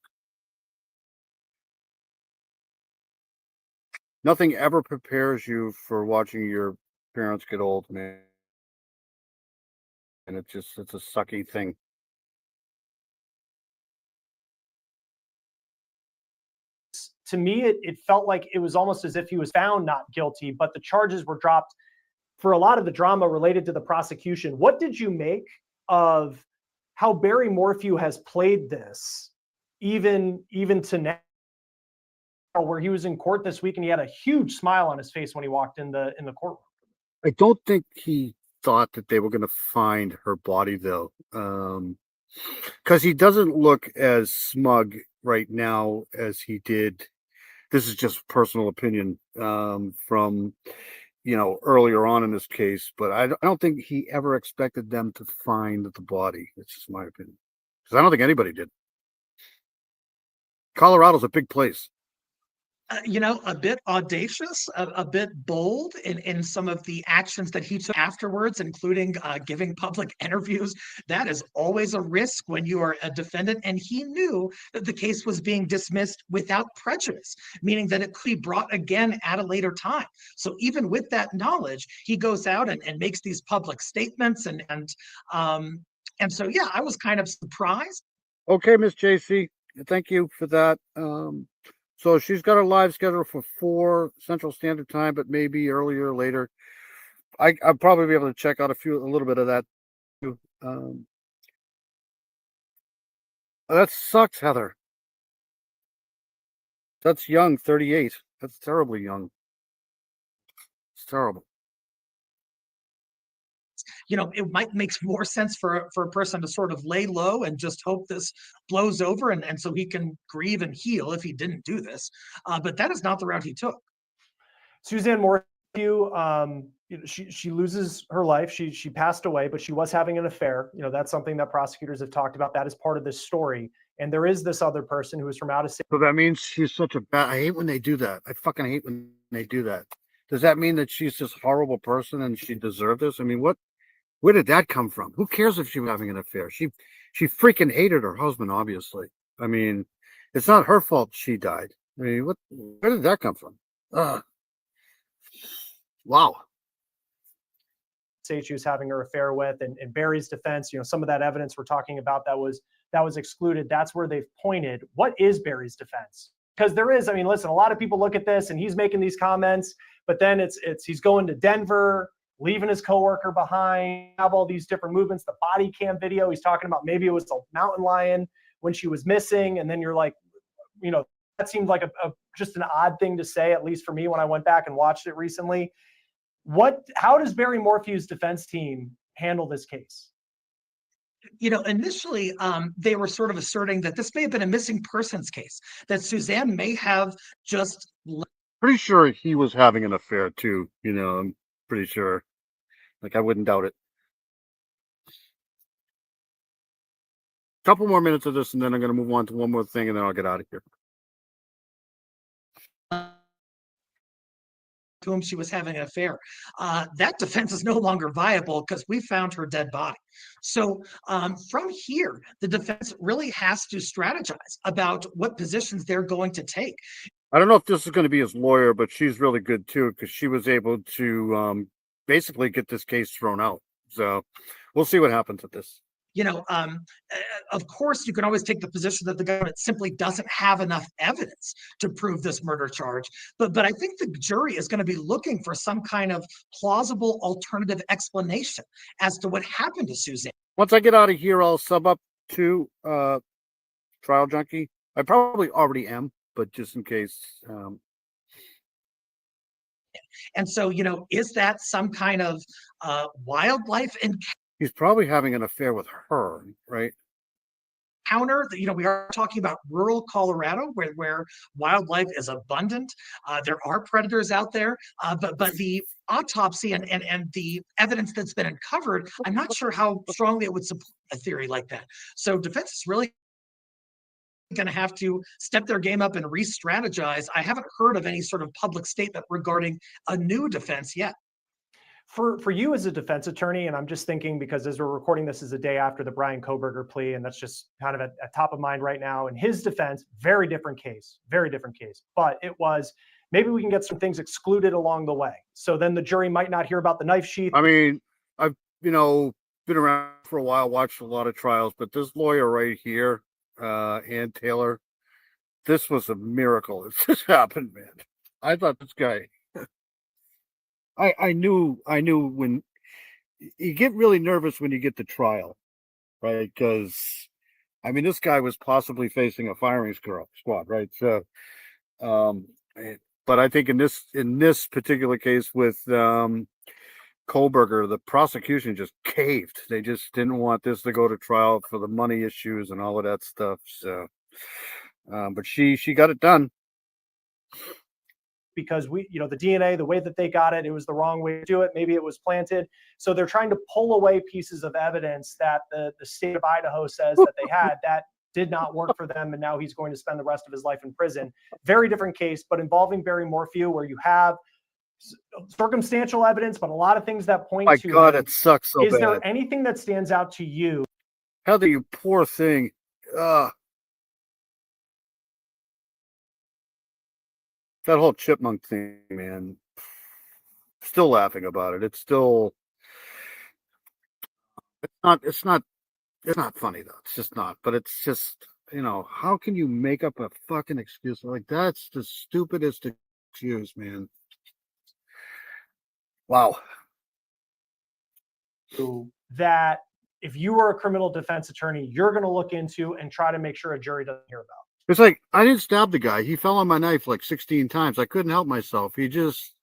Nothing ever prepares you for watching your parents get old, man. And it's a sucky thing. To me, it felt like it was almost as if he was found not guilty, but the charges were dropped for a lot of the drama related to the prosecution. What did you make of how Barry Morphew has played this, even to now, where he was in court this week and he had a huge smile on his face when he walked in the courtroom? I don't think he thought that they were going to find her body, though, because he doesn't look as smug right now as he did. This is just personal opinion from earlier on in this case, but I don't think he ever expected them to find the body. It's just my opinion, because I don't think anybody did. Colorado's a big place. A bit audacious, a bit bold in some of the actions that he took afterwards, including giving public interviews. That is always a risk when you are a defendant. And he knew that the case was being dismissed without prejudice, meaning that it could be brought again at a later time. So even with that knowledge, he goes out and makes these public statements. And so, yeah, I was kind of surprised. Okay, Miss JC, thank you for that. So she's got her live schedule for 4 Central Standard Time, but maybe earlier or later. I'll probably be able to check out a little bit of that too. That sucks, Heather. That's young, 38. That's terribly young. It's terrible. It might make more sense for a person to sort of lay low and just hope this blows over, and so he can grieve and heal if he didn't do this. But that is not the route he took. Suzanne Morphew, she loses her life. She passed away, but she was having an affair. That's something that prosecutors have talked about. That is part of this story. And there is this other person who is from out of state. So that means she's such a bad. I hate when they do that. I fucking hate when they do that. Does that mean that she's this horrible person and she deserved this? I mean, where did that come from? Who cares if she was having an affair? She freaking hated her husband, obviously. I mean, it's not her fault she died. I mean, where did that come from? Wow. Say she was having her affair with, and Barry's defense, some of that evidence we're talking about that was excluded. That's where they've pointed. What is Barry's defense? Because there is, listen, a lot of people look at this and he's making these comments, but then it's he's going to Denver, leaving his coworker behind, have all these different movements, the body cam video. He's talking about maybe it was a mountain lion when she was missing. And then you're like, that seemed like just an odd thing to say, at least for me when I went back and watched it recently. How does Barry Morphew's defense team handle this case? Initially, they were sort of asserting that this may have been a missing persons case, that Suzanne may have just. Pretty sure he was having an affair too. I'm pretty sure. Like, I wouldn't doubt it. Couple more minutes of this, and then I'm going to move on to one more thing, and then I'll get out of here. To whom she was having an affair. That defense is no longer viable because we found her dead body. So from here, the defense really has to strategize about what positions they're going to take. I don't know if this is going to be his lawyer, but she's really good too, because she was able to basically get this case thrown out. So we'll see what happens with this. Of course, you can always take the position that the government simply doesn't have enough evidence to prove this murder charge. But I think the jury is going to be looking for some kind of plausible alternative explanation as to what happened to Suzanne. Once I get out of here, I'll sub up to Trial Junkie. I probably already am, but just in case. And so, is that some kind of wildlife He's probably having an affair with her, right? encounter? We are talking about rural Colorado where wildlife is abundant. There are predators out there, but the autopsy and the evidence that's been uncovered, I'm not sure how strongly it would support a theory like that. So defense is really going to have to step their game up and re-strategize. I haven't heard of any sort of public statement regarding a new defense yet. For you as a defense attorney, and I'm just thinking because as we're recording this is the day after the Bryan Kohberger plea, and that's just kind of at top of mind right now. In his defense, very different case, but it was maybe we can get some things excluded along the way. So then the jury might not hear about the knife sheath. I mean, I've been around for a while, watched a lot of trials, but this lawyer right here, Ann Taylor, this was a miracle. If this happened, man. I thought this guy. I knew when you get really nervous when you get to trial, right? Because this guy was possibly facing a firing squad, right? So, but I think in this particular case with Kohberger, the prosecution just caved. They just didn't want this to go to trial for the money issues and all of that stuff. So, but she got it done. Because the DNA, the way that they got it, it was the wrong way to do it. Maybe it was planted. So they're trying to pull away pieces of evidence that the state of Idaho says that they had that did not work for them. And now he's going to spend the rest of his life in prison. Very different case, but involving Barry Morphew, where you have circumstantial evidence, but a lot of things that point to. My God, it sucks so bad. Is there anything that stands out to you? Heather, you poor thing. That whole chipmunk thing, man. Still laughing about it. It's not funny though. It's just not. But it's just, how can you make up a fucking excuse? Like, that's the stupidest excuse, man. Wow. That if you were a criminal defense attorney, you're going to look into and try to make sure a jury doesn't hear about. It's like, I didn't stab the guy. He fell on my knife like 16 times. I couldn't help myself. He just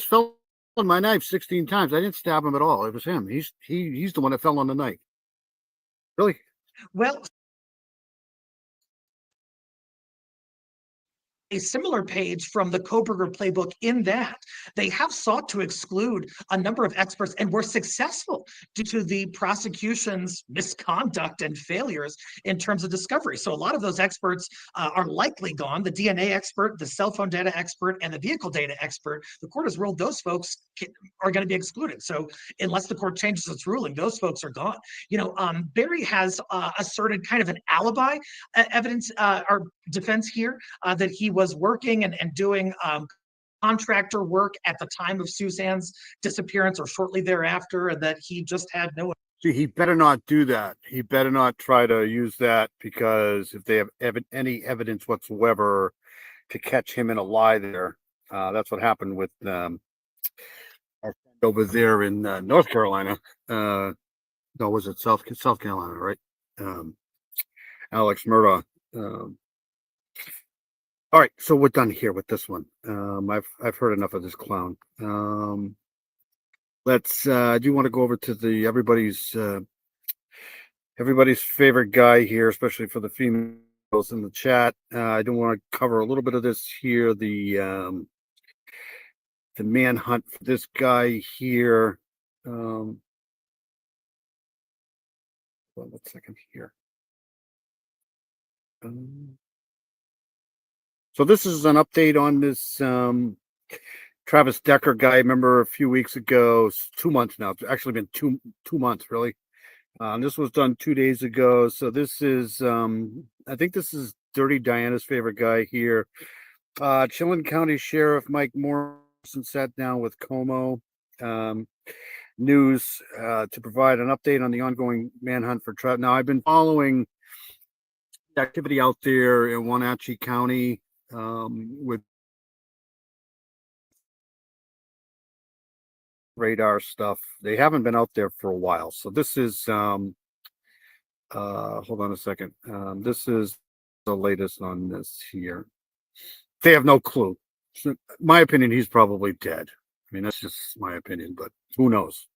fell on my knife 16 times. I didn't stab him at all. It was him. He's the one that fell on the knife. Really? Well, a similar page from the Kohberger playbook in that they have sought to exclude a number of experts and were successful due to the prosecution's misconduct and failures in terms of discovery. So a lot of those experts are likely gone. The DNA expert, the cell phone data expert, and the vehicle data expert, the court has ruled those folks are going to be excluded. So unless the court changes its ruling, those folks are gone. Barry has asserted kind of an alibi evidence or defense here that he was working and doing contractor work at the time of Suzanne's disappearance or shortly thereafter, and that he just had no. See, he better not do that. He better not try to use that, because if they have any evidence whatsoever to catch him in a lie there, that's what happened with our friend over there in North Carolina. No, was it South Carolina, right? Alex Murdaugh. All right, so we're done here with this one. I've heard enough of this clown. Let's. I do want to go over to the everybody's favorite guy here, especially for the females in the chat. I do want to cover a little bit of this here. The manhunt for this guy here. Hold on 1 second here. So this is an update on this Travis Decker guy. Remember a few weeks ago, 2 months now. It's actually been two months, really. This was done 2 days ago. So this is, I think this is Dirty Diana's favorite guy here. Chilton County Sheriff Mike Morrison sat down with Como News to provide an update on the ongoing manhunt for Travis. Now, I've been following activity out there in Wenatchee County with radar stuff. They haven't been out there for a while. So this is hold on a second. This is the latest on this here. They have no clue. So, my opinion, he's probably dead. I mean, that's just my opinion, but who knows?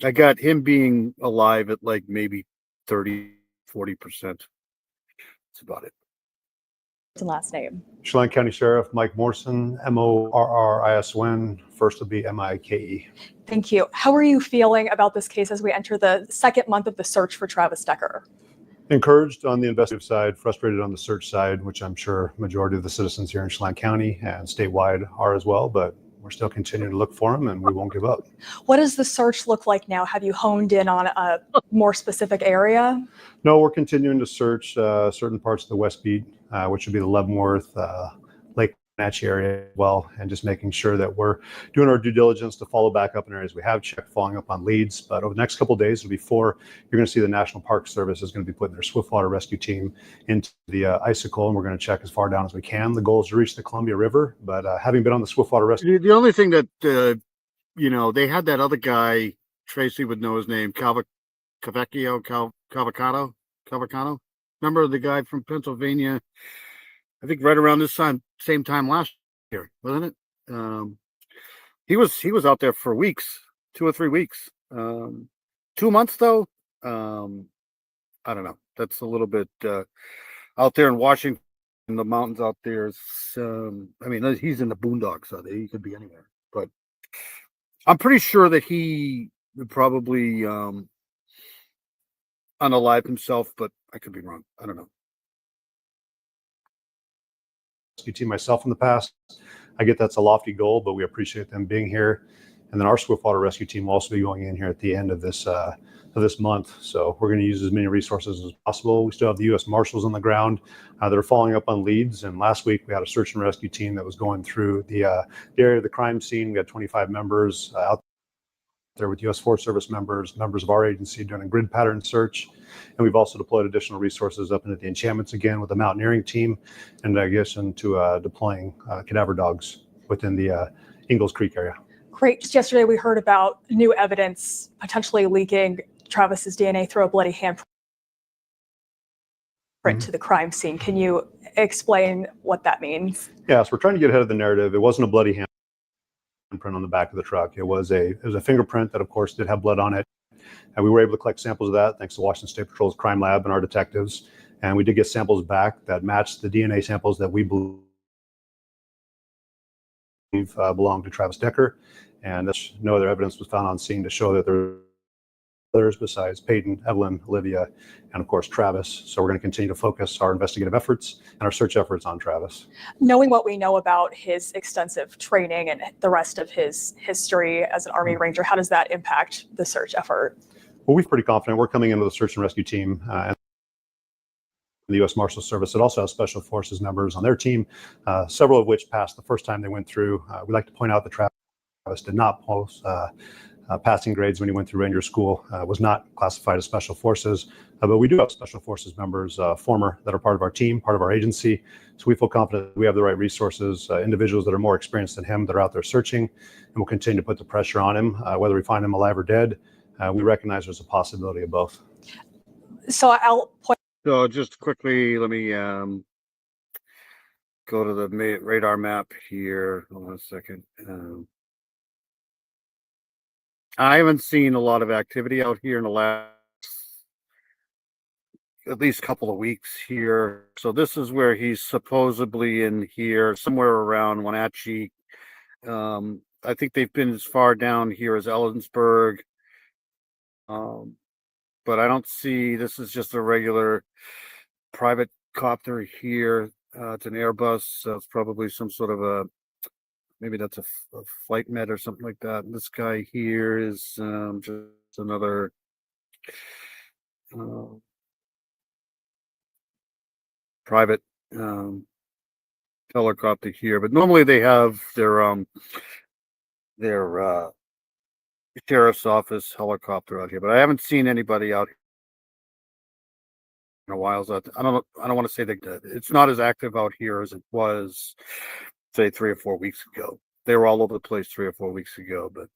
I got him being alive at like maybe 30, 40%. That's about it. Last name. Chelan County Sheriff Mike Morrison, Morrison, first will be Mike. Thank you. How are you feeling about this case as we enter the second month of the search for Travis Decker? Encouraged on the investigative side, frustrated on the search side, which I'm sure majority of the citizens here in Chelan County and statewide are as well, but we're still continuing to look for him and we won't give up. What does the search look like now? Have you honed in on a more specific area? No, we're continuing to search certain parts of the West Beat, which would be the Leavenworth, Lake Wenatchee area as well, and just making sure that we're doing our due diligence to follow back up in areas we have checked, following up on leads. But over the next couple of days, before you're going to see the National Park Service is going to be putting their swiftwater rescue team into the Icicle, and we're going to check as far down as we can. The goal is to reach the Columbia River, but having been on the swiftwater rescue, The only thing that they had that other guy, Tracy would know his name, Cavacano. Remember the guy from Pennsylvania? I think right around this same time last year, wasn't it? He was out there for weeks, 2 or 3 weeks. 2 months though. I don't know. That's a little bit out there in Washington, in the mountains out there. I mean, he's in the boondocks, so he could be anywhere. But I'm pretty sure that he would probably unalive himself, but I could be wrong. I don't know. rescue team myself in the past. I get that's a lofty goal, but we appreciate them being here. And then our swiftwater rescue team will also be going in here at the end of this month. So we're going to use as many resources as possible. We still have the U.S. Marshals on the ground that are following up on leads. And last week we had a search and rescue team that was going through the area of the crime scene. We had 25 members out there with U.S. Forest Service members of our agency doing a grid pattern search. And we've also deployed additional resources up into the enchantments again with the mountaineering team, and in addition to deploying cadaver dogs within the Ingalls Creek area. Great. Just yesterday, we heard about new evidence potentially leaking Travis's DNA through a bloody handprint to the crime scene. Can you explain what that means? Yeah, so we're trying to get ahead of the narrative. It wasn't a bloody handprint on the back of the truck. It was a fingerprint that, of course, did have blood on it. And we were able to collect samples of that thanks to Washington State Patrol's crime lab and our detectives. And we did get samples back that matched the DNA samples that we believe belonged to Travis Decker. And no other evidence was found on scene to show that there were others besides Peyton, Evelyn, Olivia, and of course Travis. So we're going to continue to focus our investigative efforts and our search efforts on Travis. Knowing what we know about his extensive training and the rest of his history as an Army Ranger, how does that impact the search effort? Well, we're pretty confident. We're coming in with a search and rescue team and the U.S. Marshal Service. It also has Special Forces members on their team, several of which passed the first time they went through. We like to point out that Travis did not post passing grades when he went through Ranger School, was not classified as Special Forces, but we do have Special Forces members, former, that are part of our team, part of our agency. So we feel confident we have the right resources, individuals that are more experienced than him that are out there searching, and we'll continue to put the pressure on him, whether we find him alive or dead. We recognize there's a possibility of both. So I'll point. So just quickly, let me go to the radar map here. Hold on a second. I haven't seen a lot of activity out here in the last at least couple of weeks here. So this is where he's supposedly in here, somewhere around Wenatchee. I think they've been as far down here as Ellensburg. But I don't see, this is just a regular private copter here. It's an Airbus, so it's probably some sort of a, maybe that's a flight med or something like that. And this guy here is just another private helicopter here. But normally they have their sheriff's office helicopter out here, but I haven't seen anybody out here in a while. So I don't want to say that it's not as active out here as it was, say, 3 or 4 weeks ago. They were all over the place 3 or 4 weeks ago, but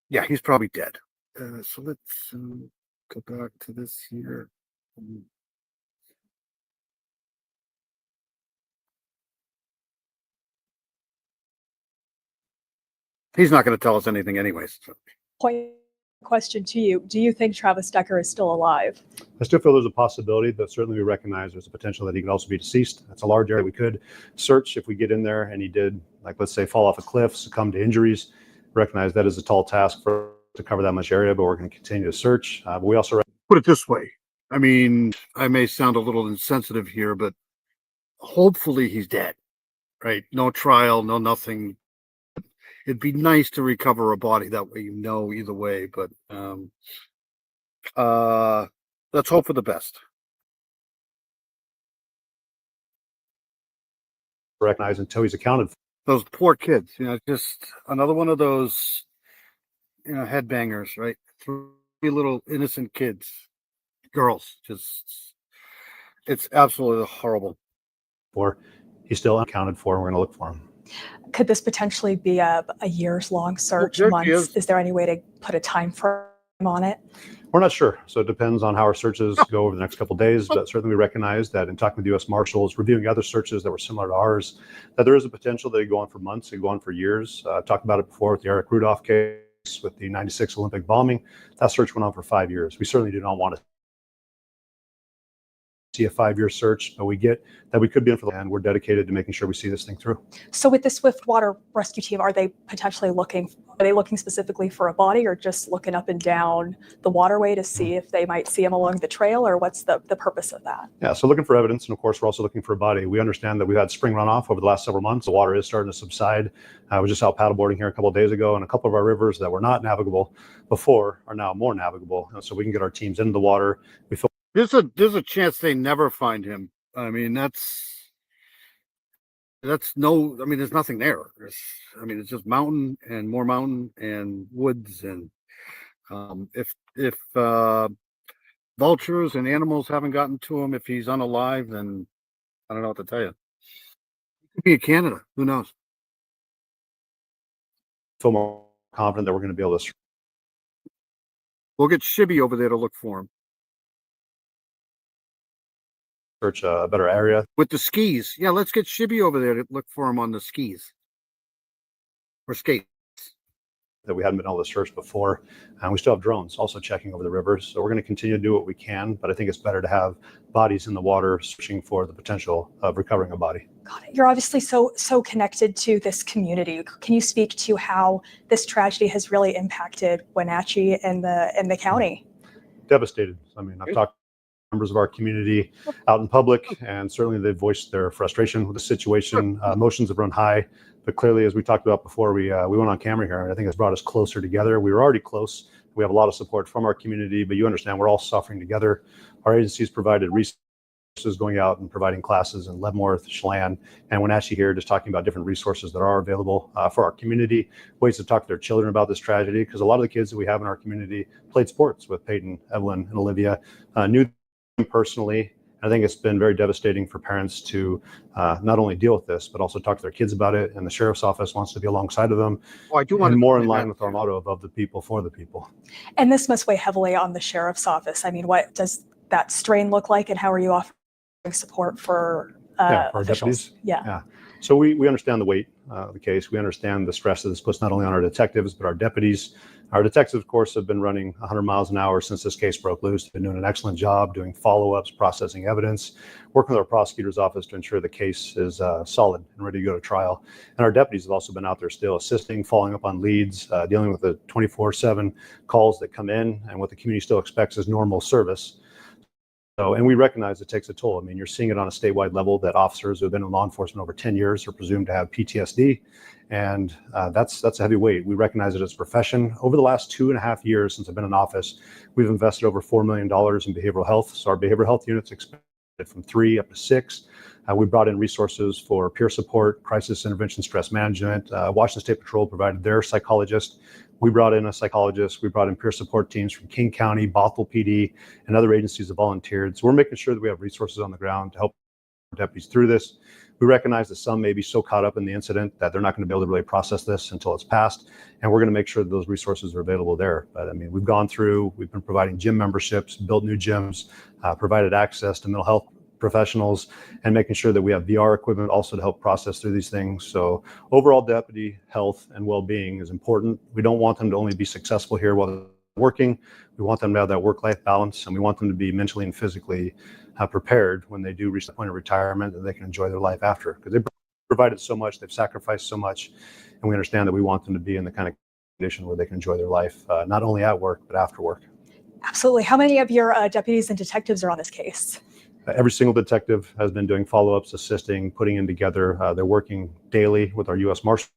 yeah, he's probably dead. So let's go back to this here. He's not going to tell us anything anyways. So. Question to you. Do you think Travis Decker is still alive? I still feel there's a possibility, but certainly we recognize there's a potential that he could also be deceased. That's a large area we could search if we get in there and he did, like, let's say, fall off a cliff, succumb to injuries. Recognize that is a tall task for to cover that much area, but we're going to continue to search. But we also put it this way. I mean, I may sound a little insensitive here, but hopefully he's dead, right? No trial, no nothing. It'd be nice to recover a body that way, either way, but let's hope for the best. Recognize until he's accounted for. Those poor kids, just another one of those, headbangers, right? 3 little innocent kids, girls, it's absolutely horrible. Or he's still unaccounted for, and we're going to look for him. Could this potentially be a years-long search? Well, months? Is there any way to put a time frame on it? We're not sure. So it depends on how our searches go over the next couple of days. But certainly we recognize that in talking with U.S. Marshals, reviewing other searches that were similar to ours, that there is a potential that they go on for months, they go on for years. I've talked about it before with the Eric Rudolph case, with the 96 Olympic bombing. That search went on for 5 years. We certainly do not want to see a 5-year search, but we get that we could be in for the and we're dedicated to making sure we see this thing through. So with the Swiftwater rescue team, are they potentially looking specifically for a body, or just looking up and down the waterway to see if they might see him along the trail, or what's the purpose of that? Yeah, so looking for evidence, and of course we're also looking for a body. We understand that we've had spring runoff over the last several months. The water is starting to subside. We just out paddleboarding here a couple of days ago, and a couple of our rivers that were not navigable before are now more navigable, so we can get our teams into the water. We feel there's a chance they never find him. I mean, there's nothing there. It's just mountain and more mountain and woods. And if vultures and animals haven't gotten to him, if he's unalive, then I don't know what to tell you. He could be in Canada. Who knows? Feel more confident that we're going to be able to. We'll get Shibby over there to look for him. Search a better area with the skis. Yeah, let's get Shibby over there to look for him on the skis or skates that we hadn't been able to search before. And we still have drones also checking over the rivers. So we're going to continue to do what we can, but I think it's better to have bodies in the water searching for the potential of recovering a body. Got it. You're obviously so connected to this community. Can you speak to how this tragedy has really impacted Wenatchee and the county? Devastated. I mean, I've talked members of our community out in public, and certainly they've voiced their frustration with the situation. Emotions have run high, but clearly, as we talked about before, we went on camera here, and I think it's brought us closer together. We were already close. We have a lot of support from our community, but you understand we're all suffering together. Our agencies provided resources going out and providing classes in Leavenworth, Chelan, and Wenatchee here, just talking about different resources that are available for our community, ways to talk to their children about this tragedy, because a lot of the kids that we have in our community played sports with Peyton, Evelyn, and Olivia, knew them personally. I think it's been very devastating for parents to not only deal with this, but also talk to their kids about it. And the sheriff's office wants to be alongside of them. Well, I do want more in line with our motto of the people for the people. And this must weigh heavily on the sheriff's office. I mean, what does that strain look like, and how are you offering support for our officials. deputies. Yeah. So we understand the weight of the case. We understand the stress that this puts not only on our detectives, but our deputies. Our detectives, of course, have been running 100 miles an hour since this case broke loose. They've been doing an excellent job doing follow-ups, processing evidence, working with our prosecutor's office to ensure the case is solid and ready to go to trial. And our deputies have also been out there still assisting, following up on leads, dealing with the 24/7 calls that come in, and what the community still expects is normal service. So, and we recognize it takes a toll. I mean, you're seeing it on a statewide level that officers who have been in law enforcement over 10 years are presumed to have PTSD. And that's a heavy weight. We recognize it as a profession. Over the last 2.5 years since I've been in office, we've invested over $4 million in behavioral health. So our behavioral health units expanded from 3 up to 6. We brought in resources for peer support, crisis intervention, stress management. Washington State Patrol provided their psychologist. We brought in a psychologist. We brought in peer support teams from King County, Bothell PD, and other agencies that volunteered. So we're making sure that we have resources on the ground to help deputies through this. We recognize that some may be so caught up in the incident that they're not going to be able to really process this until it's passed. And we're going to make sure that those resources are available there. But I mean, we've been providing gym memberships, built new gyms, provided access to mental health professionals, and making sure that we have VR equipment also to help process through these things. So overall deputy health and well-being is important. We don't want them to only be successful here while they're working. We want them to have that work-life balance, and we want them to be mentally and physically prepared when they do reach the point of retirement, and they can enjoy their life after, because they've provided so much, they've sacrificed so much, and we understand that we want them to be in the kind of condition where they can enjoy their life, not only at work, but after work. Absolutely. How many of your deputies and detectives are on this case? Every single detective has been doing follow-ups, assisting, putting in together. They're working daily with our U.S. Marshal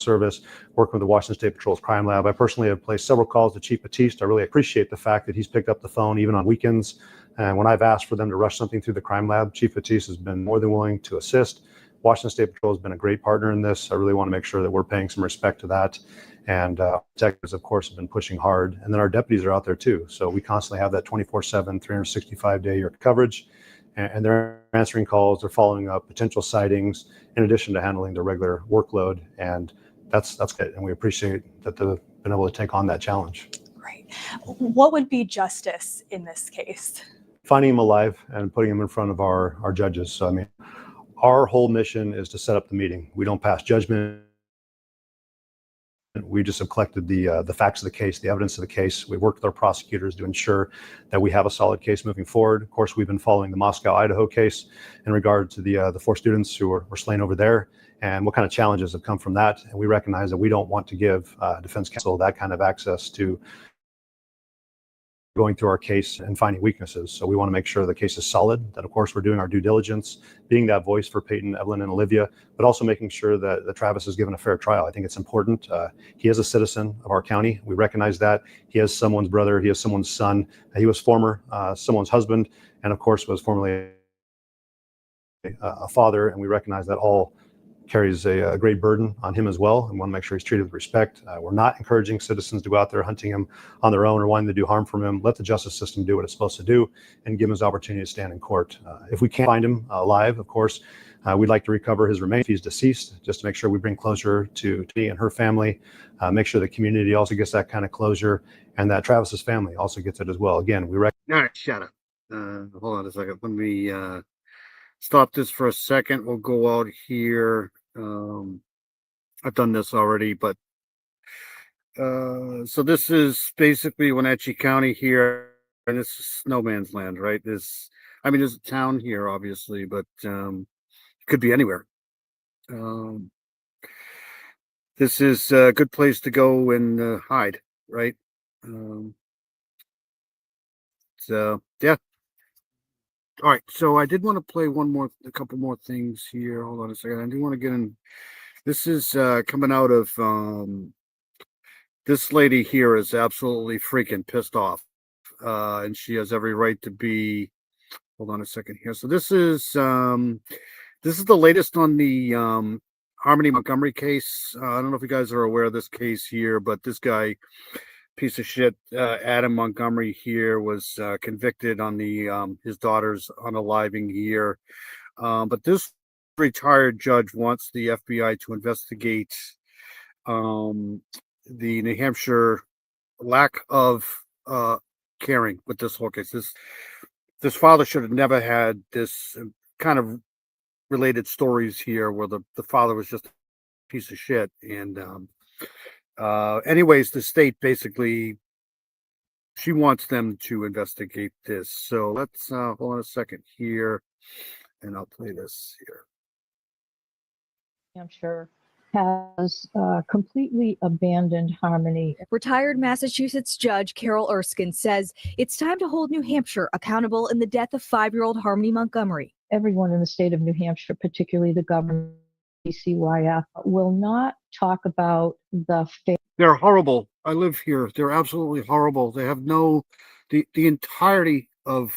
Service, working with the Washington State Patrol's Crime Lab. I personally have placed several calls to Chief Batiste. I really appreciate the fact that he's picked up the phone even on weekends. And when I've asked for them to rush something through the Crime Lab, Chief Batiste has been more than willing to assist. Washington State Patrol has been a great partner in this. I really want to make sure that we're paying some respect to that. And detectives, of course, have been pushing hard. And then our deputies are out there too. So we constantly have that 24/7, 365-day coverage. And they're answering calls, they're following up potential sightings, in addition to handling their regular workload. And that's good. And we appreciate that they've been able to take on that challenge. Great. What would be justice in this case? Finding him alive and putting him in front of our judges. So, I mean, our whole mission is to set up the meeting. We don't pass judgment. We just have collected the facts of the case, the evidence of the case. We worked with our prosecutors to ensure that we have a solid case moving forward. Of course, we've been following the Moscow, Idaho case in regard to the 4 students who were slain over there, and what kind of challenges have come from that. And we recognize that we don't want to give defense counsel that kind of access to going through our case and finding weaknesses. So we want to make sure the case is solid, that of course we're doing our due diligence, being that voice for Peyton, Evelyn, and Olivia, but also making sure that Travis is given a fair trial. I think it's important. He is a citizen of our county. We recognize that. He is someone's brother. He is someone's son. He was former someone's husband, and of course was formerly a father, and we recognize that all carries a great burden on him as well, and want to make sure he's treated with respect. We're not encouraging citizens to go out there hunting him on their own or wanting to do harm from him. Let the justice system do what it's supposed to do and give him his opportunity to stand in court. If we can't find him alive, of course, we'd like to recover his remains if he's deceased, just to make sure we bring closure to me and her family, make sure the community also gets that kind of closure, and that Travis's family also gets it as well. Again, we recognize. All right, shut up. Hold on a second. Let me stop this for a second. We'll go out here. I've done this already, but so this is basically Wenatchee County here, and this is no man's land, right? There's a town here, obviously, but it could be anywhere. This is a good place to go and hide, right? So yeah. All right, so I did want to play a couple more things here. Hold on a second. I do want to get in. This is coming out of this lady here is absolutely freaking pissed off, and she has every right to be. Hold on a second here. So this is the latest on the Harmony Montgomery case. I don't know if you guys are aware of this case here, but this guy, piece of shit, Adam Montgomery here, was convicted on the his daughter's unaliving here. But this retired judge wants the FBI to investigate the New Hampshire lack of caring with this whole case. this father should have never had this kind of related stories here where the father was just a piece of shit. And anyways, the state basically, she wants them to investigate this. So let's hold on a second here, and I'll play this here. Hampshire has completely abandoned Harmony. Retired Massachusetts Judge Carol Erskine says it's time to hold New Hampshire accountable in the death of 5-year-old Harmony Montgomery. Everyone in the state of New Hampshire, particularly the governor, DCYF, will not talk about the fate. They're horrible. I live here. They're absolutely horrible. They have the entirety of,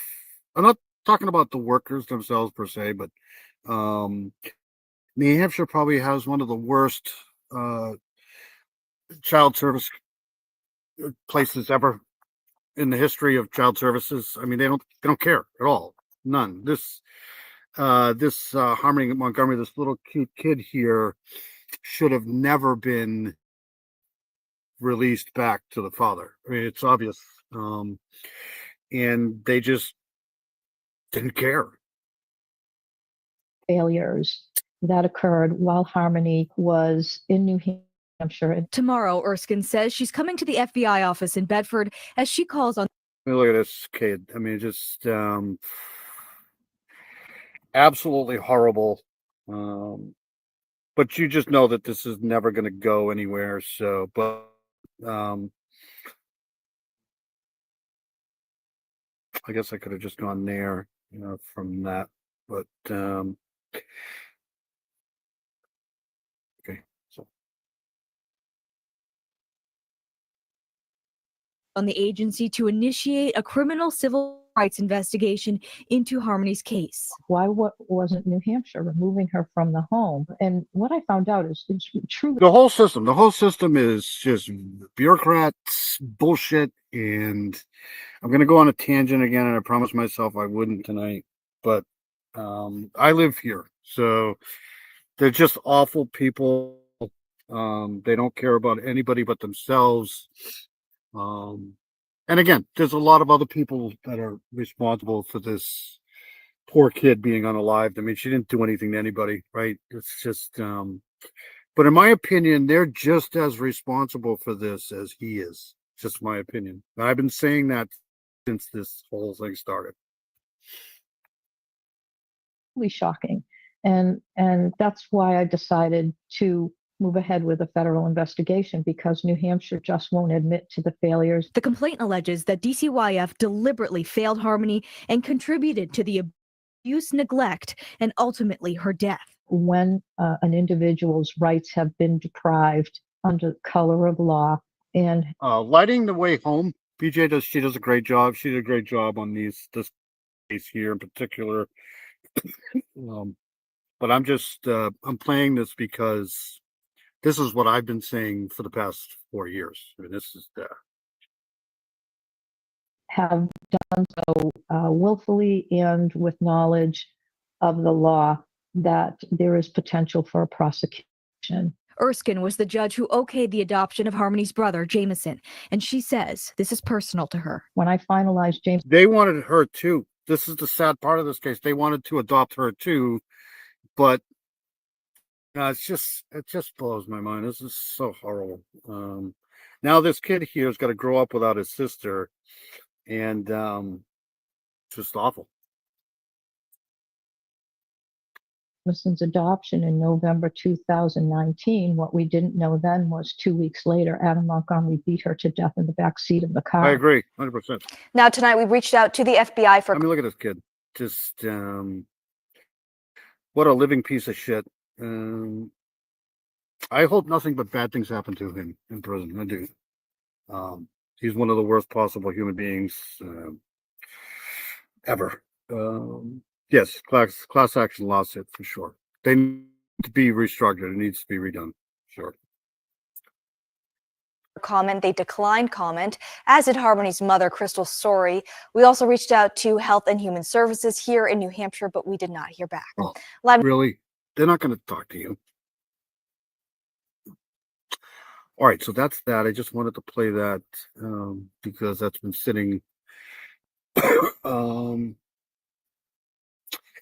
I'm not talking about the workers themselves per se, but New Hampshire probably has one of the worst child service places ever in the history of child services. I mean, they don't care at all. None. This Harmony Montgomery, this little cute kid here, should have never been released back to the father. I mean, it's obvious. And they just didn't care. Failures that occurred while Harmony was in New Hampshire. Tomorrow, Erskine says she's coming to the FBI office in Bedford as she calls on. Look at this kid. I mean, just absolutely horrible. But you just know that this is never going to go anywhere. So, but I guess I could have just gone there, from that. But okay, so. On the agency to initiate a criminal civil rights investigation into Harmony's case. Why wasn't New Hampshire removing her from the home? And what I found out is it's truly The whole system is just bureaucrats, bullshit, and I'm going to go on a tangent again, and I promised myself I wouldn't tonight, but I live here, so they're just awful people. They don't care about anybody but themselves. And again, there's a lot of other people that are responsible for this poor kid being unalived. I mean, she didn't do anything to anybody, right? It's just, but in my opinion, they're just as responsible for this as he is. Just my opinion. I've been saying that since this whole thing started. shocking. And that's why I decided to move ahead with a federal investigation, because New Hampshire just won't admit to the failures. The complaint alleges that DCYF deliberately failed Harmony and contributed to the abuse, neglect, and ultimately her death. When an individual's rights have been deprived under color of law, and lighting the way home, BJ does a great job. She did a great job on this case here in particular. But I'm just I'm playing this because this is what I've been saying for the past 4 years. I mean, this is have done so willfully and with knowledge of the law, that there is potential for a prosecution. Erskine was the judge who okayed the adoption of Harmony's brother, Jameson, and she says this is personal to her. When I finalized James, they wanted her too. This is the sad part of this case. They wanted to adopt her too, but it just blows my mind. This is so horrible. Now this kid here has got to grow up without his sister, and just awful. Jameson's adoption in November 2019, what we didn't know then was 2 weeks later, Adam Montgomery beat her to death in the back seat of the car. I agree, 100%. Now, tonight, we've reached out to the FBI for... I mean, look at this kid. Just, what a living piece of shit. I hope nothing but bad things happen to him in prison. I do. He's one of the worst possible human beings ever. Yes, class action lawsuit for sure. They need to be restructured. It needs to be redone. Sure. Comment. They declined comment, as did Harmony's mother, Crystal Sorey. We also reached out to Health and Human Services here in New Hampshire, but we did not hear back. Oh, really? They're not going to talk to you. All right, so that's that. I just wanted to play that because that's been sitting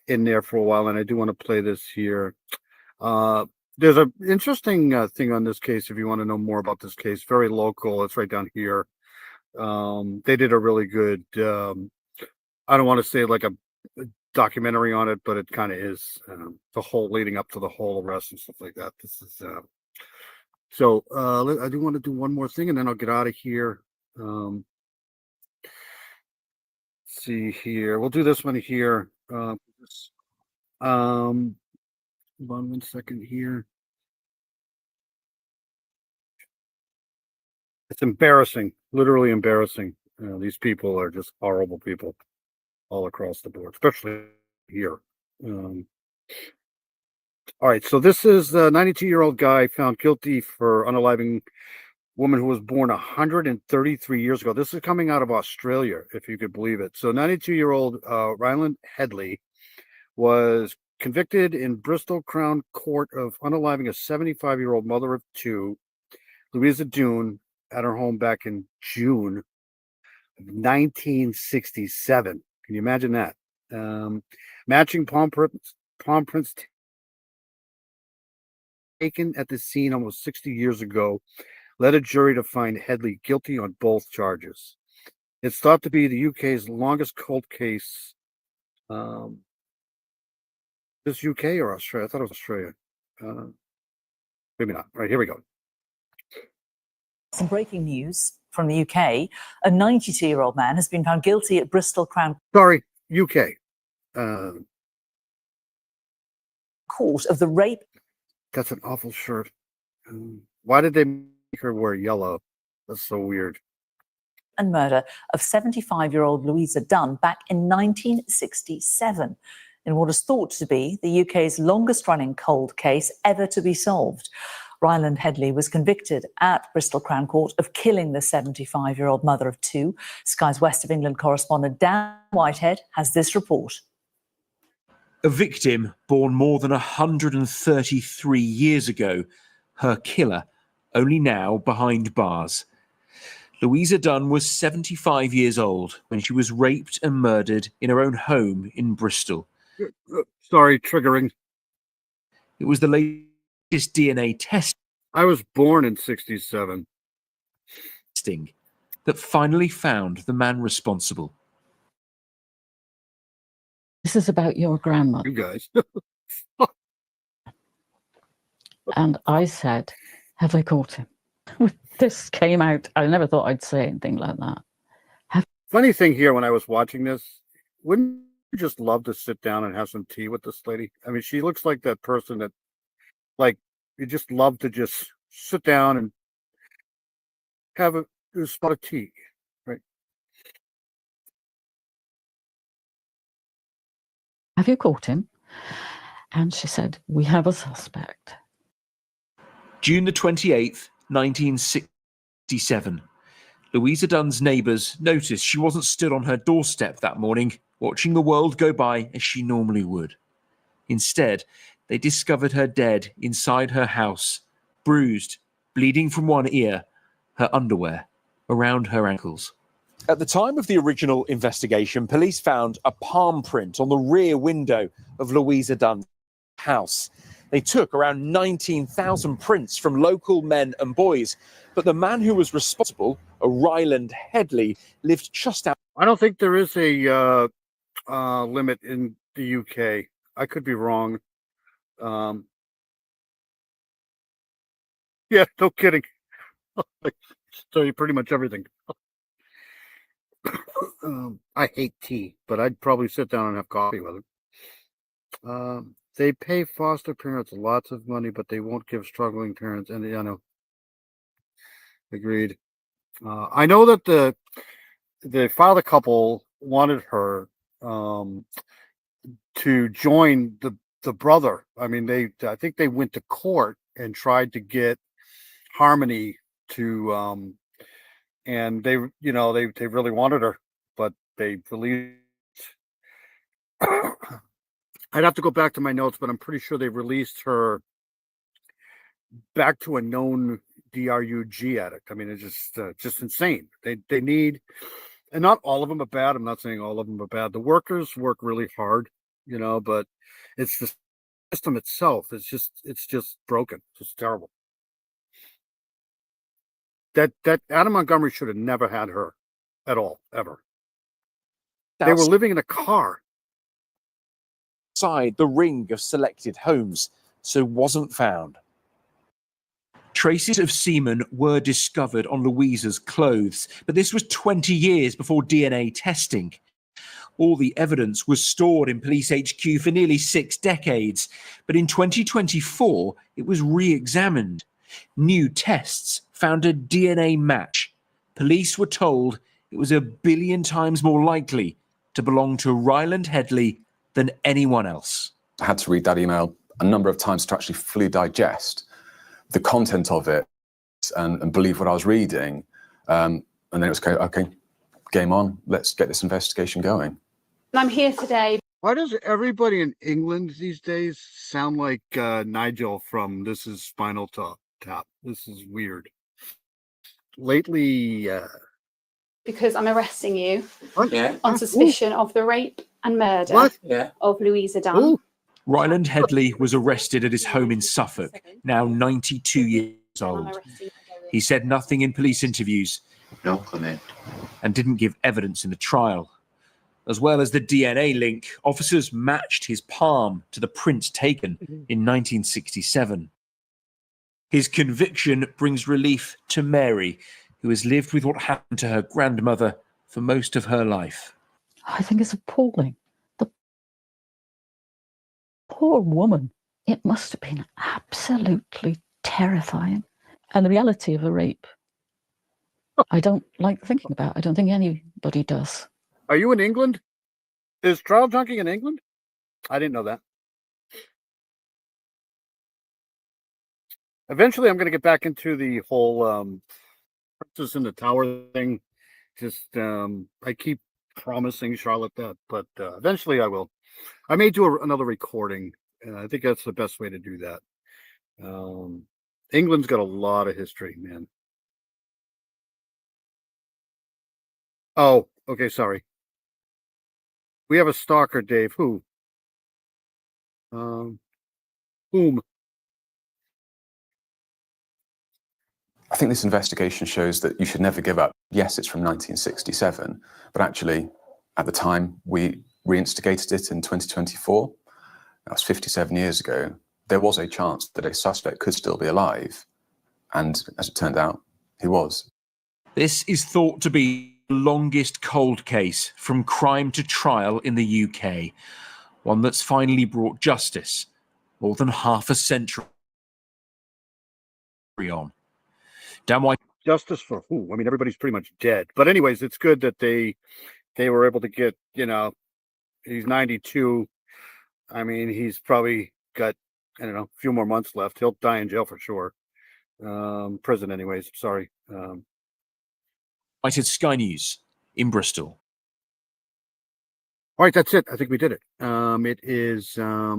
in there for a while, and I do want to play this here. There's an interesting thing on this case. If you want to know more about this case, very local. It's right down here. They did a really good. I don't want to say like a documentary on it, but it kind of is. The whole leading up to the whole arrest and stuff like that. This is. So I do want to do one more thing, and then I'll get out of here. See here. We'll do this one here. Hold on 1 second here. It's embarrassing, literally embarrassing. These people are just horrible people all across the board, especially here. All right, so this is the 92-year-old guy found guilty for unaliving woman who was born 133 years ago. This is coming out of Australia, if you could believe it. So 92-year-old Ryland Headley was convicted in Bristol Crown Court of unaliving a 75-year-old mother of two, Louisa Dunn, at her home back in June of 1967. Can you imagine that? Matching palm prints taken at the scene almost 60 years ago led a jury to find Headley guilty on both charges. It's thought to be the UK's longest cold case. This UK or Australia? I thought it was Australia. Maybe not. All right, here we go. Some breaking news from the UK. A 92-year-old man has been found guilty at Bristol Crown UK. Court of the rape. That's an awful shirt. Why did they make her wear yellow? That's so weird. And murder of 75-year-old Louisa Dunn back in 1967 in what is thought to be the UK's longest-running cold case ever to be solved. Ryland Headley was convicted at Bristol Crown Court of killing the 75-year-old mother of two. Sky's West of England correspondent Dan Whitehead has this report. A victim born more than 133 years ago, her killer only now behind bars. Louisa Dunn was 75 years old when she was raped and murdered in her own home in Bristol. Sorry, triggering. It was the latest DNA test. I was born in 67. That finally found the man responsible. This is about your grandmother. You guys. And I said, have they caught him? This came out. I never thought I'd say anything like that. Funny thing here, when I was watching this, wouldn't you just love to sit down and have some tea with this lady? I mean, she looks like that person that, like, you just love to just sit down and have a spot of tea, right? Have you caught him? And she said, we have a suspect. June the 28th, 1967. Louisa Dunn's neighbours noticed she wasn't stood on her doorstep that morning, watching the world go by as she normally would. Instead, they discovered her dead inside her house, bruised, bleeding from one ear, her underwear around her ankles. At the time of the original investigation, police found a palm print on the rear window of Louisa Dunn's house. They took around 19,000 prints from local men and boys, but the man who was responsible, a Ryland Headley, lived just out. I don't think there is a limit in the UK. I could be wrong. Yeah, no kidding. Tell you pretty much everything. I hate tea, but I'd probably sit down and have coffee with them. They pay foster parents lots of money, but they won't give struggling parents any. I know. Agreed. I know that the father couple wanted her to join the brother. I mean, I think they went to court and tried to get Harmony to and they really wanted her, but they released. I'd have to go back to my notes, but I'm pretty sure they released her back to a known DRUG addict. I mean, it's just insane. They need, and not all of them are bad. I'm not saying all of them are bad. The workers work really hard. you know, but it's the system itself. It's just broken. It's terrible. That Adam Montgomery should have never had her at all, ever. They were living in a car. Outside the ring of selected homes, so wasn't found. Traces of semen were discovered on Louisa's clothes, but this was 20 years before DNA testing. All the evidence was stored in police HQ for nearly 6 decades, but in 2024, it was re-examined. New tests found a DNA match. Police were told it was 1 billion times more likely to belong to Ryland Headley than anyone else. I had to read that email a number of times to actually fully digest the content of it and believe what I was reading. And then it was okay, game on. Let's get this investigation going. I'm here today. Why does everybody in England these days sound like Nigel from This Is Spinal Tap? This is weird. Lately, Because I'm arresting you Yeah. on suspicion of the rape and murder What? of Louisa Dunn. Ryland Headley was arrested at his home in Suffolk, now 92 years old. He said nothing in police interviews. No comment. And didn't give evidence in the trial. As well as the DNA link, officers matched his palm to the print taken in 1967. His conviction brings relief to Mary, who has lived with what happened to her grandmother for most of her life. I think it's appalling. The poor woman. It must have been absolutely terrifying. And the reality of a rape, I don't like thinking about. I don't think anybody does. are you in England? Is Trial Junkie in England? I didn't know that. Eventually, I'm going to get back into the whole Princess in the Tower thing. Just I keep promising Charlotte that, but eventually I will. I may do another recording. I think that's the best way to do that. England's got a lot of history, man. Oh, okay, sorry. We have a stalker, Dave. Who? Whom? I think this investigation shows that you should never give up. Yes, it's from 1967, but actually, at the time, we reinstigated it in 2024. That was 57 years ago. There was a chance that a suspect could still be alive. And as it turned out, he was. This is thought to be the longest cold case from crime to trial in the UK. One that's finally brought justice more than half a century on. Dan White. Justice for who? I mean, everybody's pretty much dead. But anyways, it's good that they were able to get, he's 92. I mean, he's probably got, I don't know, a few more months left. He'll die in jail for sure. Prison anyways, sorry. United Sky News in Bristol. All right, that's it. I think we did it. It is I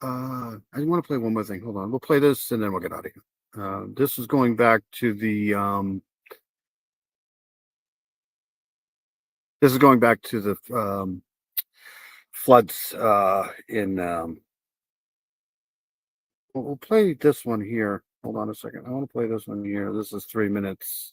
want to play one more thing. Hold on. We'll play this and then we'll get out of here. This is going back to the floods in we'll play this one here. Hold on a second. I want to play this one here. This is 3 minutes.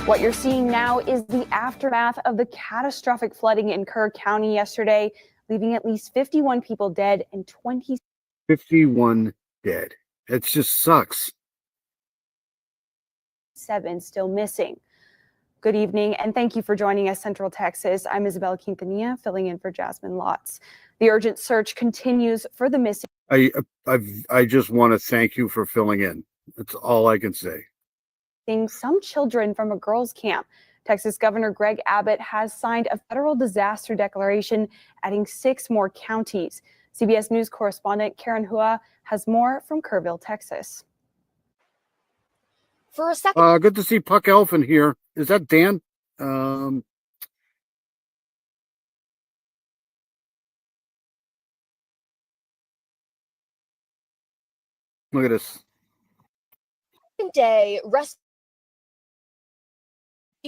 What you're seeing now is the aftermath of the catastrophic flooding in Kerr County yesterday, leaving at least 51 people dead and 51 dead. It just sucks. 27 still missing. Good evening, and thank you for joining us, Central Texas. I'm Isabel Quintanilla, filling in for Jasmine Lotz. The urgent search continues for the missing. I just want to thank you for filling in. That's all I can say. Some children from a girls' camp. Texas Governor Greg Abbott has signed a federal disaster declaration, adding 6 more counties. CBS News correspondent Karen Hua has more from Kerrville, Texas. For a second. Good to see Puck Elfin here. Is that Dan? Look at this. Day, rescue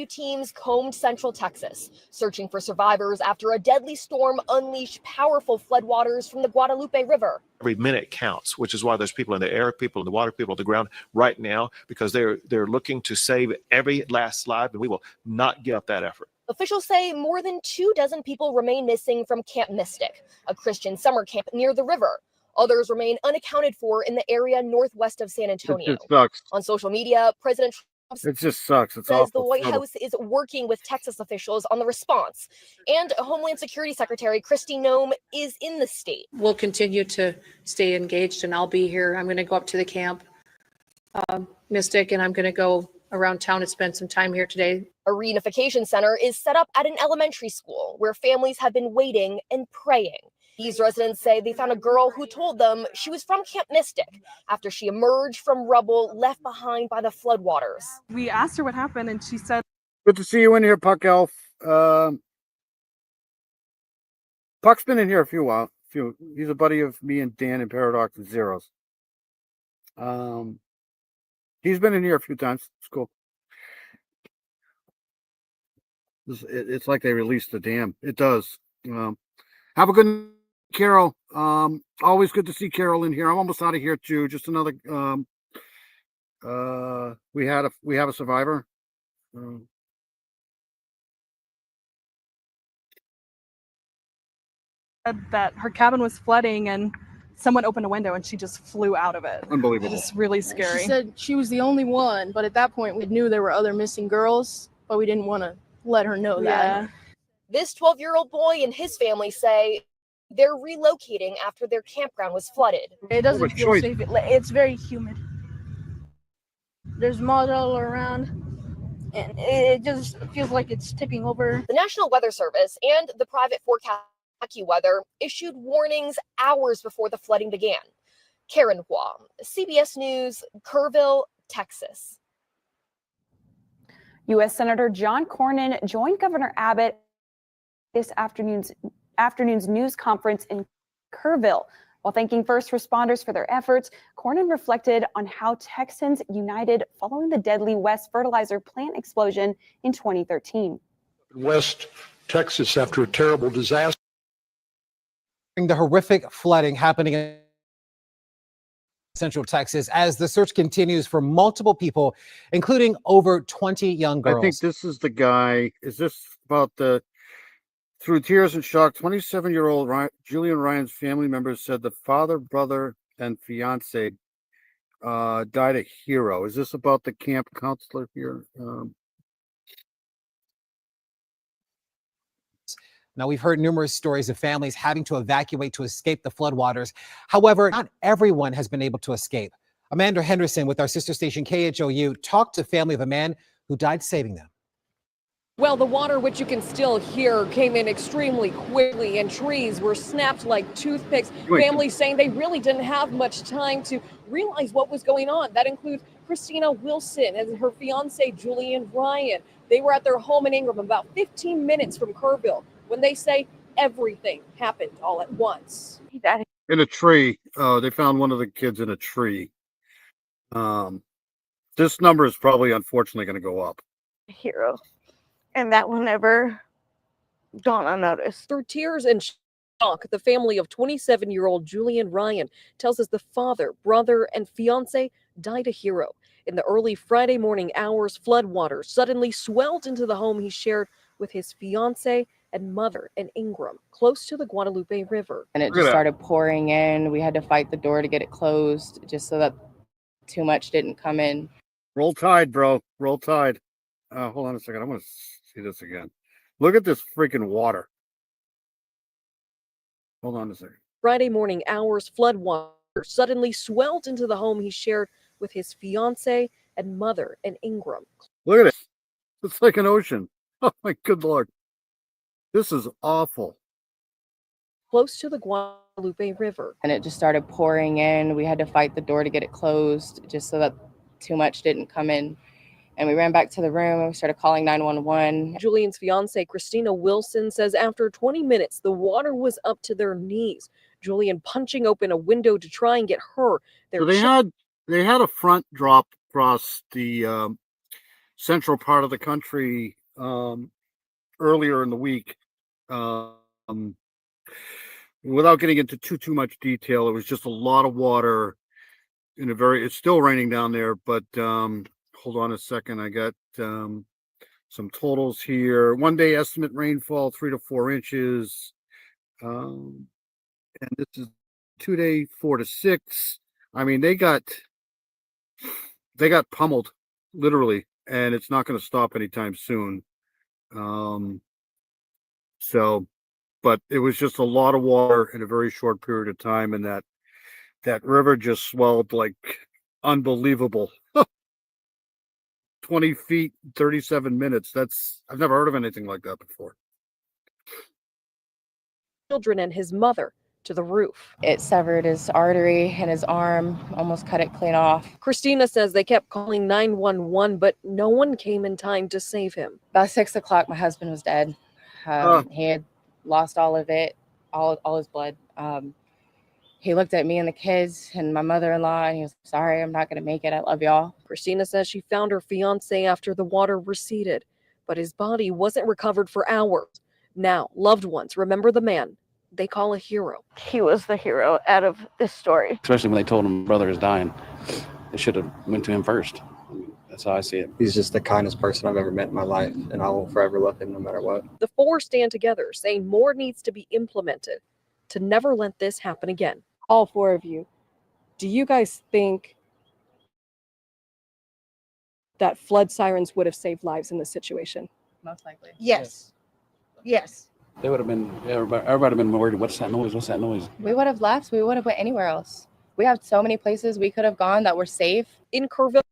Teams combed central Texas, searching for survivors after a deadly storm unleashed powerful floodwaters from the Guadalupe River. Every minute counts, which is why there's people in the air, people in the water, people on the ground right now, because they're looking to save every last life, and we will not give up that effort. Officials say more than 24 people remain missing from Camp Mystic, a Christian summer camp near the river. Others remain unaccounted for in the area northwest of San Antonio. It sucks. On social media, President Trump It just sucks. It's says the awful. White House is working with Texas officials on the response, and Homeland Security Secretary Kristi Noem is in the state. We'll continue to stay engaged, and I'll be here. I'm going to go up to the camp, Mystic, and I'm going to go around town and spend some time here today. A reunification center is set up at an elementary school where families have been waiting and praying. These residents say they found a girl who told them she was from Camp Mystic after she emerged from rubble left behind by the floodwaters. We asked her what happened, and she said, Good to see you in here, Puck Elf. Puck's been in here a few while. He's a buddy of me and Dan and Paradox and Zeros. He's been in here a few times. It's cool. It's like they released the dam. It does. Have a good night, Carol. Always good to see Carol in here. I'm almost out of here too. Just another. We have a survivor. that her cabin was flooding and someone opened a window and she just flew out of it. Unbelievable. It's really scary. She said she was the only one, but at that point we knew there were other missing girls, but we didn't want to let her know that. This 12-year-old boy and his family say they're relocating after their campground was flooded. It doesn't feel safe. It's very humid. There's mud all around, and it just feels like it's tipping over. The National Weather Service and the private forecast AccuWeather issued warnings hours before the flooding began. Karen Hua, CBS News, Kerrville, Texas. U.S. Senator John Cornyn joined Governor Abbott this afternoon's news conference in Kerrville. While thanking first responders for their efforts, Cornyn reflected on how Texans united following the deadly West fertilizer plant explosion in 2013. West Texas after a terrible disaster. The horrific flooding happening in Central Texas as the search continues for multiple people, including over 20 young girls. I think this is the guy. Is this about the... Through tears and shock, 27-year-old Julian Ryan's family members said the father, brother, and fiance died a hero. Is this about the camp counselor here? Now, we've heard numerous stories of families having to evacuate to escape the floodwaters. However, not everyone has been able to escape. Amanda Henderson with our sister station KHOU talked to family of a man who died saving them. Well, the water, which you can still hear, came in extremely quickly and trees were snapped like toothpicks. Families saying they really didn't have much time to realize what was going on. That includes Christina Wilson and her fiance, Julian Ryan. They were at their home in Ingram about 15 minutes from Kerrville when they say everything happened all at once. In a tree. They found one of the kids in a tree. This number is probably, unfortunately, going to go up. Hero. And that will never dawn unnoticed. Through tears and shock, the family of 27-year-old Julian Ryan tells us the father, brother, and fiance died a hero. In the early Friday morning hours, floodwaters suddenly swelled into the home he shared with his fiance and mother in Ingram, close to the Guadalupe River. And it just started pouring in. We had to fight the door to get it closed just so that too much didn't come in. Roll Tide, bro. Roll Tide. Hold on a second. I want to see this again. Look at this freaking water. Hold on a second. Friday morning hours, floodwaters suddenly swelled into the home he shared with his fiance and mother in Ingram. Look at it. It's like an ocean. Oh my good Lord. This is awful. Close to the Guadalupe River. And it just started pouring in. We had to fight the door to get it closed just so that too much didn't come in. And we ran back to the room and we started calling 911. Julian's fiance, Christina Wilson, says after 20 minutes, the water was up to their knees. Julian punching open a window to try and get her. So they had a front drop across the central part of the country earlier in the week. Without getting into too much detail, it was just a lot of water in a very, it's still raining down there, but hold on a second. I got some totals here. 1 day estimate rainfall 3 to 4 inches. And this is 2 day 4 to 6. I mean, they got pummeled literally, and it's not going to stop anytime soon. But it was just a lot of water in a very short period of time, and that river just swelled like unbelievable. 20 feet, 37 minutes. I've never heard of anything like that before. Children and his mother to the roof. It severed his artery in his arm, almost cut it clean off. Christina says they kept calling 911, but no one came in time to save him. About 6 o'clock, my husband was dead. He had lost all of it, all his blood. He looked at me and the kids and my mother-in-law, and he was, sorry, I'm not going to make it. I love y'all. Christina says she found her fiance after the water receded, but his body wasn't recovered for hours. Now, loved ones remember the man they call a hero. He was the hero out of this story. Especially when they told him brother is dying. They should have went to him first. That's how I see it. He's just the kindest person I've ever met in my life, and I will forever love him no matter what. The four stand together, saying more needs to be implemented to never let this happen again. All four of you, do you guys think that flood sirens would have saved lives in this situation? Most likely. Yes. Yes. They would have been, everybody would have been worried, what's that noise? What's that noise? We would have left. We would have went anywhere else. We have so many places we could have gone that were safe. In Kerrville.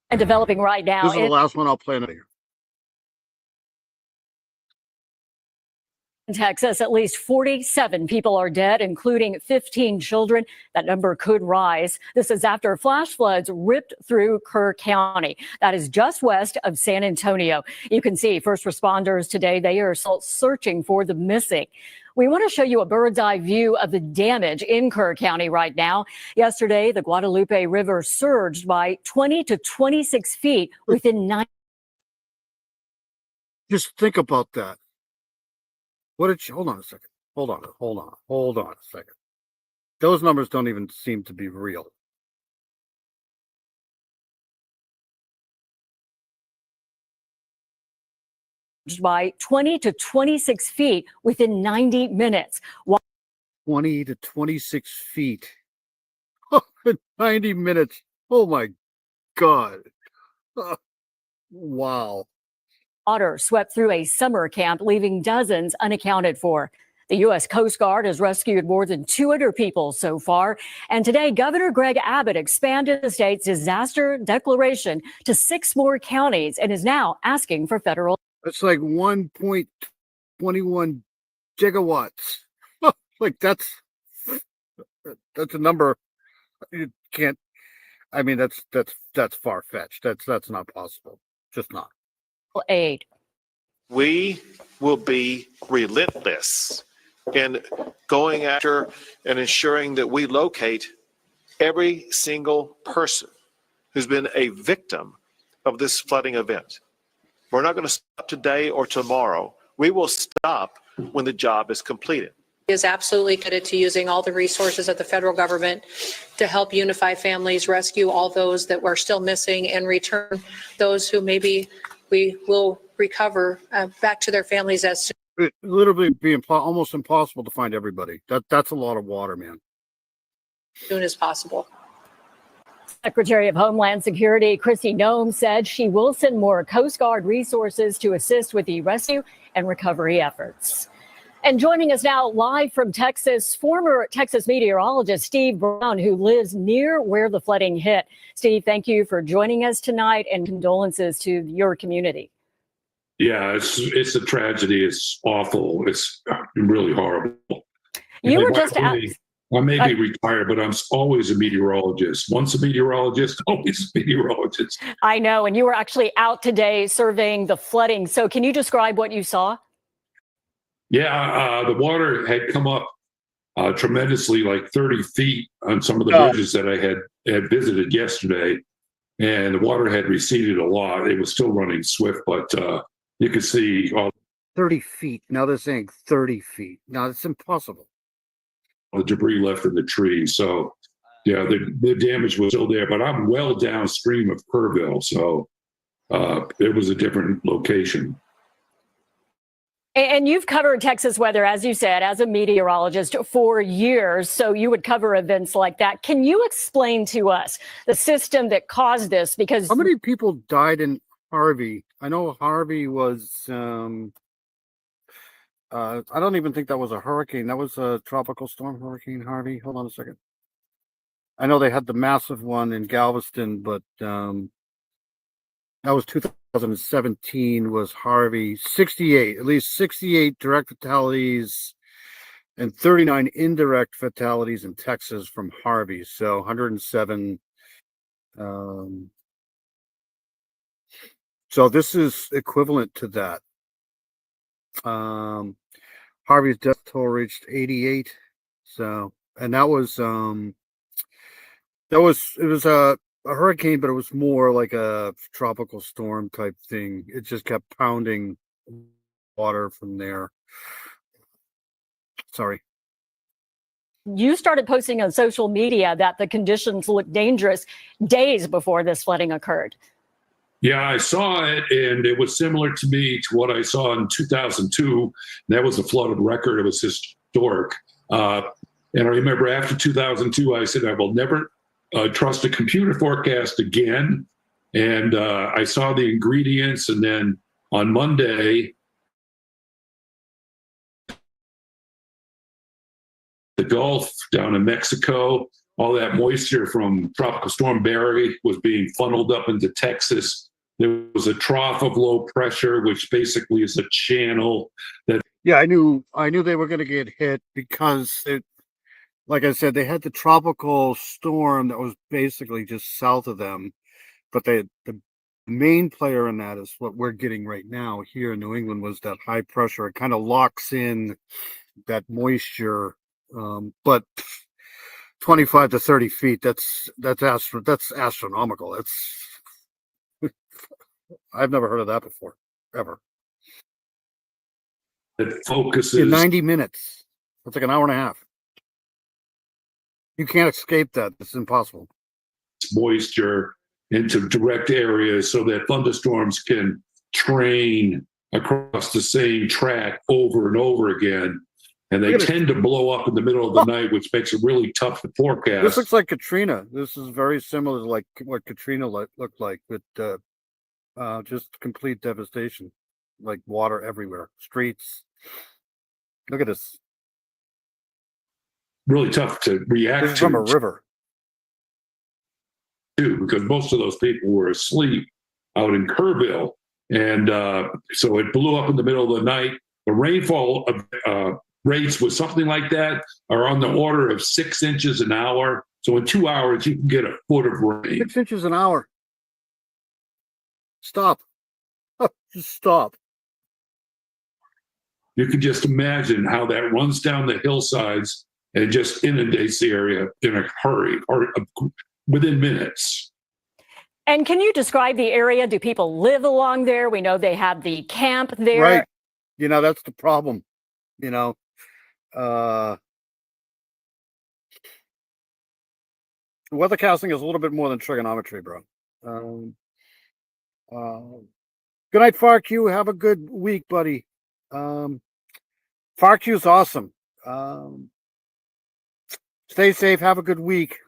And developing right now. This is the last one I'll play in here. In Texas, at least 47 people are dead, including 15 children. That number could rise. This is after flash floods ripped through Kerr County. That is just west of San Antonio. You can see first responders today, they are still searching for the missing. We want to show you a bird's eye view of the damage in Kerr County right now. Yesterday, the Guadalupe River surged by 20 to 26 feet within 9. Just think about that. Hold on a second. Hold on a second. Those numbers don't even seem to be real. By 20 to 26 feet within 90 minutes. 20 to 26 feet. 90 minutes. Oh my God. Wow. Water swept through a summer camp, leaving dozens unaccounted for. The U.S. Coast Guard has rescued more than 200 people so far. And today, Governor Greg Abbott expanded the state's disaster declaration to 6 more counties and is now asking for federal. That's like 1.21 gigawatts. Like that's a number you can't. I mean, that's far fetched. That's not possible. Just not. Aid. We will be relentless in going after and ensuring that we locate every single person who's been a victim of this flooding event. We're not going to stop today or tomorrow. We will stop when the job is completed. Is absolutely committed to using all the resources of the federal government to help unify families, rescue all those that were still missing, and return those who maybe we will recover back to their families as soon. It literally be almost impossible to find everybody. That's a lot of water, man. Soon as possible. Secretary of Homeland Security Kristi Noem said she will send more Coast Guard resources to assist with the rescue and recovery efforts. And joining us now live from Texas, former Texas meteorologist Steve Brown, who lives near where the flooding hit. Steve, thank you for joining us tonight, and condolences to your community. Yeah, it's a tragedy. It's awful. It's really horrible. You were just asked. I may be retired, but I'm always a meteorologist. Once a meteorologist, always a meteorologist. I know, and you were actually out today surveying the flooding. So can you describe what you saw? Yeah, the water had come up tremendously, like 30 feet on some of the bridges that I had visited yesterday. and the water had receded a lot. It was still running swift, but you could see all 30 feet. Now they're saying 30 feet. Now it's impossible. the debris left in the trees. So, yeah, the damage was still there, but I'm well downstream of Kerrville, so it was a different location. And you've covered Texas weather, as you said, as a meteorologist for years, so you would cover events like that. Can you explain to us the system that caused this? Because how many people died in Harvey? I know Harvey was, I don't even think that was a hurricane. That was a tropical storm, Hurricane Harvey. Hold on a second. I know they had the massive one in Galveston, but that was 2017 was Harvey. 68, at least 68 direct fatalities and 39 indirect fatalities in Texas from Harvey. So 107. So this is equivalent to that. Harvey's death toll reached 88. So, and that was it was a hurricane, but it was more like a tropical storm type thing. It just kept pounding water from there. Sorry. you started posting on social media that the conditions looked dangerous days before this flooding occurred. Yeah, I saw it, and it was similar to me to what I saw in 2002. That was a flooded record. It was historic. And I remember after 2002, I said, I will never trust a computer forecast again. And I saw the ingredients. And then on Monday, the Gulf down in Mexico, all that moisture from Tropical Storm Barry was being funneled up into Texas. There was a trough of low pressure, which basically is a channel that. Yeah, I knew they were going to get hit because like I said, they had the tropical storm that was basically just south of them, but the main player in that is what we're getting right now here in New England was that high pressure. It kind of locks in that moisture, but 25 to 30 feet, that's astronomical. That's I've never heard of that before, ever. It focuses in 90 minutes. That's like an hour and a half. You can't escape that. It's impossible. Moisture into direct areas so that thunderstorms can train across the same track over and over again. And they tend to blow up in the middle of the night, which makes it really tough to forecast. This looks like Katrina. This is very similar to like what Katrina looked like, with just complete devastation, like water everywhere, streets. Look at this. Really tough to react this is from a river. Too, because most of those people were asleep out in Kerrville. And so it blew up in the middle of the night. The rainfall rates with something like that are on the order of 6 inches an hour. So in 2 hours, you can get a foot of rain. 6 inches an hour. Stop. Just stop. You can just imagine how that runs down the hillsides and just inundates the area in a hurry or within minutes. And can you describe the area? Do people live along there? We know they have the camp there. Right. You know, that's the problem. You know, weathercasting is a little bit more than trigonometry, bro. Good night, FARQ. Have a good week, buddy. FARQ is awesome. Stay safe. Have a good week.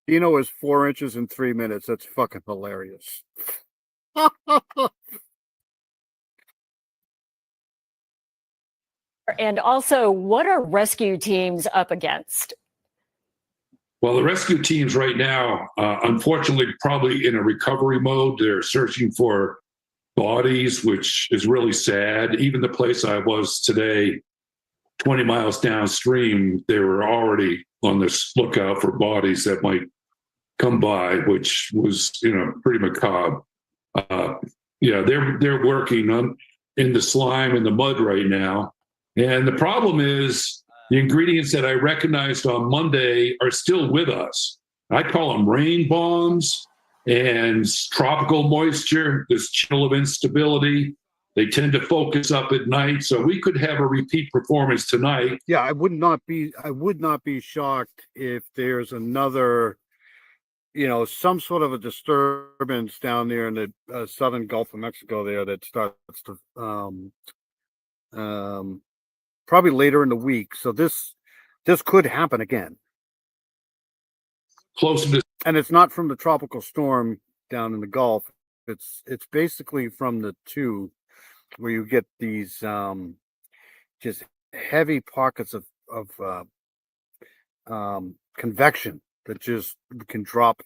Dino is 4 inches in 3 minutes. That's fucking hilarious. And also, what are rescue teams up against? Well, the rescue teams right now, unfortunately, probably in a recovery mode. They're searching for bodies, which is really sad. Even the place I was today, 20 miles downstream, they were already on this lookout for bodies that might come by, which was, pretty macabre. Yeah, they're working in the slime and the mud right now. And the problem is the ingredients that I recognized on Monday are still with us. I call them rain bombs and tropical moisture, this channel of instability. They tend to focus up at night. So we could have a repeat performance tonight. Yeah, I would not be shocked if there's another, some sort of a disturbance down there in the southern Gulf of Mexico there that starts to probably later in the week. So this could happen again. Closer to, and it's not from the tropical storm down in the Gulf. It's basically from the two, where you get these just heavy pockets of convection that just can drop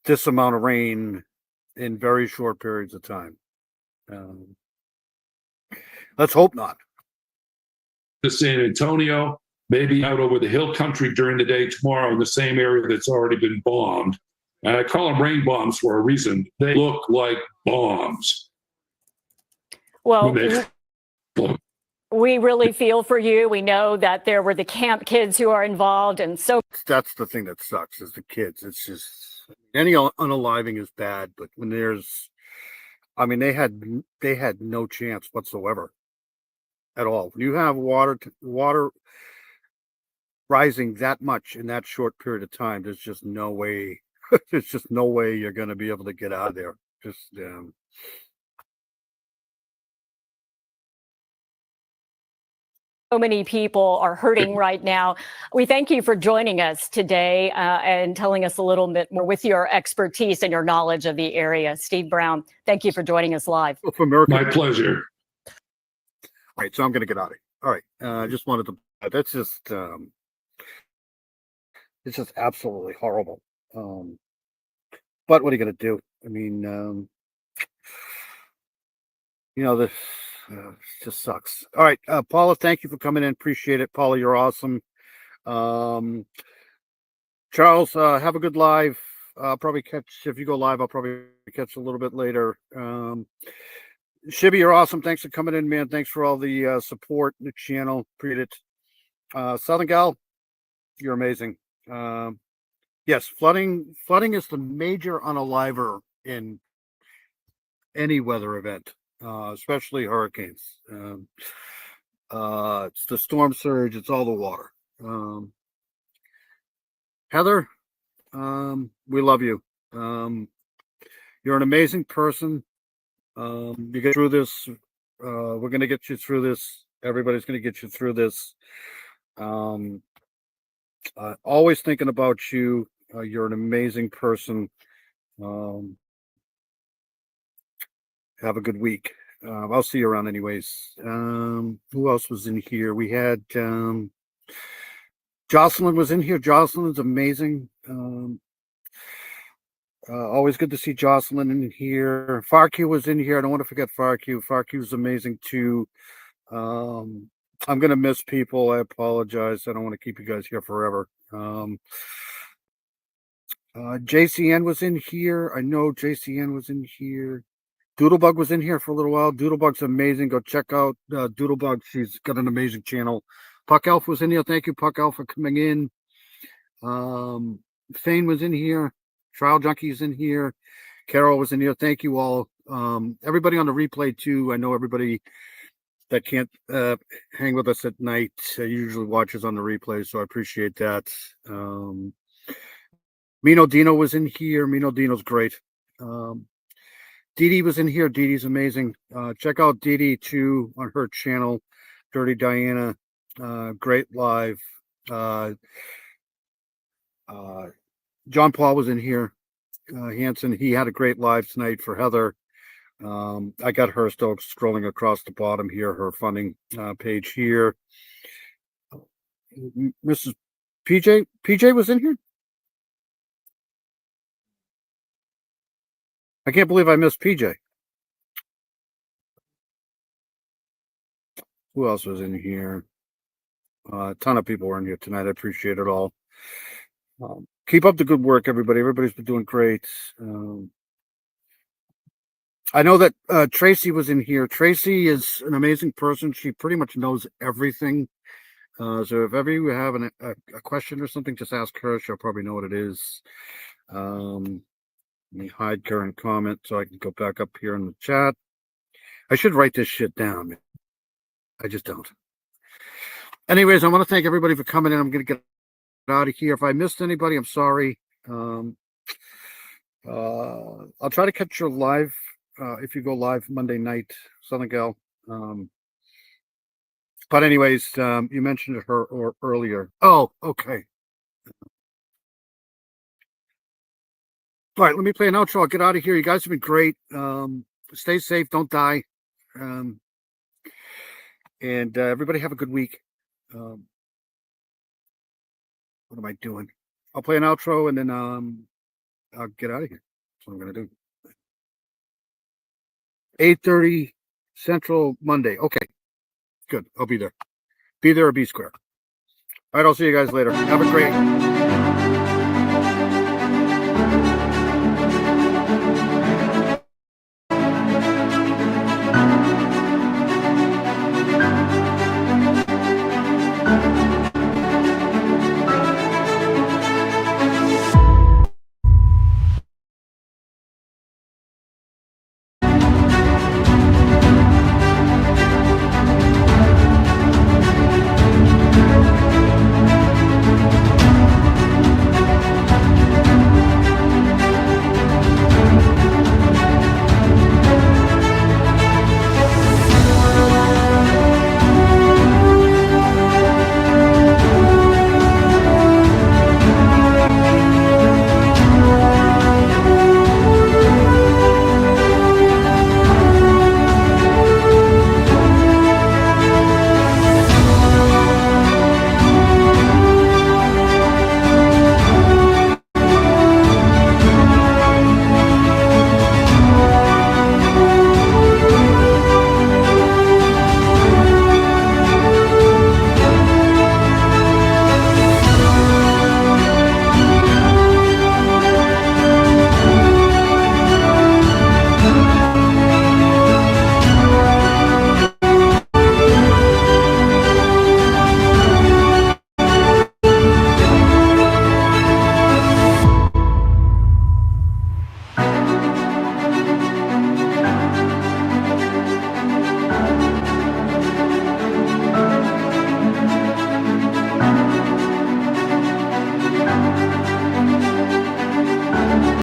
this amount of rain in very short periods of time. Let's hope not. to San Antonio, maybe out over the hill country during the day tomorrow in the same area that's already been bombed. And I call them rain bombs for a reason. They look like bombs. Well, we really feel for you. We know that there were the camp kids who are involved, and so that's the thing that sucks is the kids. It's just any unaliving is bad, but when there's, they had no chance whatsoever at all. When you have water rising that much in that short period of time, there's just no way. There's just no way you're going to be able to get out of there. Just so many people are hurting right now. We thank you for joining us today and telling us a little bit more with your expertise and your knowledge of the area. Steve Brown, thank you for joining us live. My pleasure. All right, so I'm going to get out of here. All right, I just wanted to. That's just it's just absolutely horrible. But what are you going to do? This just sucks. All right, Paula, thank you for coming in. Appreciate it. Paula, you're awesome. Charles, have a good live. I'll probably catch, if you go live, I'll probably catch a little bit later. Shibby, you're awesome. Thanks for coming in, man. Thanks for all the support in the channel. Appreciate it. Southern Gal, you're amazing. Yes, flooding is the major unaliver in any weather event, especially hurricanes. It's the storm surge, it's all the water. Heather, we love you. You're an amazing person. You get through this. We're going to get you through this. Everybody's going to get you through this. Always thinking about you. You're an amazing person. Have a good week. I'll see you around anyways. Who else was in here? We had Jocelyn was in here. Jocelyn's amazing. Always good to see Jocelyn in here. Farq was in here. I don't want to forget Farq. Farq's amazing too. I'm going to miss people. I apologize. I don't want to keep you guys here forever. JCN was in here. I know JCN was in here. Doodlebug was in here for a little while. Doodlebug's amazing. Go check out Doodlebug. She's got an amazing channel. Puck Elf was in here. Thank you, Puck Elf, for coming in. Fane was in here. Trial Junkie's in here. Carol was in here. Thank you all. Everybody on the replay too. I know everybody that can't hang with us at night usually watches on the replay, so I appreciate that. Mino Dino was in here. Mino Dino's great. Dee Dee was in here. Dee Dee's amazing. Check out Dee Dee too on her channel, Dirty Diana. Great live. John Paul was in here. Hanson, he had a great live tonight for Heather. I got her still scrolling across the bottom here, her funding page here. Mrs. PJ was in here. I can't believe I missed PJ. Who else was in here? A ton of people were in here tonight. I appreciate it all. Keep up the good work, everybody. Everybody's been doing great. I know that Tracy was in here. Tracy is an amazing person. She pretty much knows everything. So if ever you have a question or something, just ask her. She'll probably know what it is. Let me hide current comment so I can go back up here in the chat. I should write this shit down. I just don't. Anyways, I want to thank everybody for coming in. I'm going to get out of here. If I missed anybody, I'm sorry. I'll try to catch your live if you go live Monday night, Southern Gal. But anyways, you mentioned her earlier. Oh, okay. All right, let me play an outro. I'll get out of here. You guys have been great. Stay safe. Don't die. And everybody have a good week. What am I doing? I'll play an outro and then I'll get out of here. That's what I'm going to do. 8:30 Central Monday. Okay, good. I'll be there. Be there or be square. All right, I'll see you guys later. Have a great